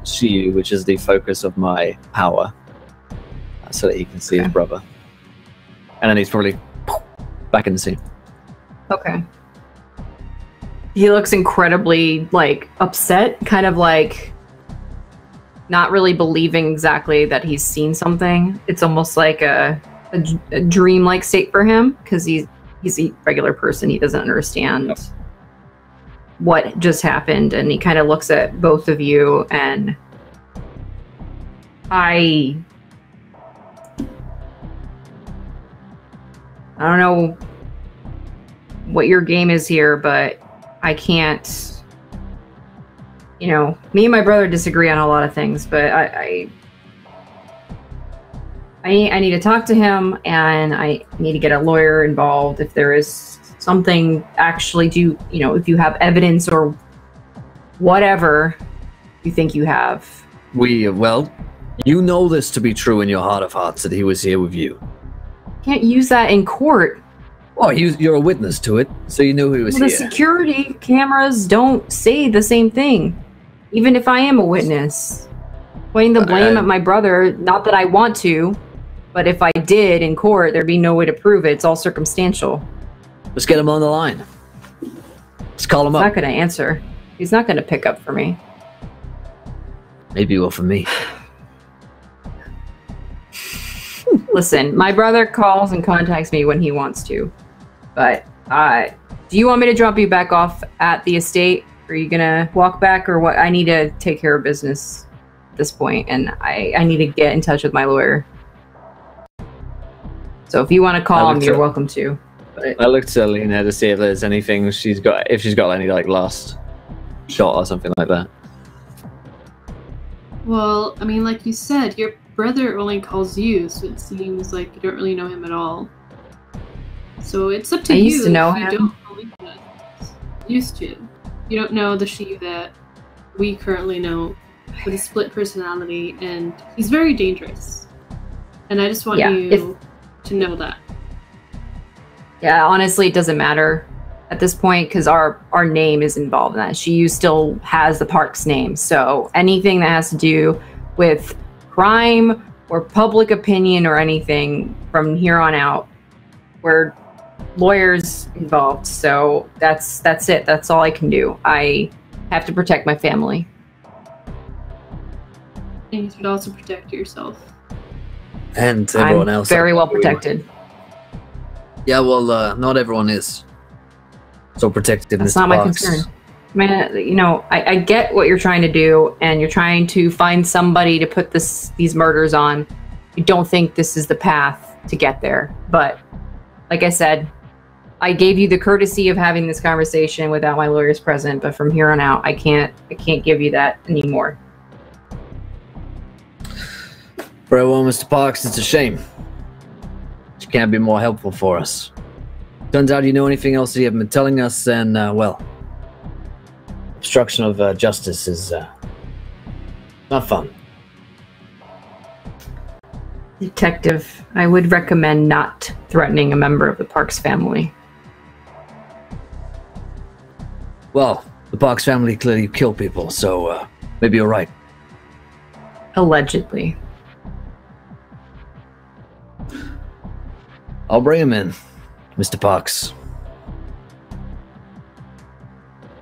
Shiyu, which is the focus of my power, so that he can see his brother, and then he's probably back in the scene. Okay. He looks incredibly like upset, kind of like not really believing exactly that he's seen something. It's almost like a dream-like state for him, because he's a regular person. He doesn't understand what just happened, and he kind of looks at both of you, and I don't know what your game is here, but I can't. Me and my brother disagree on a lot of things, but I need to talk to him, and I need to get a lawyer involved if there is something actually if you have evidence or whatever you think you have. Well, you know this to be true in your heart of hearts, that he was here with you. Can't use that in court. Oh, you're a witness to it, so you knew he was here. The security cameras don't say the same thing. Even if I am a witness, pointing the blame at my brother, not that I want to, but if I did in court, there'd be no way to prove it. It's all circumstantial. Let's get him on the line. Let's call him up. He's not going to answer. He's not going to pick up for me. Maybe you will for me. Listen, my brother calls and contacts me when he wants to. But do you want me to drop you back off at the estate? Are you gonna walk back or what? I need to take care of business at this point, and I need to get in touch with my lawyer. So if you want to call him, you're welcome to. But I looked to Lena to see if there's anything if she's got any like last shot or something like that. Well, I mean, like you said, your brother only calls you, so it seems like you don't really know him at all. So it's up to you. I used to know if you him. Don't believe that. Used to. You don't know the she that we currently know with a split personality, and he's very dangerous. And I just want you to know that. Yeah, honestly, it doesn't matter at this point because our name is involved in that. She still has the park's name, so anything that has to do with crime or public opinion or anything from here on out, we're lawyers involved. So that's it. That's all I can do. I have to protect my family. And you should also protect yourself. And everyone else. Very well protected. Yeah, well, not everyone is so protected. That's not my concern. Man, you know, I get what you're trying to do, and you're trying to find somebody to put these murders on. I don't think this is the path to get there. But like I said, I gave you the courtesy of having this conversation without my lawyers present. But from here on out, I can't give you that anymore. Very well, Mr. Parks. It's a shame. You can't be more helpful for us. Turns out you know anything else that you haven't been telling us, and well, obstruction of justice is not fun. Detective, I would recommend not threatening a member of the Parks family. Well, the Parks family clearly kill people, so maybe you're right. Allegedly. I'll bring him in, Mr. Parks.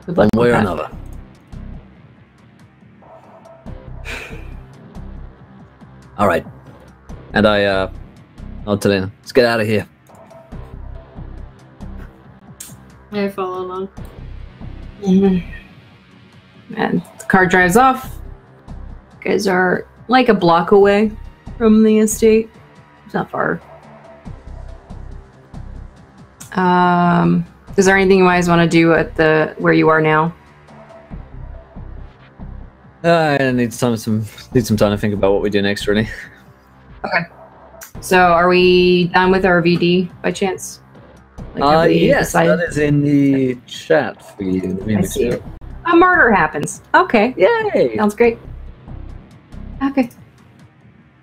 One way or another. All right. And I'll tell him, let's get out of here. I follow along. And the car drives off. You guys are like a block away from the estate. It's not far. Is there anything you guys want to do at where you are now? I need some time to think about what we do next, really. Okay. So, are we done with our VD by chance? Yes, that is in the chat for you. I see. A murder happens. Okay. Yay! Sounds great. Okay.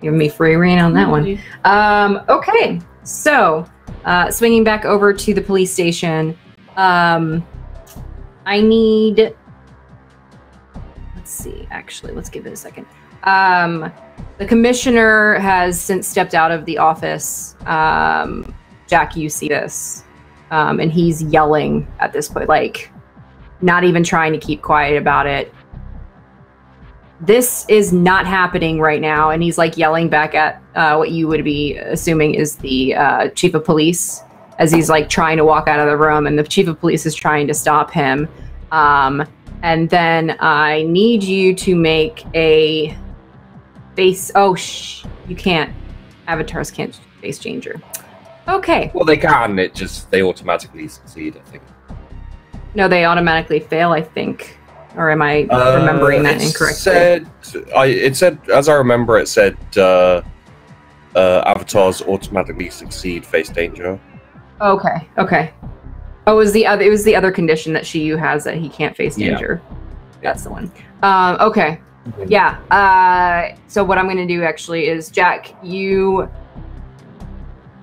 Give me free rein on that one. Okay. So, swinging back over to the police station, I need... Let's see. Actually, let's give it a second. The commissioner has since stepped out of the office. Jack, you see this. And he's yelling at this point, like, not even trying to keep quiet about it. This is not happening right now. And he's like yelling back at what you would be assuming is the chief of police as he's like trying to walk out of the room. And the chief of police is trying to stop him. And then I need you to make a face. Oh, you can't. Avatars can't face changer. Okay. Well, they can. They automatically succeed, I think. No, they automatically fail, I think. Or am I remembering that incorrectly? It said, as I remember, it said avatars automatically succeed face danger. Okay. Okay. Oh, it was the other condition that Shiyu has that he can't face danger. Yeah. That's the one. Okay. Yeah. So what I'm going to do actually is, Jack, you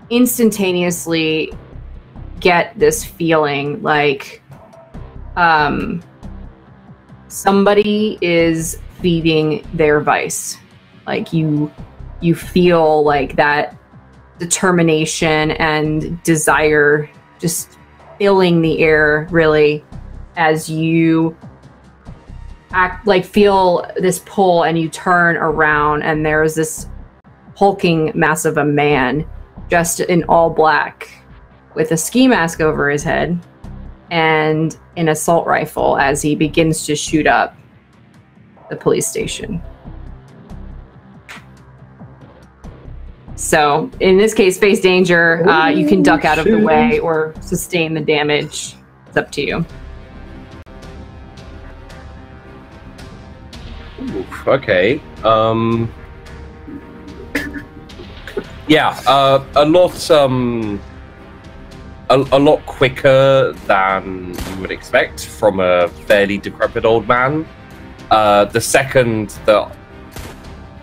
instantaneously get this feeling like somebody is feeding their vice. Like you feel like that determination and desire just filling the air, really, as you feel this pull, and you turn around, and there's this hulking mass of a man dressed in all black with a ski mask over his head and an assault rifle as he begins to shoot up the police station. So in this case, face danger, you can duck out of the way or sustain the damage. It's up to you. Ooh, okay. Yeah, a lot quicker than you would expect from a fairly decrepit old man. The second that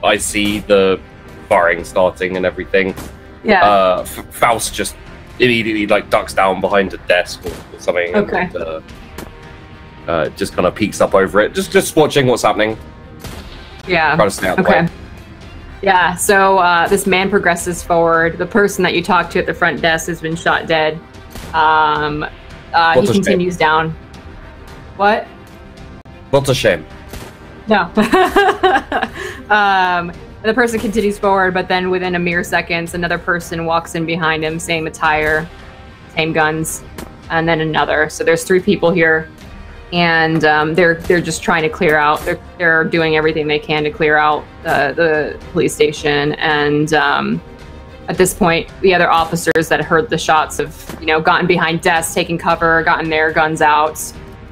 I see the firing starting and everything, Faust just immediately ducks down behind a desk or something. Okay. And, just kind of peeks up over it, just watching what's happening. Yeah. Trying to stay out the way. Yeah, so this man progresses forward. The person that you talked to at the front desk has been shot dead. He continues down. What? What's a shame? No. The person continues forward, but then within a mere seconds, another person walks in behind him, same attire, same guns, and then another. So there's 3 people here. And they're just trying to clear out. They're doing everything they can to clear out the police station. And at this point, the other officers that heard the shots have, gotten behind desks, taken cover, gotten their guns out,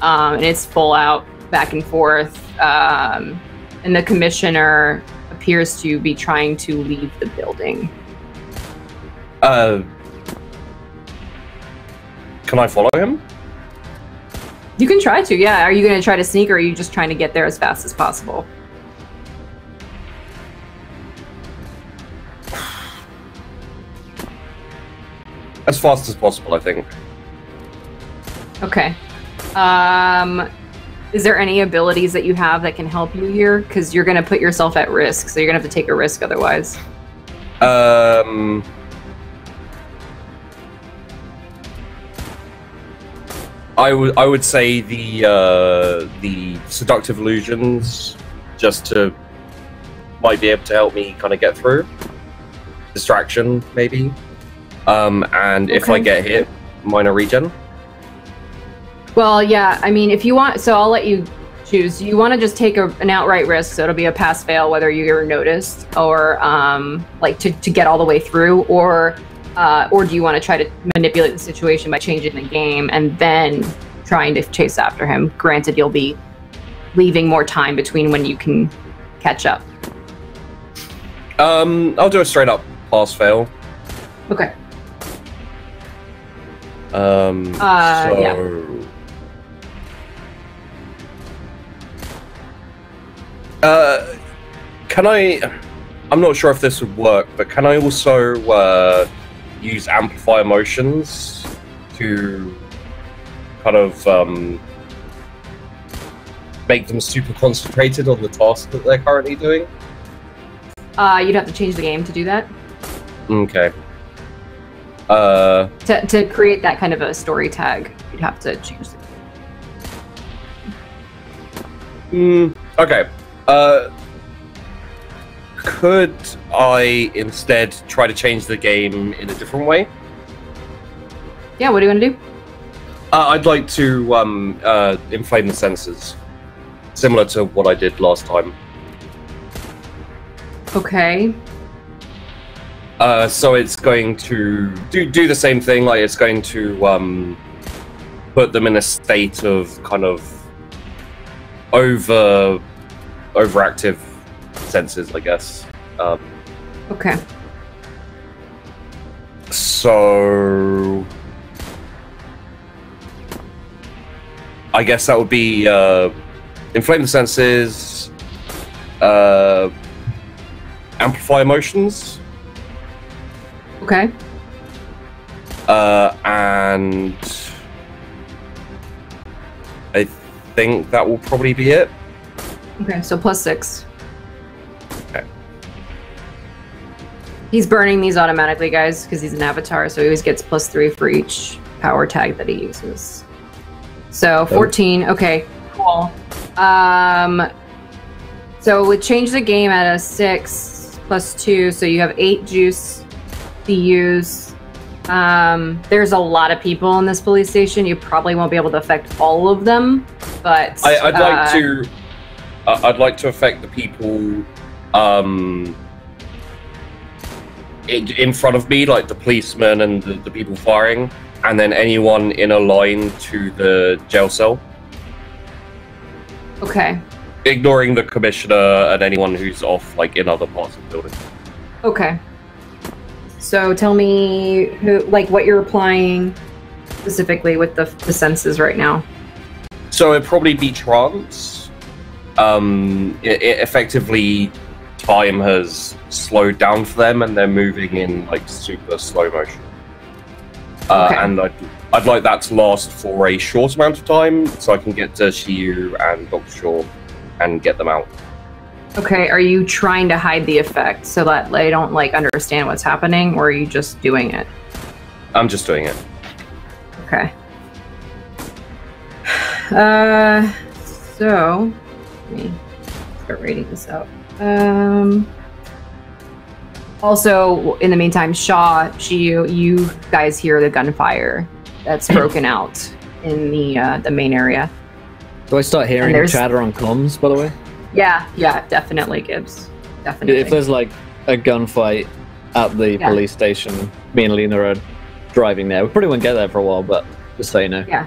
and it's full out back and forth. And the commissioner appears to be trying to leave the building. Can I follow him? You can try to, yeah. Are you going to try to sneak, or are you just trying to get there as fast as possible? As fast as possible, I think. Okay. Is there any abilities that you have that can help you here? Because you're going to put yourself at risk, so you're going to have to take a risk otherwise. I would say the seductive illusions, might be able to help me kind of get through. Distraction, maybe. And if I get hit, minor regen. Well, yeah. I mean, if you want, so I'll let you choose. Do you want to just take an outright risk, so it'll be a pass-fail whether you're noticed, or to get all the way through, or do you want to try to manipulate the situation by changing the game and then trying to chase after him? Granted, you'll be leaving more time between when you can catch up. I'll do a straight-up pass-fail. Okay. Yeah. Can I? I'm not sure if this would work, but can I also use amplify emotions to kind of make them super concentrated on the task that they're currently doing? You'd have to change the game to do that. Okay. To create that kind of a story tag, you'd have to change the game. Okay. Could I instead try to change the game in a different way? Yeah, what do you want to do? I'd like to inflame the senses, similar to what I did last time. Okay. So it's going to do the same thing, like it's going to put them in a state of kind of overactive senses, I guess. Okay. So I guess that would be inflame the senses, amplify emotions. Okay. And I think that will probably be it. Okay, so +6. Okay. He's burning these automatically, guys, because he's an avatar, so he always gets +3 for each power tag that he uses. So 14. Okay, cool. So we change the game at a 6 plus 2, so you have 8 juice to use. There's a lot of people in this police station. You probably won't be able to affect all of them, but I'd like to affect the people in front of me, like the policemen and the people firing, and then anyone in a line to the jail cell. Okay. Ignoring the commissioner and anyone who's off, like, in other parts of the building. Okay. So tell me what you're applying specifically with the senses right now. So it'd probably be trance. Effectively, time has slowed down for them, and they're moving in like super slow motion. Okay. And I'd like that to last for a short amount of time, so I can get to Shiyu and Dr. Shaw and get them out. Okay, are you trying to hide the effect so that they don't like understand what's happening, or are you just doing it? I'm just doing it. Okay. So let me start reading this out. Also, in the meantime, you guys hear the gunfire that's broken out in the main area. Do I start hearing chatter on comms, by the way? Yeah, definitely, Gibbs. Definitely. If there's like a gunfight at the police station, me and Lena are driving there. We probably won't get there for a while, but just so you know. Yeah.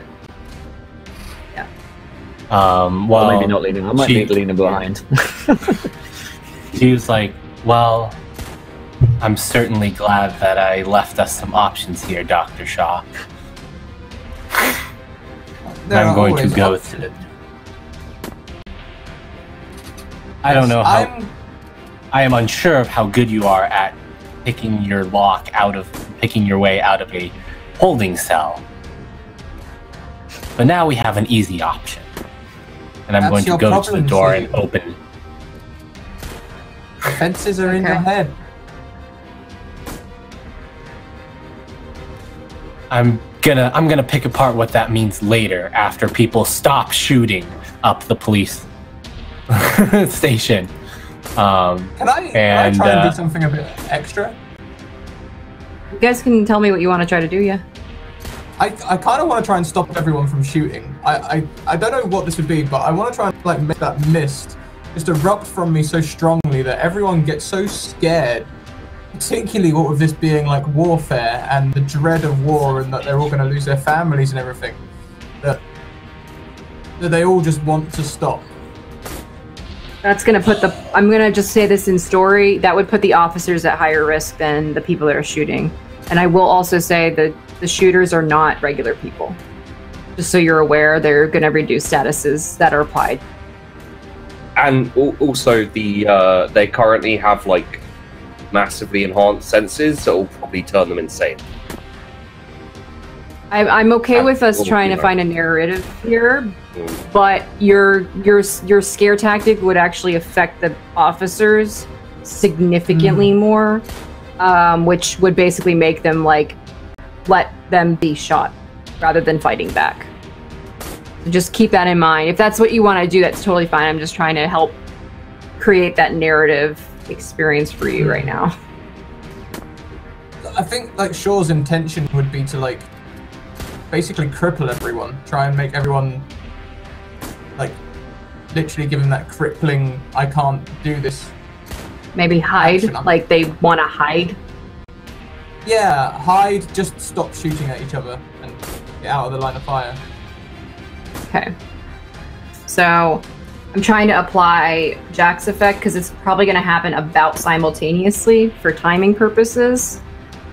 Well, maybe not Lena. I might need Lena behind. She was like, well, I'm certainly glad that I left us some options here, Dr. Shaw. I'm going to go to it. I don't know how. I am unsure of how good you are at picking your way out of a holding cell. But now we have an easy option. And I'm going to go to the door and open. The fences are in your head. I'm gonna pick apart what that means later, after people stop shooting up the police station. Can I try and do something a bit extra? You guys can tell me what you want to try to do, yeah. I kind of want to try and stop everyone from shooting. I don't know what this would be, but I want to try and like make that mist just erupt from me so strongly that everyone gets so scared. Particularly what with this being like warfare and the dread of war, and that they're all going to lose their families and everything, that they all just want to stop. That's going to put I'm going to just say this in story, that would put the officers at higher risk than the people that are shooting. And I will also say that the shooters are not regular people. Just so you're aware, they're going to reduce statuses that are applied. And also they currently have like massively enhanced senses that will probably turn them insane. I'm okay with us trying to find a narrative here, but your scare tactic would actually affect the officers significantly more, which would basically make them like let them be shot rather than fighting back. So just keep that in mind. If that's what you want to do, that's totally fine. I'm just trying to help create that narrative experience for you right now. I think like Shaw's intention would be to like basically cripple everyone, try and make everyone like literally give them that crippling I can't do this. Maybe hide, like they want to hide. Yeah, hide, just stop shooting at each other and get out of the line of fire. Okay. So I'm trying to apply Jack's effect because it's probably going to happen about simultaneously for timing purposes.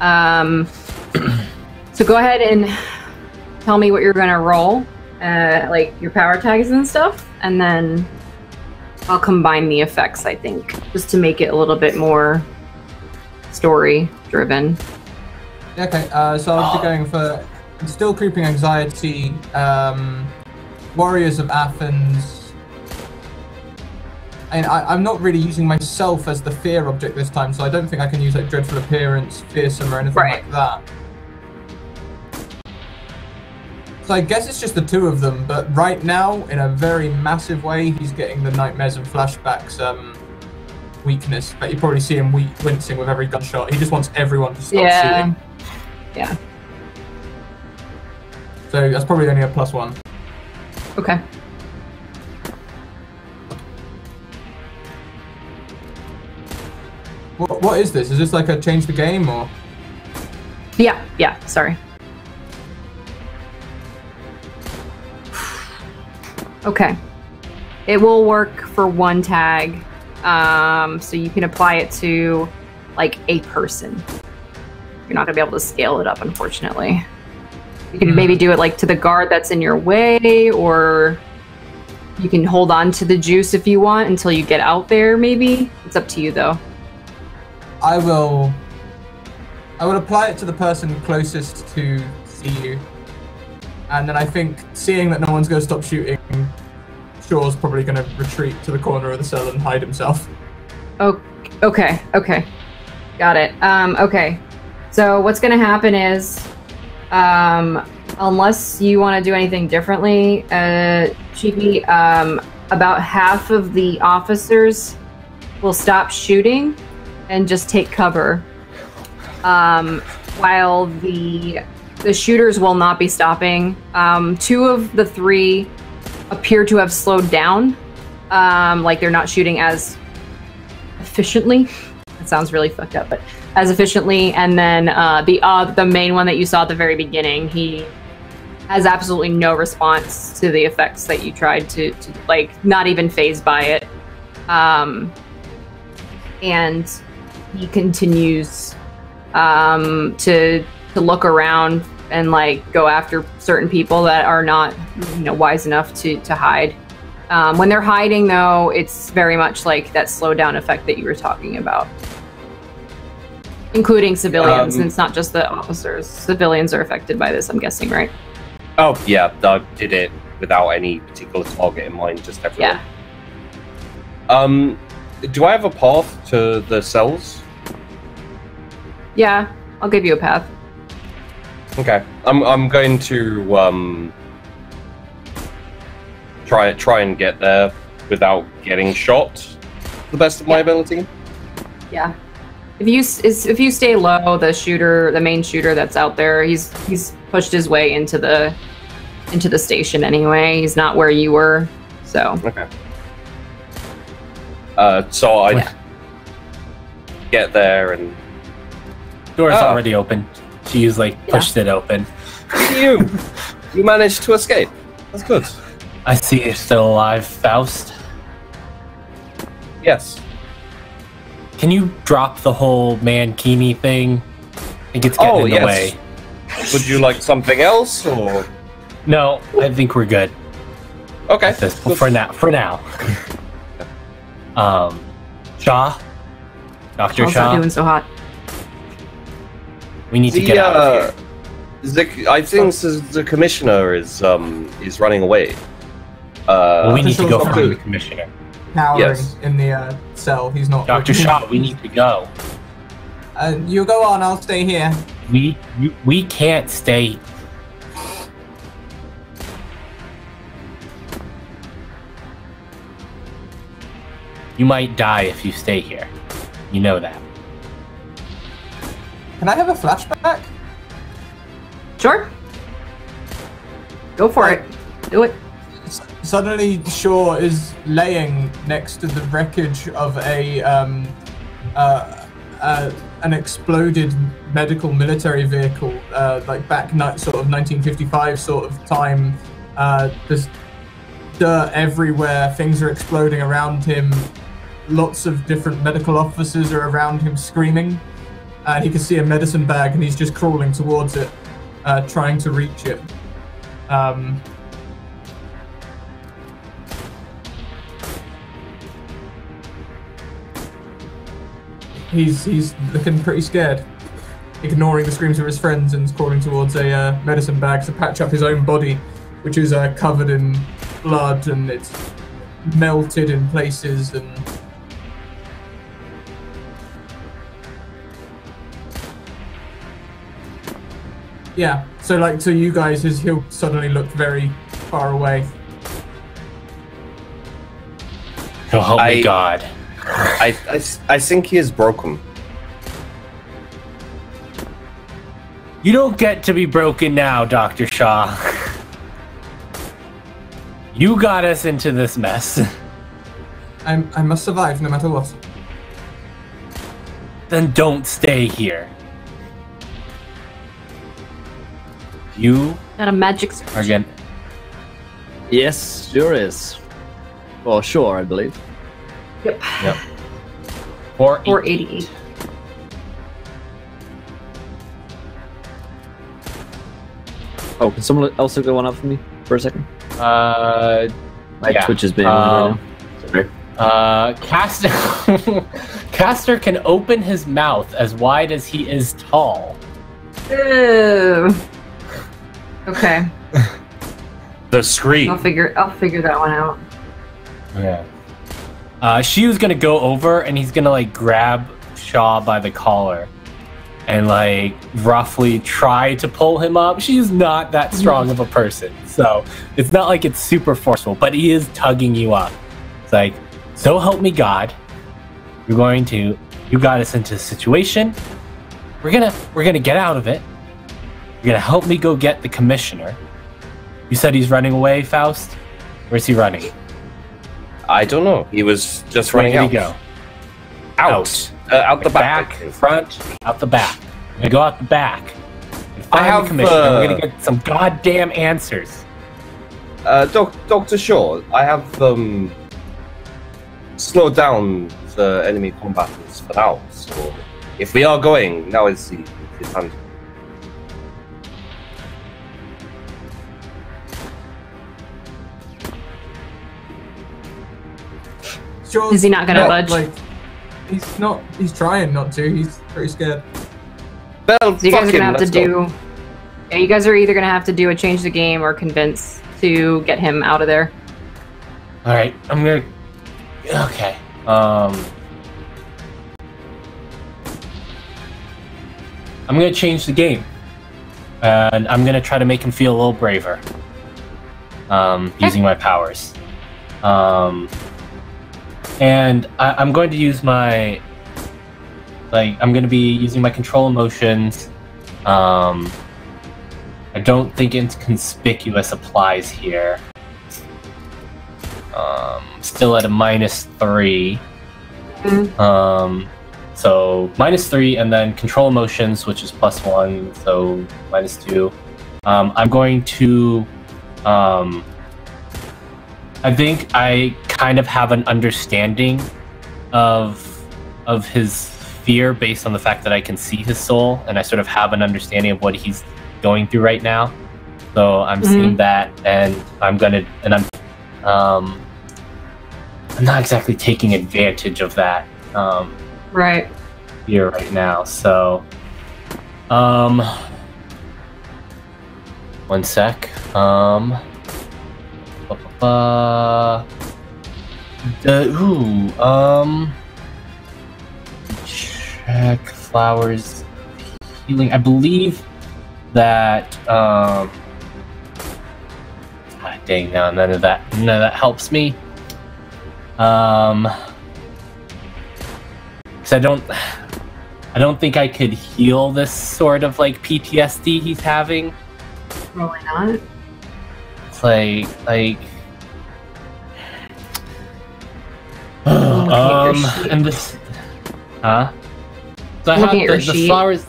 So go ahead and tell me what you're going to roll, like your power tags and stuff, and then I'll combine the effects, I think, just to make it a little bit more story-driven. Okay, so I'll be going for Still Creeping Anxiety, Warriors of Athens. And I'm not really using myself as the fear object this time, so I don't think I can use like Dreadful Appearance, Fearsome, or anything like that. So I guess it's just the two of them, but right now, in a very massive way, he's getting the nightmares and flashbacks weakness. But you probably see him wincing with every gunshot. He just wants everyone to stop shooting. Yeah. So that's probably only a +1. Okay. What is this? Is this like a change the game or? Yeah, sorry. Okay. It will work for one tag. So you can apply it to like a person. You're not gonna be able to scale it up, unfortunately. You can maybe do it like to the guard that's in your way, or you can hold on to the juice if you want until you get out there, maybe. It's up to you though. I will apply it to the person closest to see you. And then I think, seeing that no one's going to stop shooting, Shaw's probably going to retreat to the corner of the cell and hide himself. Oh, okay. Got it. Okay. So what's going to happen is, unless you want to do anything differently, Chibi, about half of the officers will stop shooting and just take cover, while the shooters will not be stopping. 2 of the 3 appear to have slowed down, like they're not shooting as efficiently. That sounds really fucked up, but as efficiently. And then the main one that you saw at the very beginning, he has absolutely no response to the effects that you tried to like, not even fazed by it. And he continues to look around and like go after certain people that are not, wise enough to hide. When they're hiding, though, it's very much like that slowdown effect that you were talking about, including civilians. And it's not just the officers. Civilians are affected by this, I'm guessing, right? Oh yeah, I did it without any particular target in mind, just everyone. Yeah. Do I have a path to the cells? Yeah, I'll give you a path. Okay, I'm going to try and get there without getting shot to the best of my ability. Yeah. If you stay low, the main shooter that's out there, he's pushed his way into the station anyway. He's not where you were, so. Okay. So I get there and Door's already open. She's like pushed it open. You managed to escape. That's good. I see you're still alive, Faust. Yes. Can you drop the whole mankini thing? I think it's getting in the way. Would you like something else, or? No, I think we're good. Okay. For now. Shaw? Dr. How's Shaw? that doing so hot? We need to get out of here. I think the commissioner is running away. Well, we need to go find the commissioner. Cowering in the cell. He's not. Dr. Shaw, we need to go. You go on. I'll stay here. We can't stay. You might die if you stay here. You know that. Can I have a flashback? Sure. Go for it. Do it. Suddenly, Shaw is laying next to the wreckage of an exploded medical military vehicle, like back sort of 1955 sort of time. There's dirt everywhere. Things are exploding around him. Lots of different medical officers are around him screaming. And he can see a medicine bag, and he's just crawling towards it, trying to reach it. He's looking pretty scared, ignoring the screams of his friends, and crawling towards a medicine bag to patch up his own body, which is covered in blood, and it's melted in places, and Yeah. So like to you guys, he'll suddenly look very far away. Oh, help me, God. I think he is broken. You don't get to be broken now, Dr. Shaw. You got us into this mess. I must survive no matter what. Then don't stay here. You Got a magic are gonna... Yes, sure is. Well, sure, I believe. Yep. Yep. 488. Oh, can someone also go one up for me for a second? Yeah. Twitch is being on right now. Sorry. Caster can open his mouth as wide as he is tall. Ew. Okay. The scream. I'll figure that one out. Yeah. Shiyu's gonna go over and he's gonna like grab Shaw by the collar and like roughly try to pull him up. She's not that strong of a person, so it's not like it's super forceful, but he is tugging you up. It's like, so help me God, you got us into a situation. We're gonna get out of it. You're gonna help me go get the commissioner. You said he's running away, Faust? Where's he running? I don't know. He was just running Where out. did he go? Out the back. Front, out the back. I'm gonna go out the back. And find have, the commissioner. We're gonna get some goddamn answers. Dr. Shaw, I have slowed down the enemy combatants for now. So if we are going, now is the time. Sure, Is he not gonna budge? Like, he's trying not to. He's pretty scared. Well, So you guys are gonna have to let's go. do. Yeah, you guys are either gonna have to do a change the game or convince to get him out of there. All right, I'm gonna. Okay. I'm gonna change the game, and I'm gonna try to make him feel a little braver. Using my powers. And I'm going to use my, I'm going to be using my control emotions. I don't think inconspicuous applies here. Still at a -3. So -3 and then control emotions, which is +1, so -2. I'm going to, I think I kind of have an understanding of his fear based on the fact that I can see his soul, and I sort of have an understanding of what he's going through right now. So I'm seeing that, and I'm not exactly taking advantage of that Right. fear right now. So, one sec. Check flowers healing. I believe that dang, no, none of that helps me. 'Cause I don't think I could heal this sort of like PTSD he's having. Probably not. It's like and this, So I have Looking at your the sheet. flowers.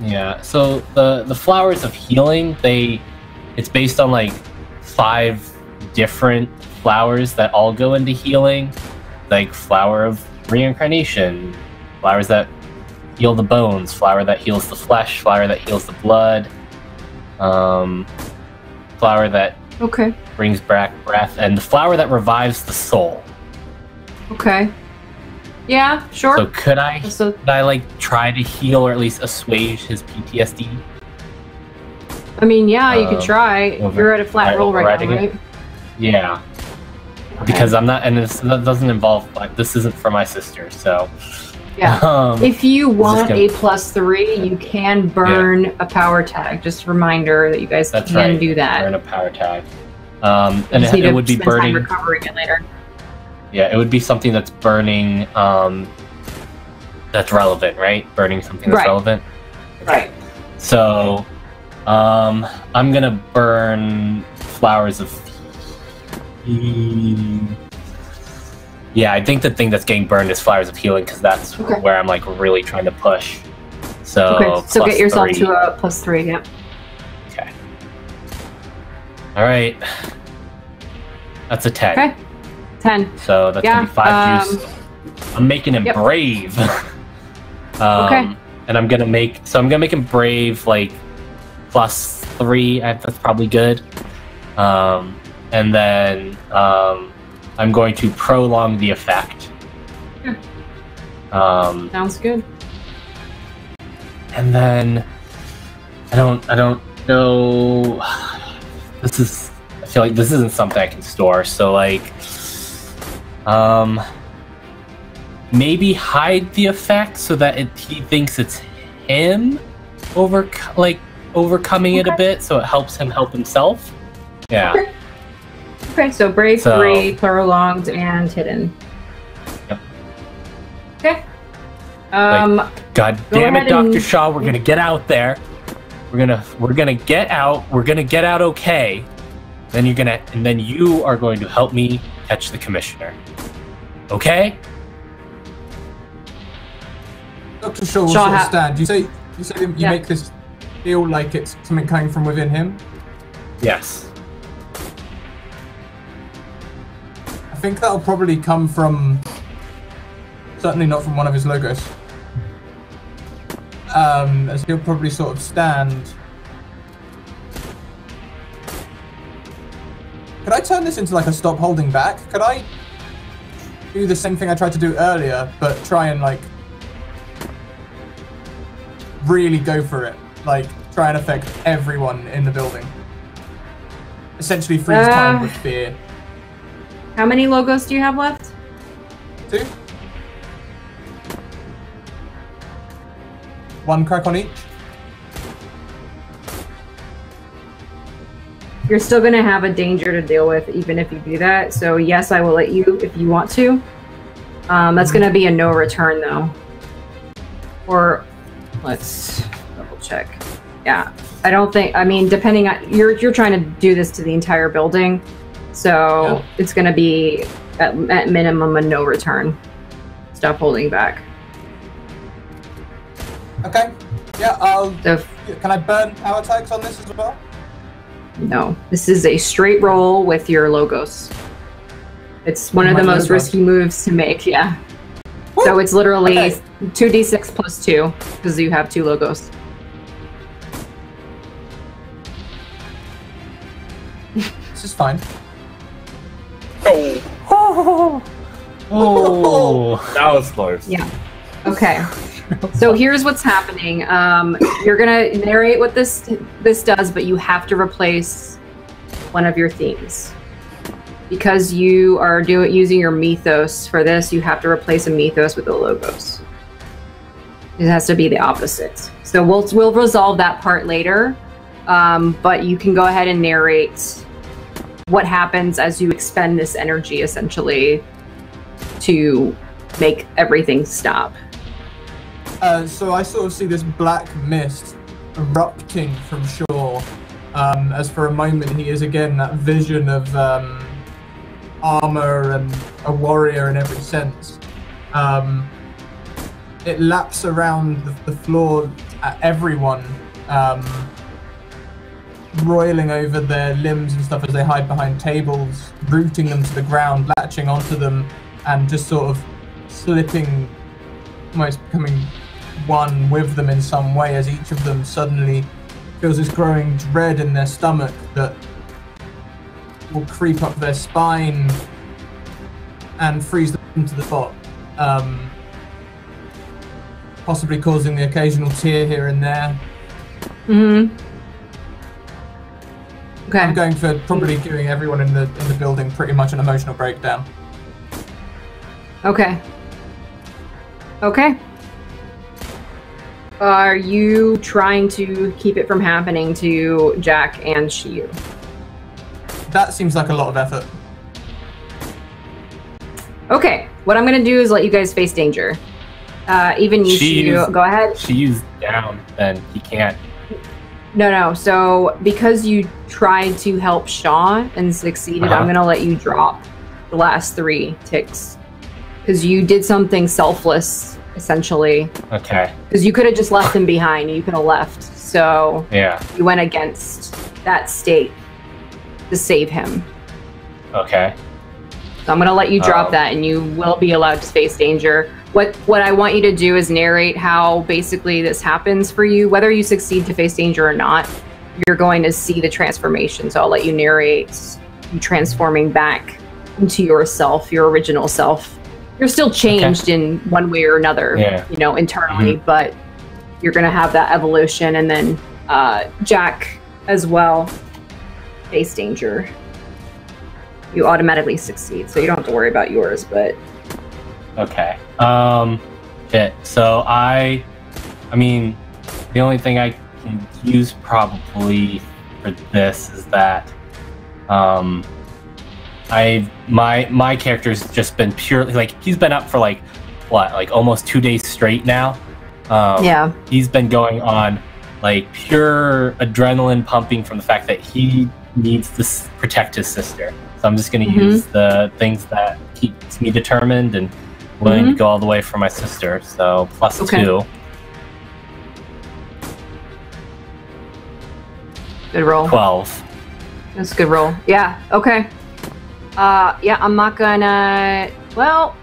Yeah. So the flowers of healing, it's based on like 5 different flowers that all go into healing, like flower of reincarnation, flowers that heal the bones, flower that heals the flesh, flower that heals the blood, flower that Okay. brings back breath, and the flower that revives the soul. Okay. Yeah, sure. So could I like try to heal or at least assuage his PTSD? I mean, yeah, you could try. over- You're at a flat roll right now, overriding it? right? Yeah. Okay. Because I'm not, and that doesn't involve, like, this isn't for my sister, so Yeah. If you want gonna- a +3, you can burn a power tag. Just a reminder that you guys can do that. Burn a power tag. And You just need it to would be spend time burning. recovering it later. Yeah, it would be something that's burning. That's relevant, right? Burning something that's Right. relevant. Right. So, I'm gonna burn flowers of. Yeah, I think the thing that's getting burned is flowers of healing because that's Okay. where I'm like really trying to push. So, Okay, so get yourself 3. to a +3, yeah. Okay. All right. That's a 10. Okay. 10. So that's gonna be 5 juice. I'm making him Yep. brave. Okay. And I'm gonna make him brave like +3. That's probably good. And then I'm going to prolong the effect. Yeah. Um, Sounds good. and then I don't know. I feel like this isn't something I can store. So like, maybe hide the effect so that he thinks it's him overcoming it a bit, so it helps him help himself. Yeah. Okay. Okay, so brave So- 3, prolonged, and hidden. Yep. Okay. God Go damn it, ahead Dr. and- Shaw, we're gonna get out there. We're gonna get out. We're gonna get out okay. Then you are going to help me catch the commissioner. Okay? Dr. Shaw will Shaw sort of ha- stand. You say you Yeah. make this feel like it's something coming from within him. Yes. I think that'll probably come from, certainly not from one of his logos. As he'll probably sort of stand. Could I turn this into like a stop holding back? Could I do the same thing I tried to do earlier, but try and like really go for it? Like try and affect everyone in the building. Essentially freeze time with fear. How many logos do you have left? 2. 1 crack on each. You're still going to have a danger to deal with even if you do that. So yes, I will let you if you want to. That's going to be a no return though. Or let's double check. Yeah, I don't think. I mean, depending on you're trying to do this to the entire building, so it's going to be at minimum a no return. Stop holding back. Okay. Yeah, So can I burn power tags on this as well? no, this is a straight roll with your logos. It's one of My the most logos. risky moves to make. Yeah. Woo! So it's literally Okay. 2d6 plus 2 because you have 2 logos. This is fine. Oh, Oh. that was close. Yeah. Okay. So here's what's happening. You're gonna narrate what this does, but you have to replace one of your themes because you are using your mythos for this. You have to replace a mythos with the logos. It has to be the opposite. So we'll resolve that part later. But you can go ahead and narrate what happens as you expend this energy, essentially, to make everything stop. So I sort of see this black mist erupting from shore, as for a moment he is again that vision of armor and a warrior in every sense. It laps around the floor at everyone, roiling over their limbs and stuff as they hide behind tables, rooting them to the ground, latching onto them, and just sort of slipping, almost becoming one with them in some way, as each of them suddenly feels this growing dread in their stomach that will creep up their spine and freeze them to the spot, possibly causing the occasional tear here and there. Mm-hmm. Okay. I'm going for probably giving everyone in the building pretty much an emotional breakdown. Okay. Okay. Are you trying to keep it from happening to Jack and Shiyu? That seems like a lot of effort. Okay, what I'm gonna do is let you guys face danger. Even you, Shiyu, go ahead. Shiyu's down, then he can't. No. So because you tried to help Shaw and succeeded, I'm gonna let you drop the last 3 ticks. Because you did something selfless, essentially. Okay. Because you could have just left him behind. You could have left. So yeah, you went against that state to save him. Okay. So I'm going to let you drop that, and you will be allowed to face danger. What I want you to do is narrate how basically this happens for you. Whether you succeed to face danger or not, you're going to see the transformation. So I'll let you narrate you transforming back into yourself, your original self. You're still changed in one way or another, internally, but you're going to have that evolution. And then Jack as well, face danger. You automatically succeed, so you don't have to worry about yours, but... Okay. Shit. So I mean, the only thing I can use probably for this is that, my character's just been purely, like, he's been up for, like, what, like, almost 2 days straight now? Yeah. He's been going on, like, pure adrenaline pumping from the fact that he needs to protect his sister. So I'm just going to use the things that keeps me determined and willing to go all the way for my sister. So plus 2. Good roll. 12. That's a good roll. Yeah, okay. Yeah, I'm not gonna... Well,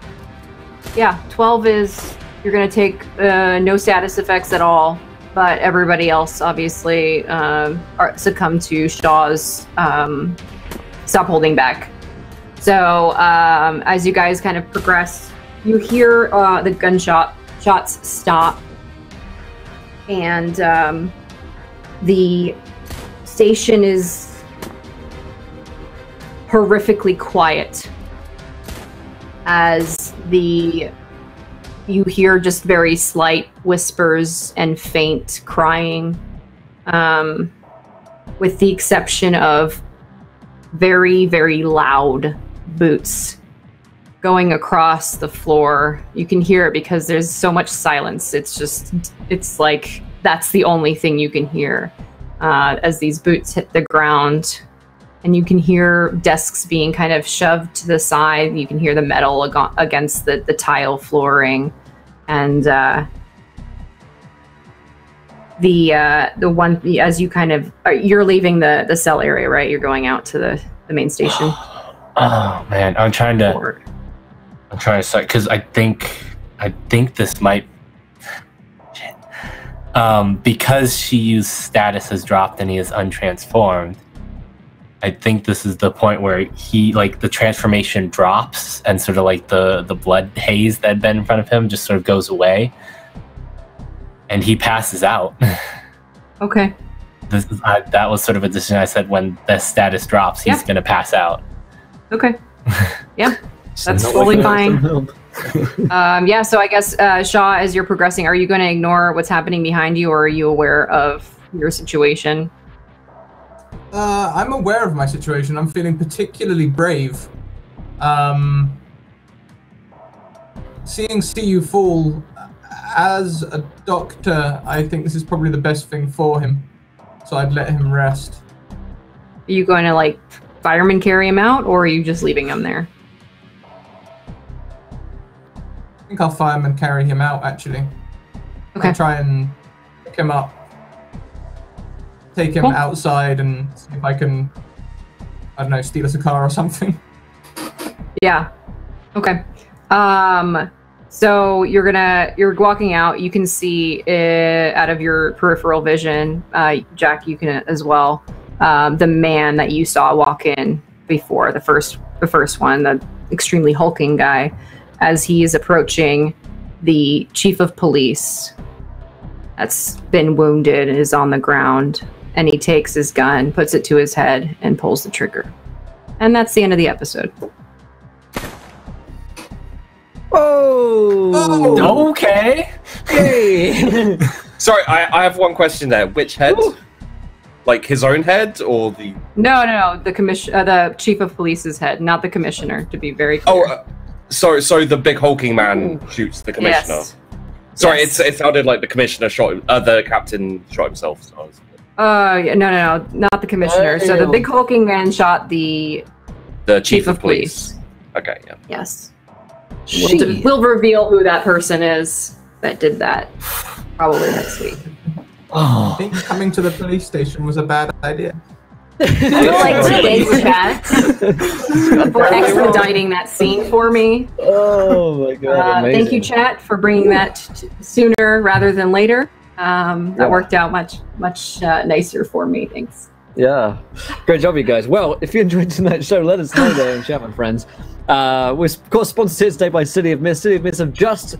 yeah, 12 is... You're gonna take no status effects at all, but everybody else obviously succumb to Shaw's stop holding back. So as you guys kind of progress, you hear the shots stop, and the station is horrifically quiet as you hear just very slight whispers and faint crying, with the exception of very, very loud boots going across the floor. You can hear it because there's so much silence. It's like that's the only thing you can hear as these boots hit the ground. And you can hear desks being kind of shoved to the side. You can hear the metal against the tile flooring. And the one, as you kind of, you're leaving the cell area, right? You're going out to the main station. Oh man, I'm trying to start, because I think this might, shit. Because Shiyu's status has dropped and he is untransformed, I think this is the point where he, like, the transformation drops and sort of like the blood haze that had been in front of him just sort of goes away and he passes out. Okay. That was sort of a decision I said, when the status drops, he's going to pass out. Okay. Yeah, that's totally fine. Yeah, so I guess, Shaw, as you're progressing, are you going to ignore what's happening behind you, or are you aware of your situation? I'm aware of my situation. I'm feeling particularly brave. Seeing Siyu fall, as a doctor, I think this is probably the best thing for him. So I'd let him rest. Are you going to, like, fireman carry him out, or are you just leaving him there? I think I'll fireman carry him out, actually. Okay. I'll try and pick him up. Take him outside and see if I can, I don't know, steal us a car or something. Yeah. Okay. So you're walking out. You can see out of your peripheral vision, Jack, you can as well, the man that you saw walk in before, the first one, the extremely hulking guy, as he is approaching the chief of police that's been wounded and is on the ground. And he takes his gun, puts it to his head, and pulls the trigger. And that's the end of the episode. Oh! Oh! Okay. Hey. Sorry, I have one question there. Which head? Ooh. Like his own head or the? No. The chief of police's head, not the commissioner. To be very clear. Oh, so the big hulking man shoots the commissioner. Yes. Sorry, Yes. it sounded like the commissioner shot. The captain shot himself. So I was... Yeah, no, not the commissioner. So the big hulking man shot the chief of police. Okay, yeah. Yes. Gee. We'll reveal who that person is that did that probably next week. I think coming to the police station was a bad idea. I would like to thank Chat for expediting that scene for me. Oh my god! Thank you, Chat, for bringing that sooner rather than later. That worked out much nicer for me. Thanks. Yeah, great job, you guys. Well, if you enjoyed tonight's show, let us know there in chat, my friends. We're of course sponsored here today by City of Mist. City of Mist have just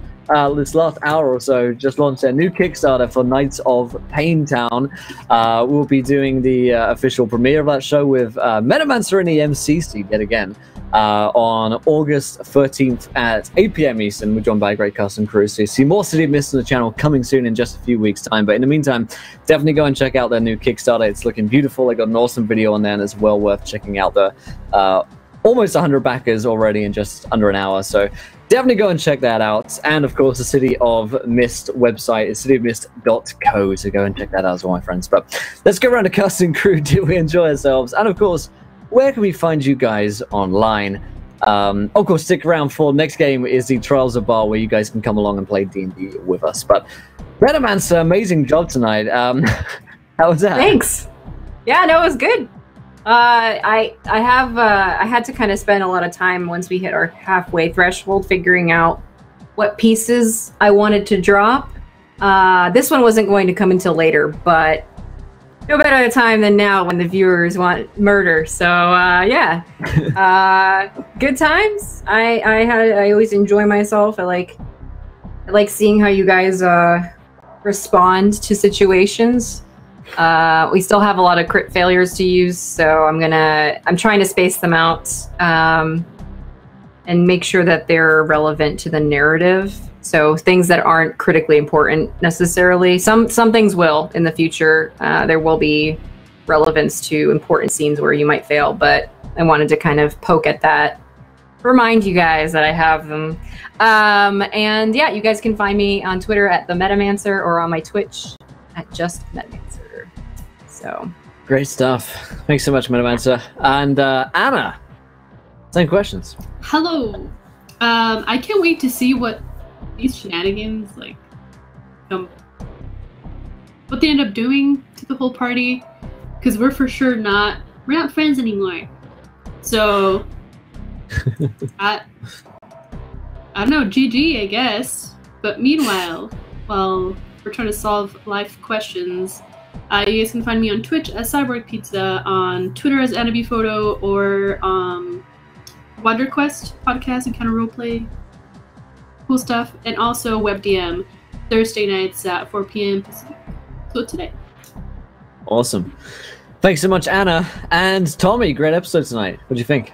this last hour or so just launched their new Kickstarter for Knights of Paintown. We'll be doing the official premiere of that show with Metamancer in the MC seat yet again on August 13th at 8 p.m. Eastern. We're joined by a great cast and crew. So you see more City of Mist on the channel coming soon in just a few weeks' time. But in the meantime, definitely go and check out their new Kickstarter. It's looking beautiful. They got an awesome video on there, and it's well worth checking out. The almost 100 backers already in just under an hour. So definitely go and check that out. And of course, the City of Mist website is cityofmist.co. So go and check that out as well, my friends. But let's go around to cast and crew. Did we enjoy ourselves? And of course, where can we find you guys online? Of course, stick around for next game is the Trials of Bar, where you guys can come along and play D&D with us. But Metamancer, amazing job tonight. How was that? Thanks. Yeah, no, it was good. I had to kind of spend a lot of time once we hit our halfway threshold figuring out what pieces I wanted to drop. This one wasn't going to come until later, but no better time than now when the viewers want murder. So yeah, good times. I always enjoy myself. I like seeing how you guys respond to situations. We still have a lot of crit failures to use, so I'm trying to space them out and make sure that they're relevant to the narrative. So things that aren't critically important necessarily. Some things will in the future. There will be relevance to important scenes where you might fail, but I wanted to kind of poke at that, remind you guys that I have them. And yeah, you guys can find me on Twitter at the Metamancer or on my Twitch at just Metamancer. So great stuff. Thanks so much, Metamancer. And Anna, same questions. Hello. I can't wait to see what these shenanigans what they end up doing to the whole party, because we're not friends anymore. So I don't know, GG, I guess. But meanwhile, while we're trying to solve life questions, you guys can find me on Twitch as Cyborg Pizza, on Twitter as AnnaBPhoto, or WonderQuest podcast and kind of roleplay cool stuff, and also WebDM Thursday nights at 4 p.m. Pacific. So today. Awesome. Thanks so much, Anna. And Tommy, great episode tonight. What do you think?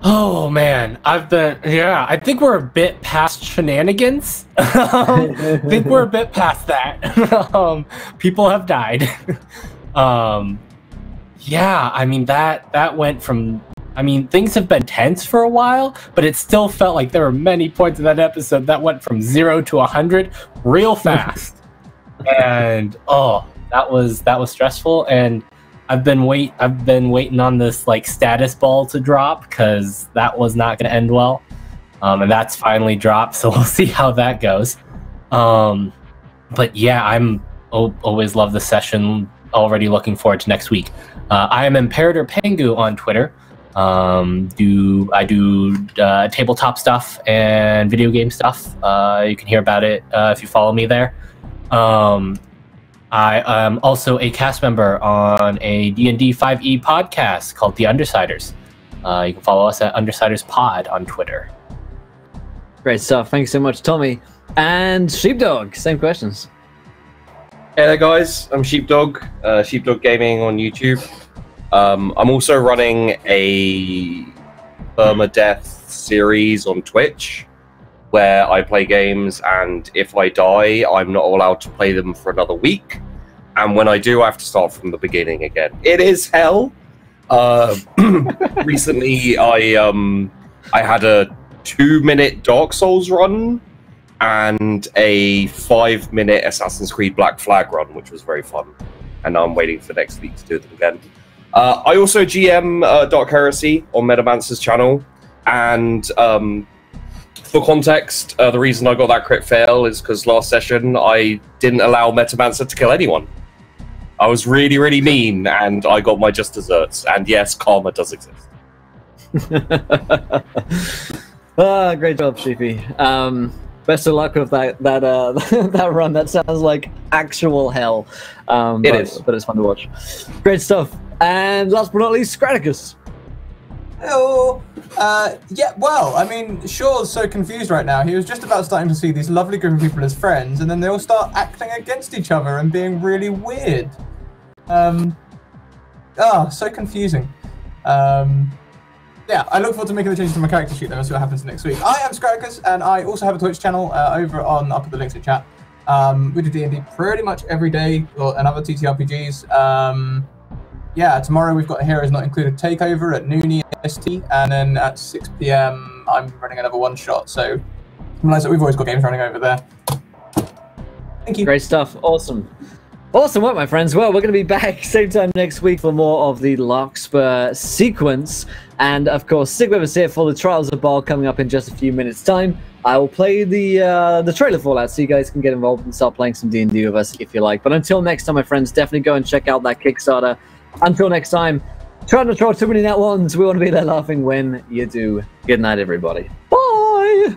Oh man, I think we're a bit past shenanigans. I think we're a bit past that. People have died. Yeah, I mean that went from, I mean, things have been tense for a while, but it still felt like there were many points in that episode that went from 0 to 100 real fast. And that was stressful, and I've been waiting on this like status ball to drop, because that was not going to end well, and that's finally dropped. So we'll see how that goes. But yeah, I'm always love the session. Already looking forward to next week. I am Imperator Pengu on Twitter. I do tabletop stuff and video game stuff. You can hear about it if you follow me there. I am also a cast member on a D&D 5e podcast called The Undersiders. You can follow us at Undersiders Pod on Twitter. Great stuff. Thanks so much, Tommy. And Sheepdog, same questions. Hey there, guys. I'm Sheepdog, Sheepdog Gaming on YouTube. I'm also running a permadeath series on Twitch where I play games, and if I die, I'm not allowed to play them for another week. And when I do, I have to start from the beginning again. It is hell. Recently, I had a 2-minute Dark Souls run and a 5-minute Assassin's Creed Black Flag run, which was very fun. And I'm waiting for next week to do them again. I also GM Dark Heresy on Metamancer's channel, and for context, the reason I got that crit fail is because last session I didn't allow Metamancer to kill anyone. I was really, really mean, and I got my just desserts. And yes, karma does exist. Great job, Sheepy. Best of luck with that that run. That sounds like actual hell. It is, but it's fun to watch. Great stuff. And last but not least, Scraticus. Hello. Yeah, well, I mean, Shaw's so confused right now. He was just about starting to see these lovely group of people as friends, and then they all start acting against each other and being really weird. So confusing. Yeah, I look forward to making the changes to my character sheet, though. We'll see what happens next week. I am Scraticus, and I also have a Twitch channel over on, I'll put the links in chat. We do D&D pretty much every day, and other TTRPGs. Yeah, tomorrow we've got a Heroes Not Included takeover at noon EST, and then at 6 PM I'm running another one-shot, so we've always got games running over there. Thank you. Great stuff. Awesome. Awesome work, my friends. Well, we're going to be back same time next week for more of the Larkspur sequence. And, of course, stick with us here for the Trials of Baal coming up in just a few minutes' time. I will play the trailer fallout so you guys can get involved and start playing some D&D with us if you like. But until next time, my friends, definitely go and check out that Kickstarter. Until next time, try not to draw too many net ones. We want to be there laughing when you do. Good night, everybody. Bye!